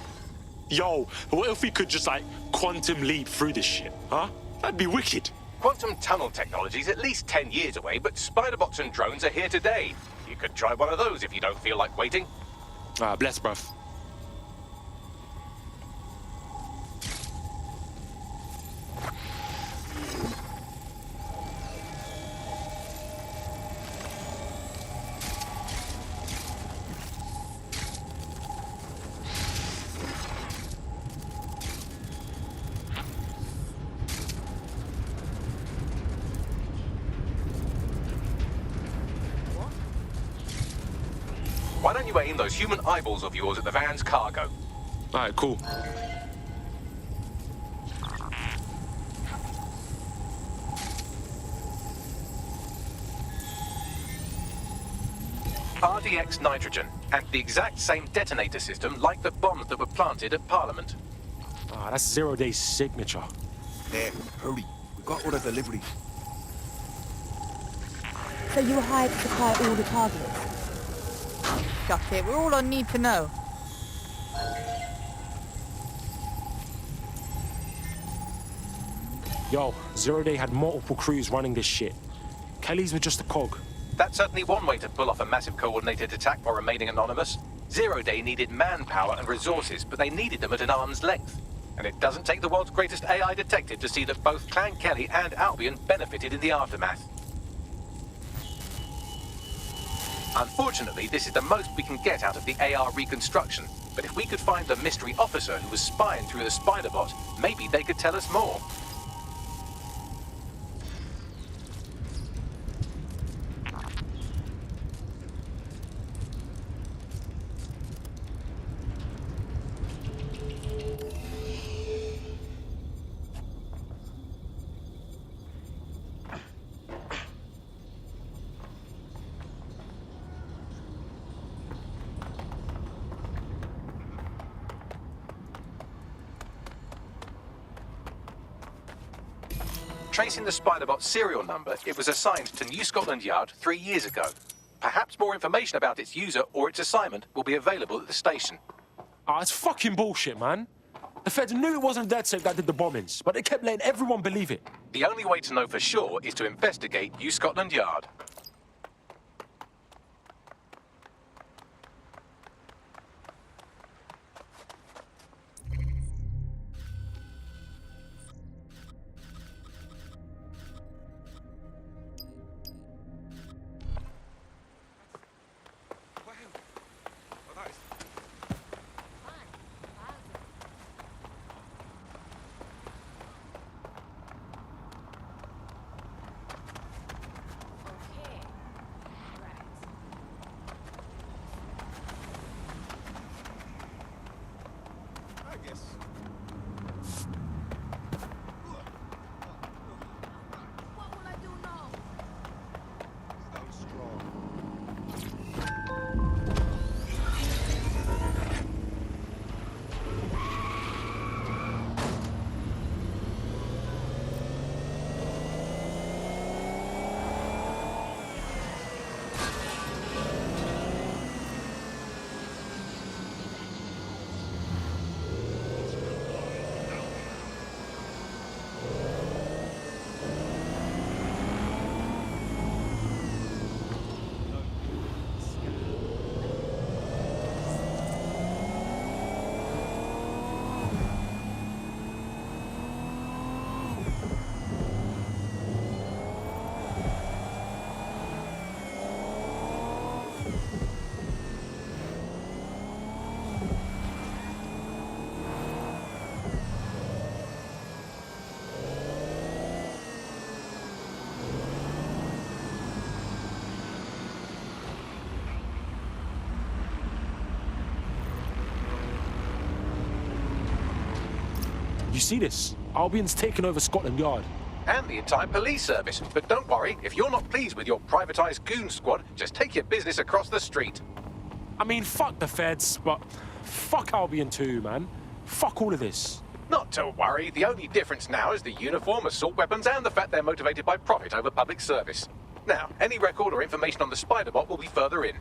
Yo, what if we could just, like, quantum leap through this shit, huh? That'd be wicked. Quantum tunnel technology is at least 10 years away, but Spiderbots and drones are here today. You could try one of those if you don't feel like waiting. Bless, bruv. Why don't you aim those human eyeballs of yours at the van's cargo? Alright, cool. RDX nitrogen, and the exact same detonator system like the bombs that were planted at Parliament. That's Zero Day's signature. There, hurry. We got other deliveries. So you were hired to supply all the targets? Shut it, we're all on need to know. Yo, Zero Day had multiple crews running this shit. Kelly's were just a cog. That's certainly one way to pull off a massive coordinated attack while remaining anonymous. Zero Day needed manpower and resources, but they needed them at an arm's length. And it doesn't take the world's greatest AI detective to see that both Clan Kelly and Albion benefited in the aftermath. Unfortunately, this is the most we can get out of the AR reconstruction. But if we could find the mystery officer who was spying through the spider bot, maybe they could tell us more. Tracing the Spiderbot serial number, it was assigned to New Scotland Yard 3 years ago. Perhaps more information about its user or its assignment will be available at the station. Ah, it's fucking bullshit, man. The feds knew it wasn't DedSec that did the bombings, but they kept letting everyone believe it. The only way to know for sure is to investigate New Scotland Yard. You see this? Albion's taken over Scotland Yard. And the entire police service. But don't worry, if you're not pleased with your privatised goon squad, just take your business across the street. I mean, fuck the feds, but fuck Albion too, man. Fuck all of this. Not to worry, the only difference now is the uniform, assault weapons, and the fact they're motivated by profit over public service. Now, any record or information on the Spiderbot will be further in.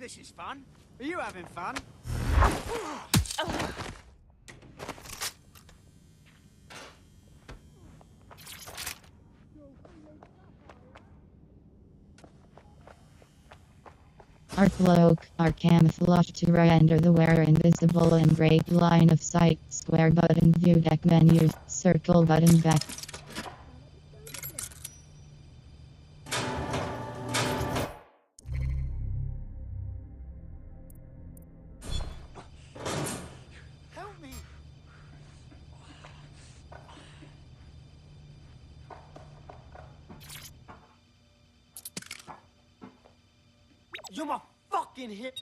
this is fun. Are you having fun? Our cloak, our camouflage to render the wearer invisible and break line of sight. Square button view deck menus, circle button back. Help me! You're my fucking hit.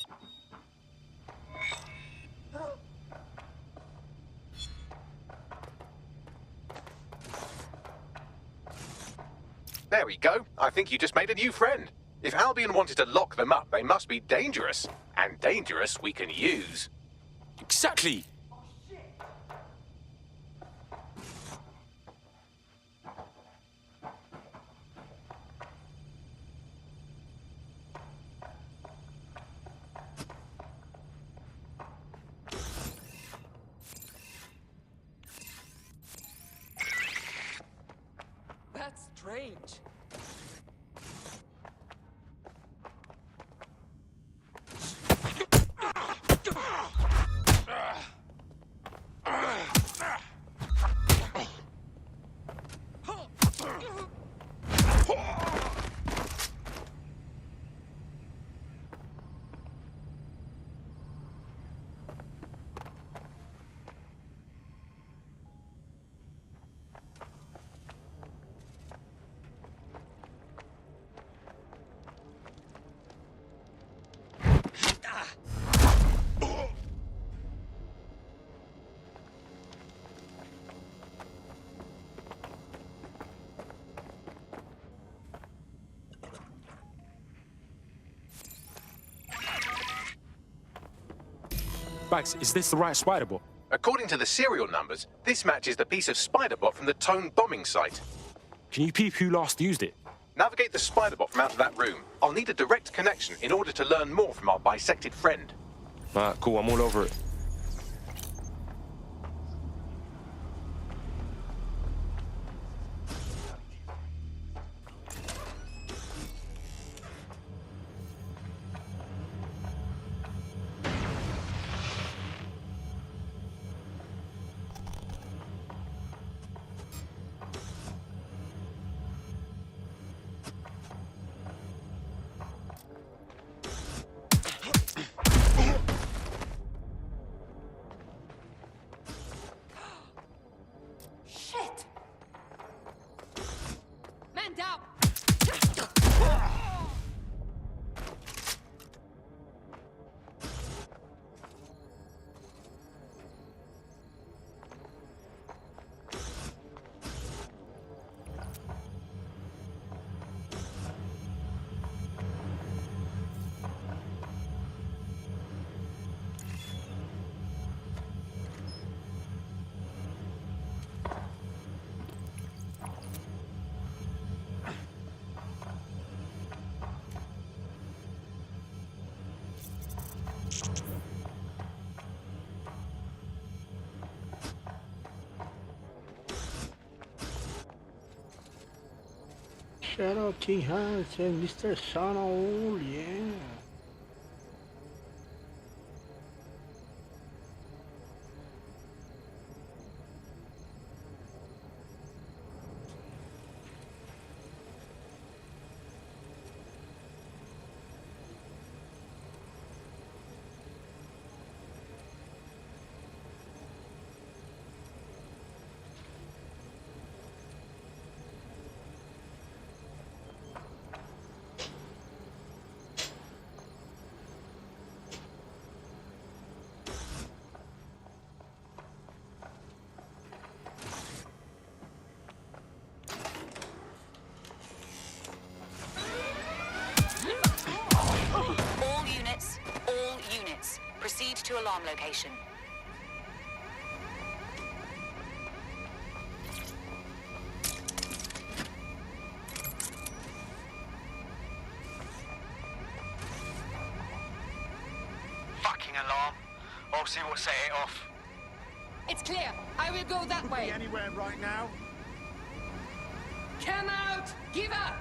There we go. I think you just made a new friend. If Albion wanted to lock them up, they must be dangerous. And dangerous we can use. Exactly. That's strange. Bags, is this the right spider bot? According to the serial numbers, this matches the piece of spider bot from the Tone bombing site. Can you peep who last used it? Navigate the spider bot from out of that room. I'll need a direct connection in order to learn more from our bisected friend. Cool, I'm all over it. Shit! Man down! Shout out King Hans and Mr. Saul, yeah. All units, proceed to alarm location. I'll see what set it off. It's clear. I will go that way. Anywhere right now? Come out! Give up!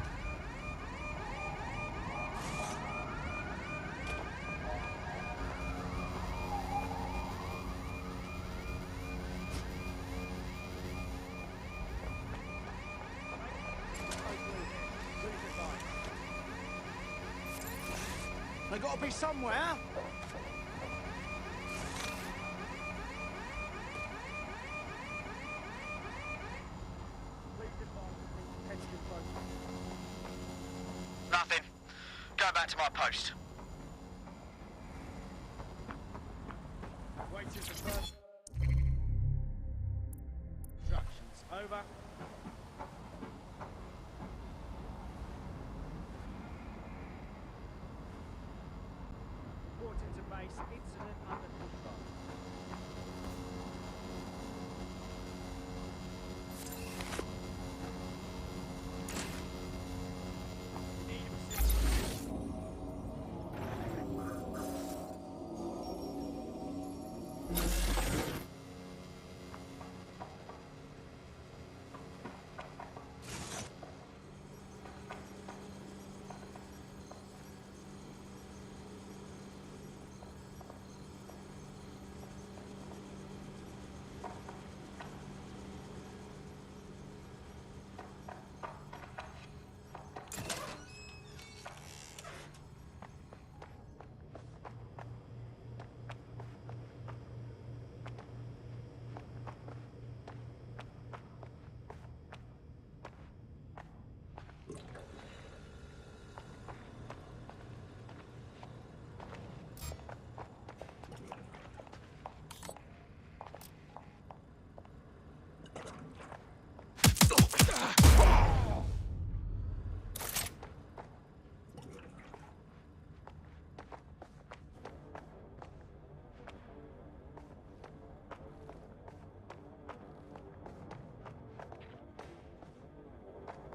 They gotta be somewhere. Nothing. Go back to my post. Waiting for first. Instructions. Over. Reporting to base. Incident under control.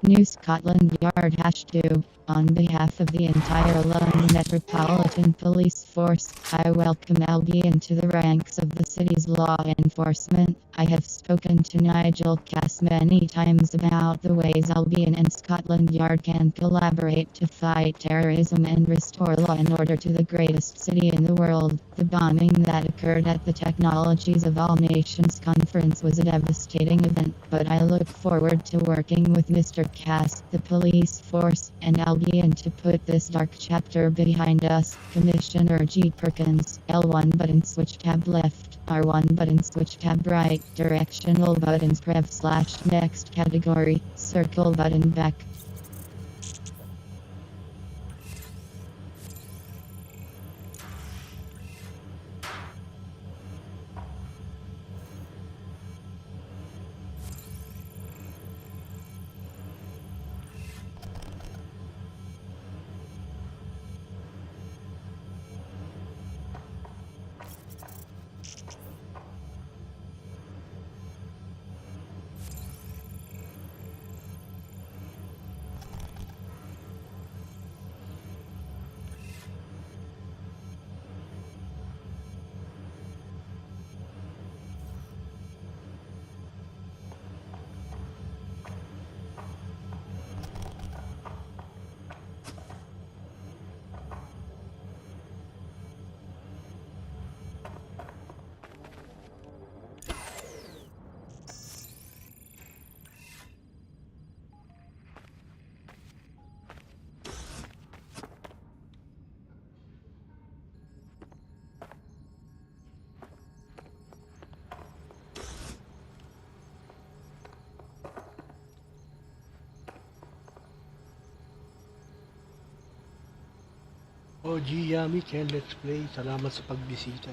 New Scotland Yard #2. On behalf of the entire London Metropolitan Police Force, I welcome Albion to the ranks of the city's law enforcement. I have spoken to Nigel Cass many times about the ways Albion and Scotland Yard can collaborate to fight terrorism and restore law and order to the greatest city in the world. The bombing that occurred at the Technologies of All Nations conference was a devastating event, but I look forward to working with Mr. Cass, the police force, and Albion to put this dark chapter behind us. Commissioner G. Perkins, L1 button switch tab left, R1 button switch tab right, directional buttons /next category, circle button back. OG Yami Kenn, let's play. Salamat sa pagbisita.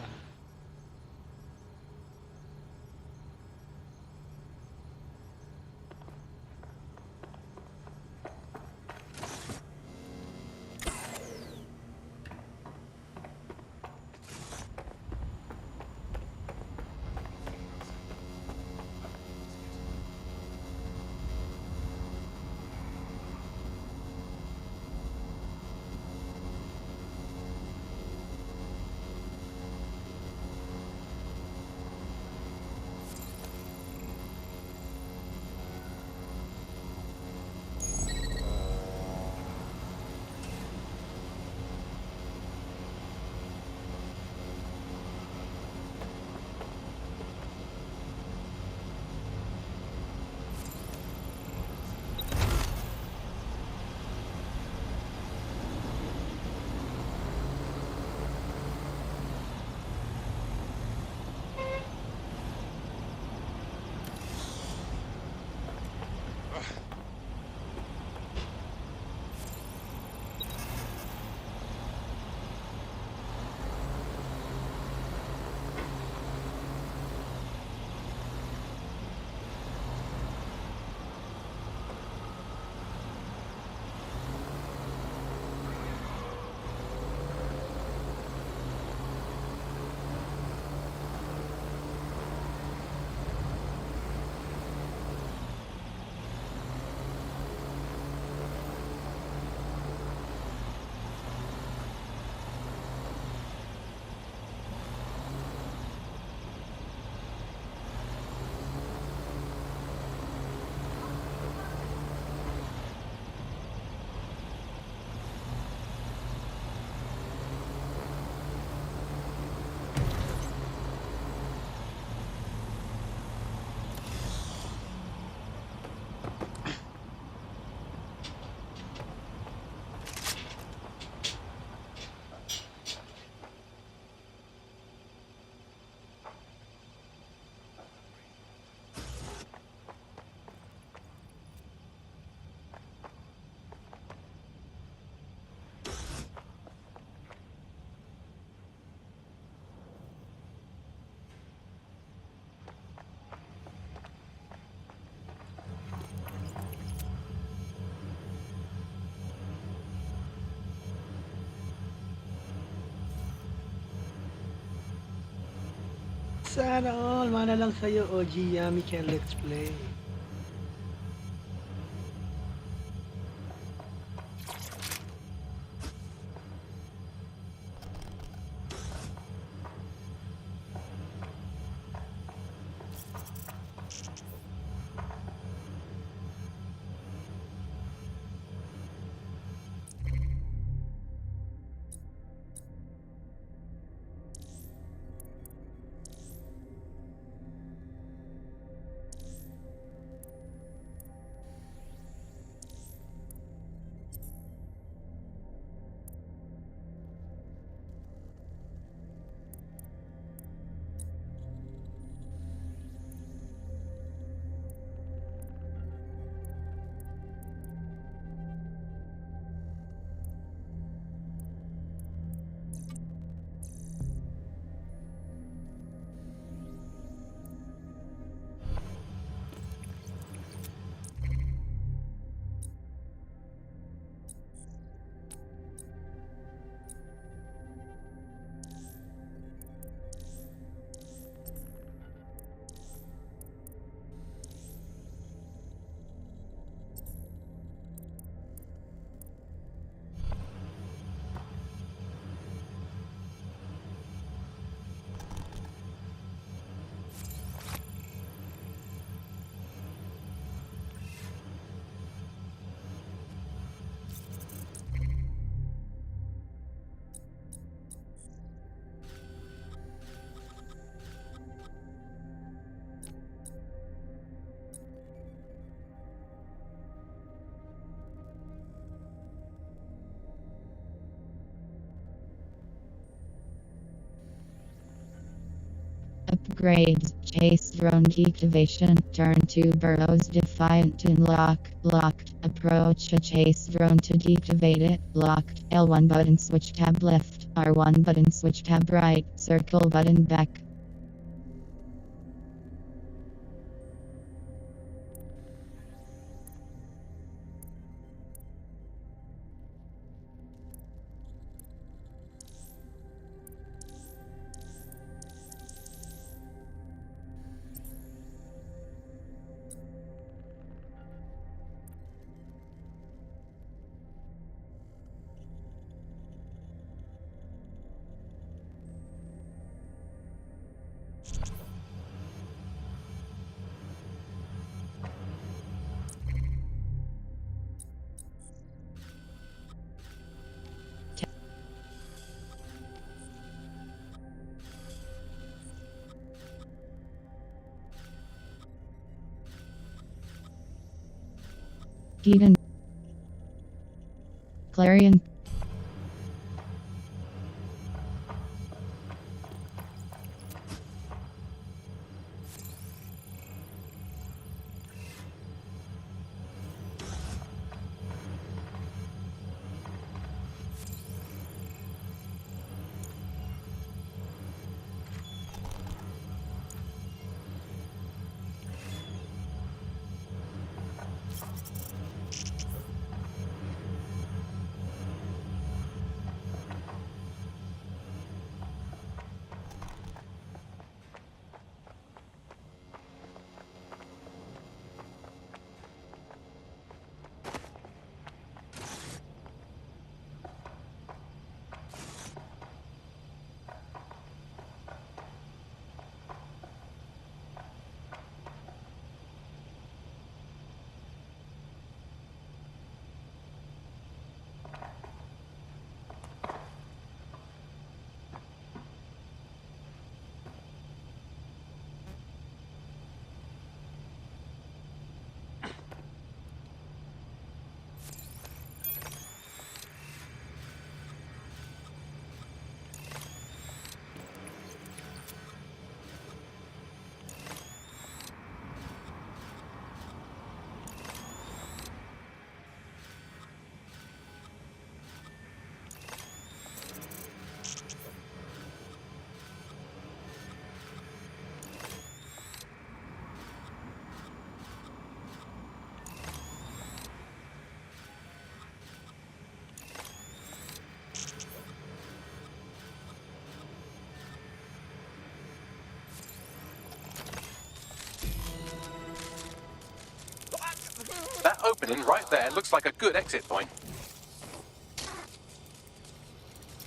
Sana all. Mana lang sa'yo, OG Yami can let's play. Upgrades. Chase drone deactivation. Turn to burrows defiant to unlock. Locked. Approach a chase drone to deactivate it. Locked. L1 button switch tab left. R1 button switch tab right. Circle button back. Eden. Clarion. That opening right there looks like a good exit point.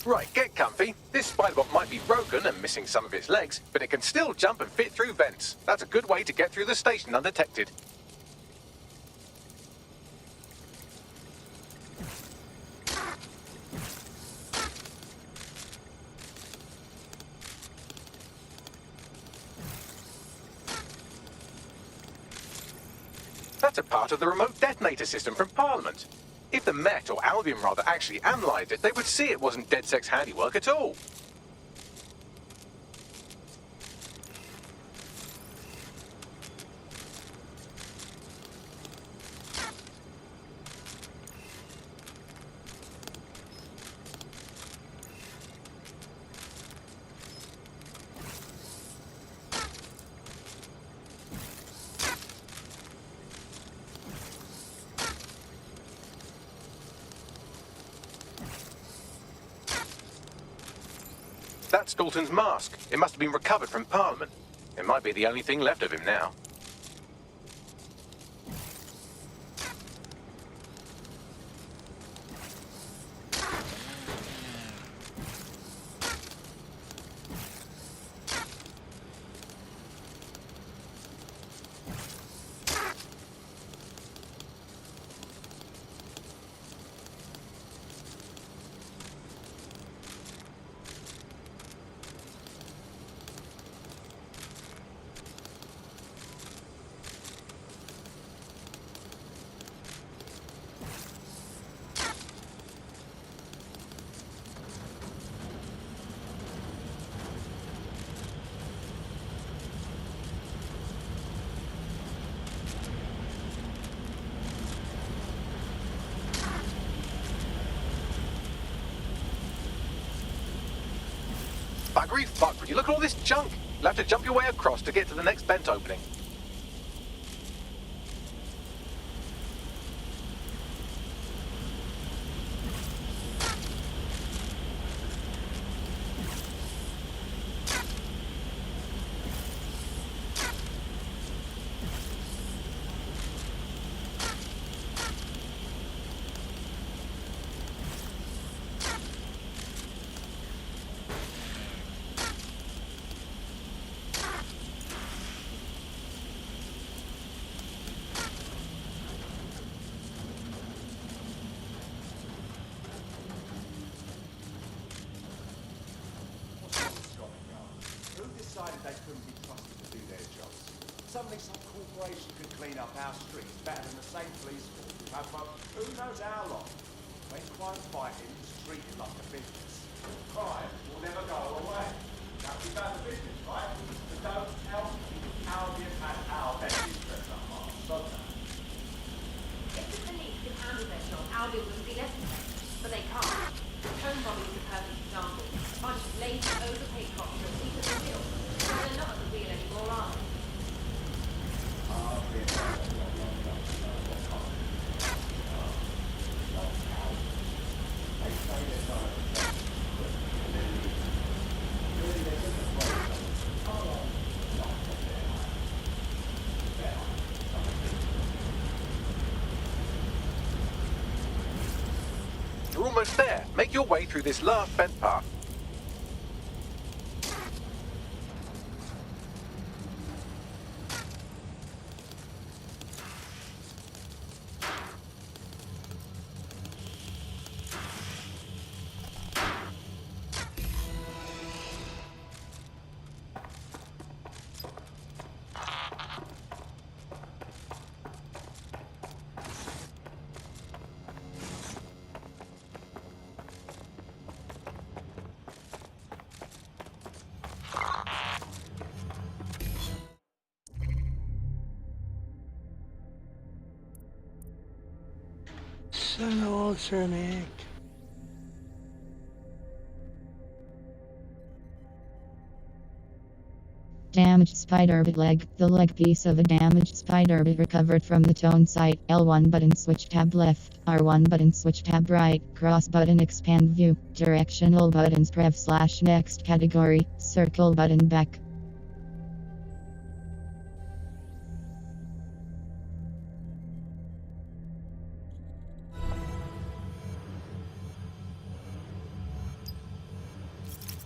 Right, get comfy. This spiderbot might be broken and missing some of its legs, but it can still jump and fit through vents. That's a good way to get through the station undetected. That's a part of the remote detonator system from Parliament. If the Met, or Albion rather, actually analysed it, they would see it wasn't DedSec's handiwork at all. That's Dalton's mask. It must have been recovered from Parliament. It might be the only thing left of him now. Buggery fuck, would you look at all this junk? You'll have to jump your way across to get to the next vent opening. Who decided they couldn't be trusted to do their jobs? Suddenly some corporation could clean up our streets better than the same police force we've had for who knows how long. When crime fighting is treated like a business, crime will never go away. Now we've done the business, right? But don't tell me Albion had our best interest at heart. Stop that. If the police could handle their job, Albion wouldn't be necessary. But they can't. Home bombing is a perfect example. A bunch of lazy, overpaid cops are asleep at the wheel. But they're not at the wheel anymore, are they? You're almost there. Make your way through this last vent path. Sana all, Sir Nick. Damaged spider-bit leg. The leg piece of a damaged spider-bit recovered from the tone site. L1 button switch tab left. R1 button switch tab right. Cross button expand view. Directional buttons prev/next category. Circle button back.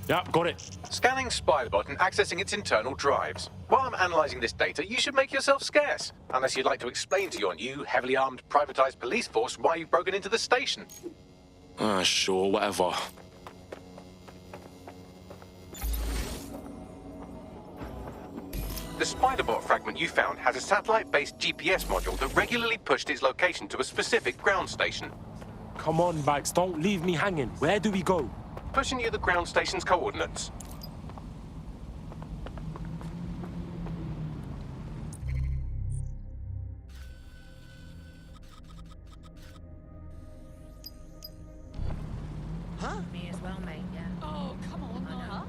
Yep, got it. Scanning Spiderbot and accessing its internal drives. While I'm analysing this data, you should make yourself scarce. Unless you'd like to explain to your new, heavily armed, privatised police force why you've broken into the station. Ah, sure, whatever. The Spiderbot fragment you found has a satellite-based GPS module that regularly pushed its location to a specific ground station. Come on, Bags, don't leave me hanging. Where do we go? Pushing you the ground station's coordinates. Huh? Me as well, mate, yeah. Oh, come on, huh?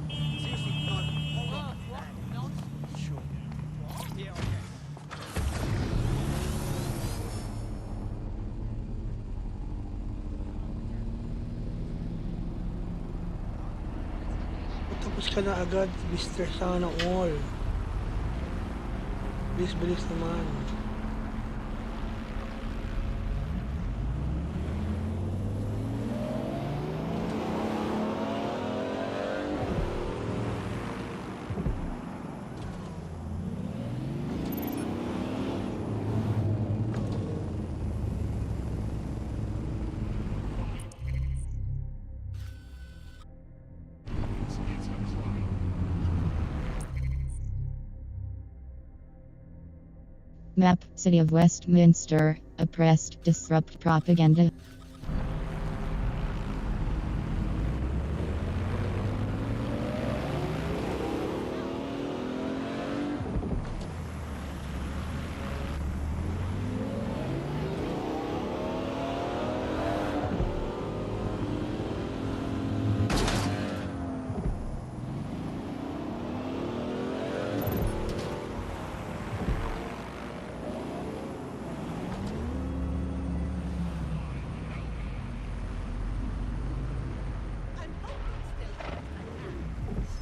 Seriously, no, hold on. What? No. Sure. Yeah, okay. Tapos ka na agad, Mr. Sana All. Bilis naman. Map, City of Westminster, oppressed, disrupt propaganda.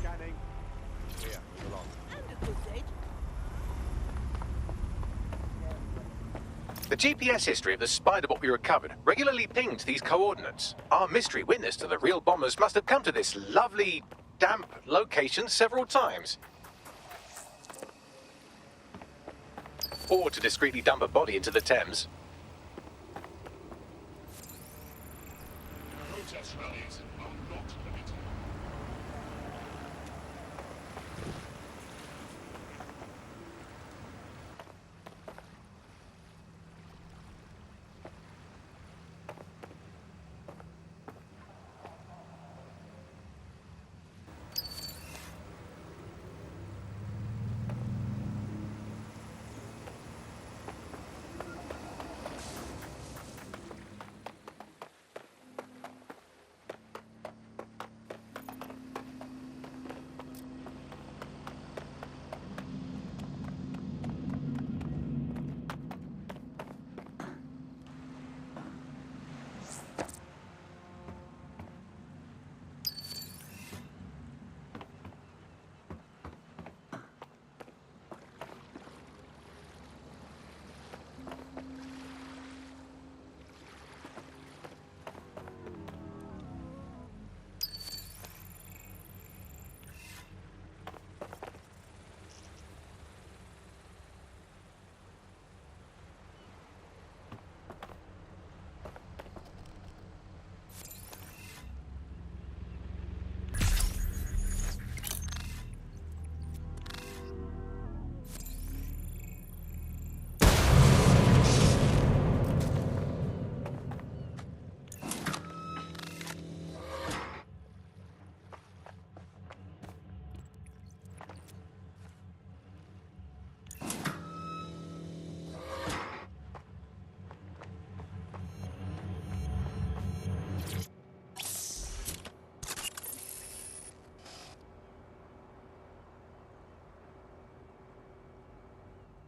Scanning. Here, move along. The GPS history of the Spiderbot we recovered regularly pinged these coordinates. Our mystery witness to the real bombers must have come to this lovely, damp location several times. Or to discreetly dump a body into the Thames. Protest rallies are not permitted.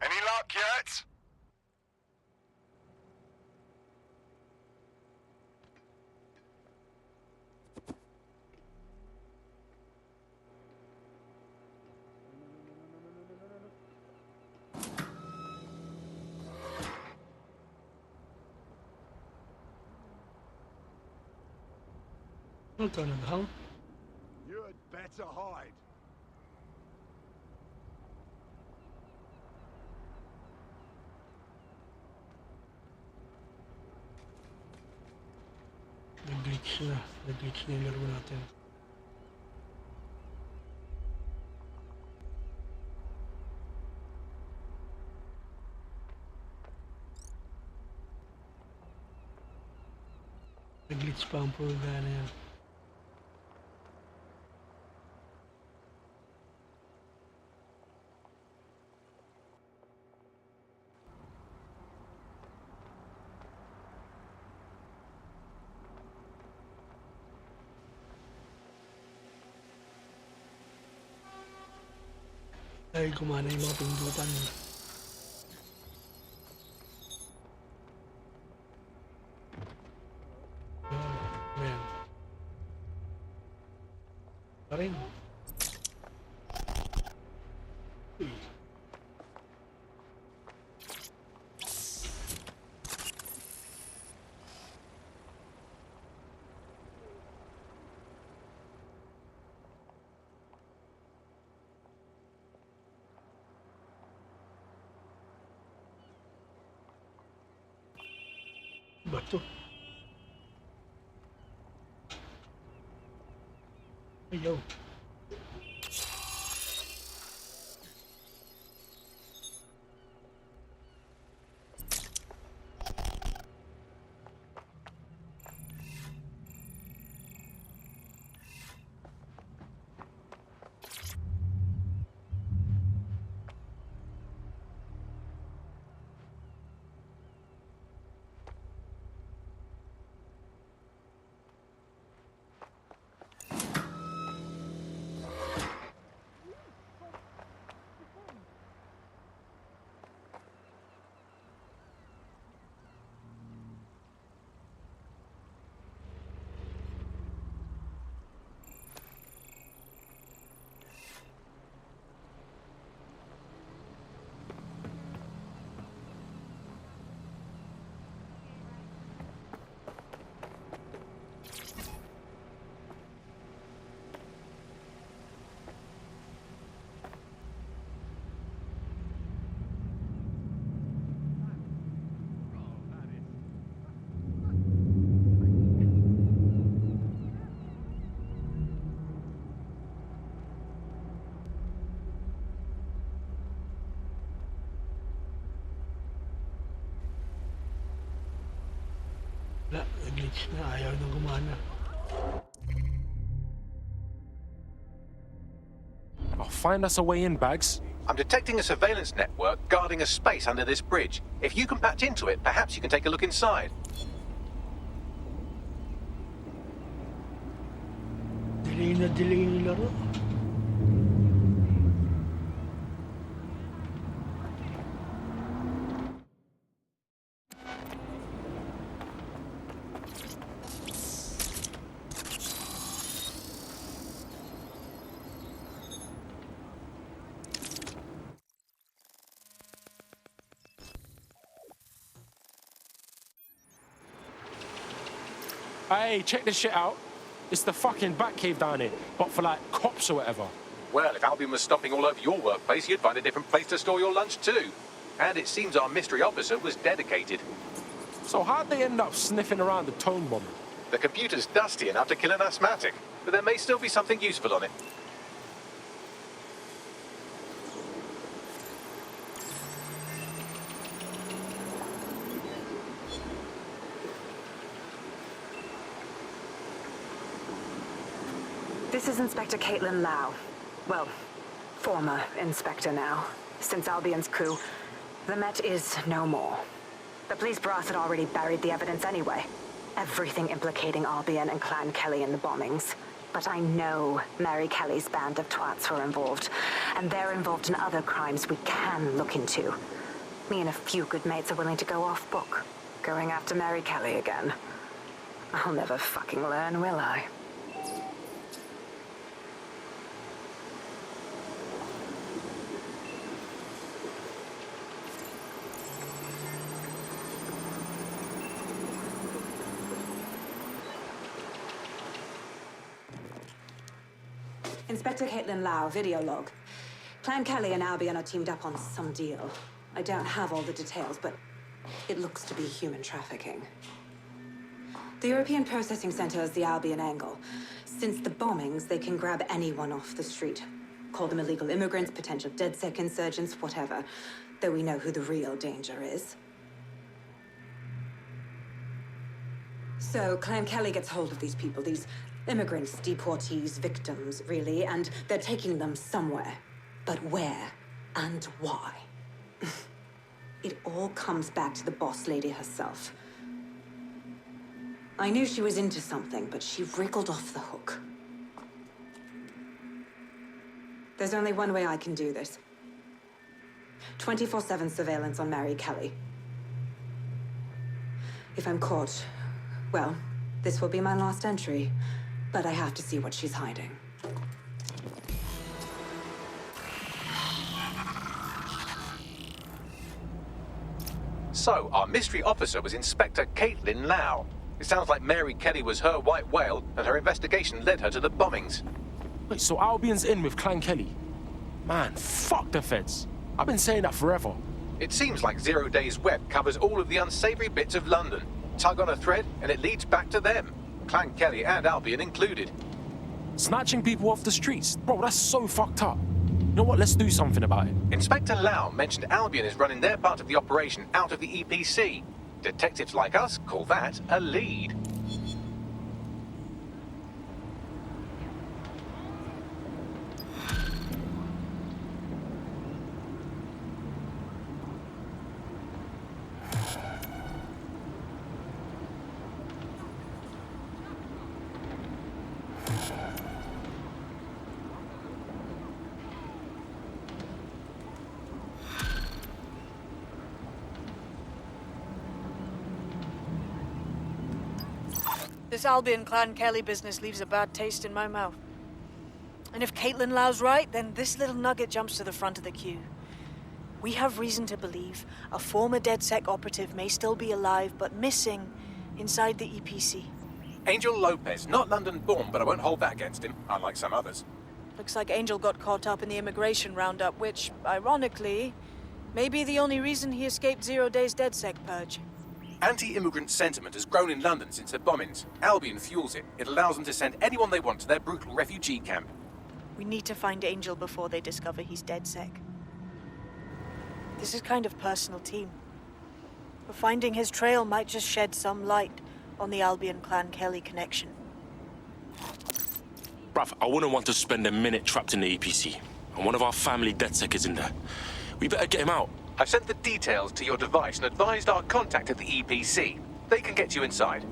Any luck yet? Ito, naghang. You'd better hide. Nag-glitch na. Nag-glitch na yung laro natin. Nag-glitch pa ang program na yan. Dahil gumana yung mga pindutan. Ayan. Pa rin. Uy. Bato. Ayaw. Wala, nag-glitch na. Ayaw nang gumana. Oh, find us a way in, Bags. I'm detecting a surveillance network guarding a space under this bridge. If you can patch into it, perhaps you can take a look inside. Delay na delay yung laro. Hey, check this shit out. It's the fucking Batcave down here, but for like cops or whatever. Well, if Albion was stopping all over your workplace, you'd find a different place to store your lunch too. And it seems our mystery officer was dedicated. So how'd they end up sniffing around the tone bomb? The computer's dusty enough to kill an asthmatic, but there may still be something useful on it. This is Inspector Caitlin Lau. Well, former inspector now. Since Albion's coup, the Met is no more. The police brass had already buried the evidence anyway. Everything implicating Albion and Clan Kelly in the bombings. But I know Mary Kelly's band of twats were involved, and they're involved in other crimes we can look into. Me and a few good mates are willing to go off book, going after Mary Kelly again. I'll never fucking learn, will I? Inspector Caitlin Lau, video log. Clan Kelly and Albion are teamed up on some deal. I don't have all the details, but it looks to be human trafficking. The European Processing Center is the Albion angle. Since the bombings, they can grab anyone off the street. Call them illegal immigrants, potential DedSec insurgents, whatever. Though we know who the real danger is. So, Clan Kelly gets hold of these people, these immigrants, deportees, victims, really, and they're taking them somewhere. But where and why? It all comes back to the boss lady herself. I knew she was into something, but she wriggled off the hook. There's only one way I can do this. 24/7 surveillance on Mary Kelly. If I'm caught, well, this will be my last entry. But I have to see what she's hiding. So, our mystery officer was Inspector Caitlin Lau. It sounds like Mary Kelly was her white whale, and her investigation led her to the bombings. Wait, so Albion's in with Clan Kelly? Man, fuck the feds. I've been saying that forever. It seems like 0 Days Web covers all of the unsavory bits of London. Tug on a thread, and it leads back to them. Clan Kelly and Albion included. Snatching people off the streets? Bro, that's so fucked up. You know what? Let's do something about it. Inspector Lau mentioned Albion is running their part of the operation out of the EPC. Detectives like us call that a lead. This Albion Clan Kelly business leaves a bad taste in my mouth. And if Caitlin Lau's right, then this little nugget jumps to the front of the queue. We have reason to believe a former DedSec operative may still be alive, but missing inside the EPC. Angel Lopez, not London-born, but I won't hold that against him, unlike some others. Looks like Angel got caught up in the immigration roundup, which, ironically, may be the only reason he escaped 0 Days DedSec purge. Anti-immigrant sentiment has grown in London since the bombings. Albion fuels it. It allows them to send anyone they want to their brutal refugee camp. We need to find Angel before they discover he's DedSec. This is kind of personal team. But finding his trail might just shed some light on the Albion Clan Kelly connection. Bruv, I wouldn't want to spend a minute trapped in the EPC. And one of our family DedSec is in there. We better get him out. I've sent the details to your device and advised our contact at the EPC. They can get you inside.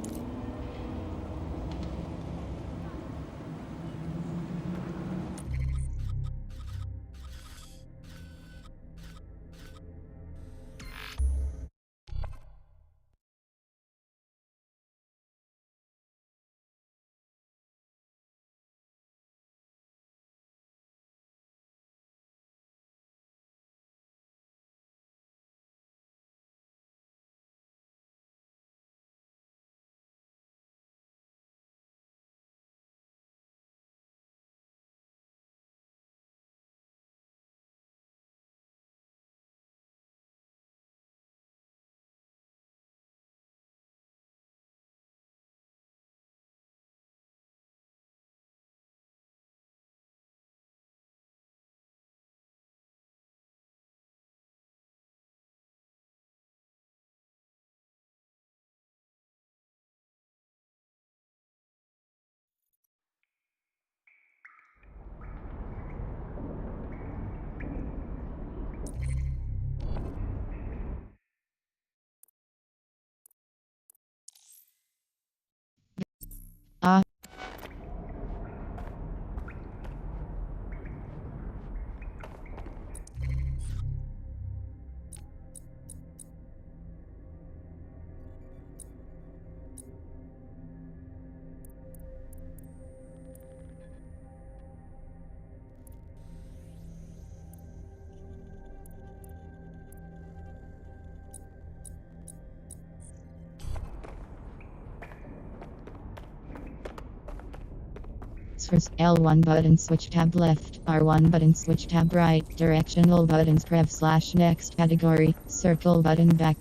Transfers. L1 button switch tab left. R1 button switch tab right. Directional buttons prev/next category. Circle button back.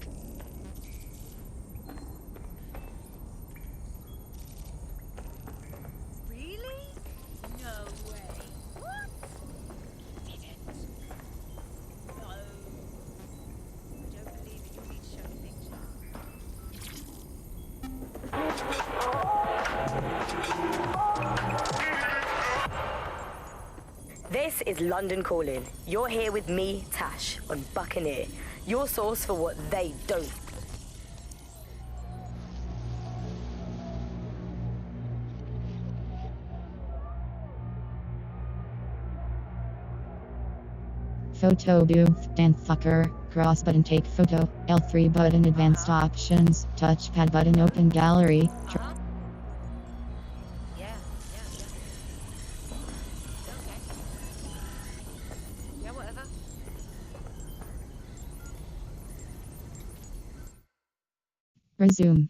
This is London Calling. You're here with me, Tash, on Buccaneer. Your source for what they don't. Photo booth, Dan fucker, cross button take photo, L3 button advanced options, touchpad button open gallery. Resume.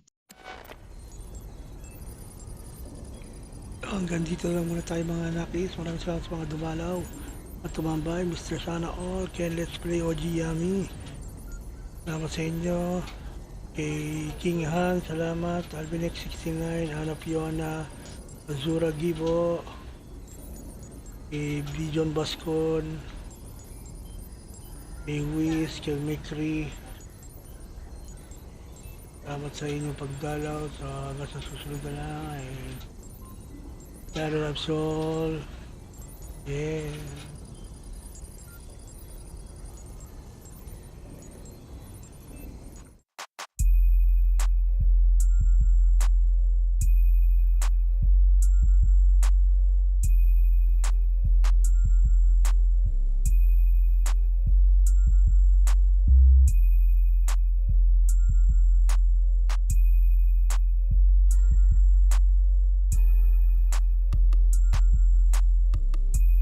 Hanggang dito lang muna tayo mga nakis. Maraming salamat sa mga dumalaw at tumambay. Mr. Sana All, Kenn Let's Play OG Yummy. Salamat sa inyo. Kay King Han, salamat. Albinex69, Ana Fiona, Azura Gibo, kay Bijon Bascon, kay Wiz, kay Mikri. Salamat sa inyong pagdalaw hanggang sa susunod na lang. Shadow of Soul. Yeah.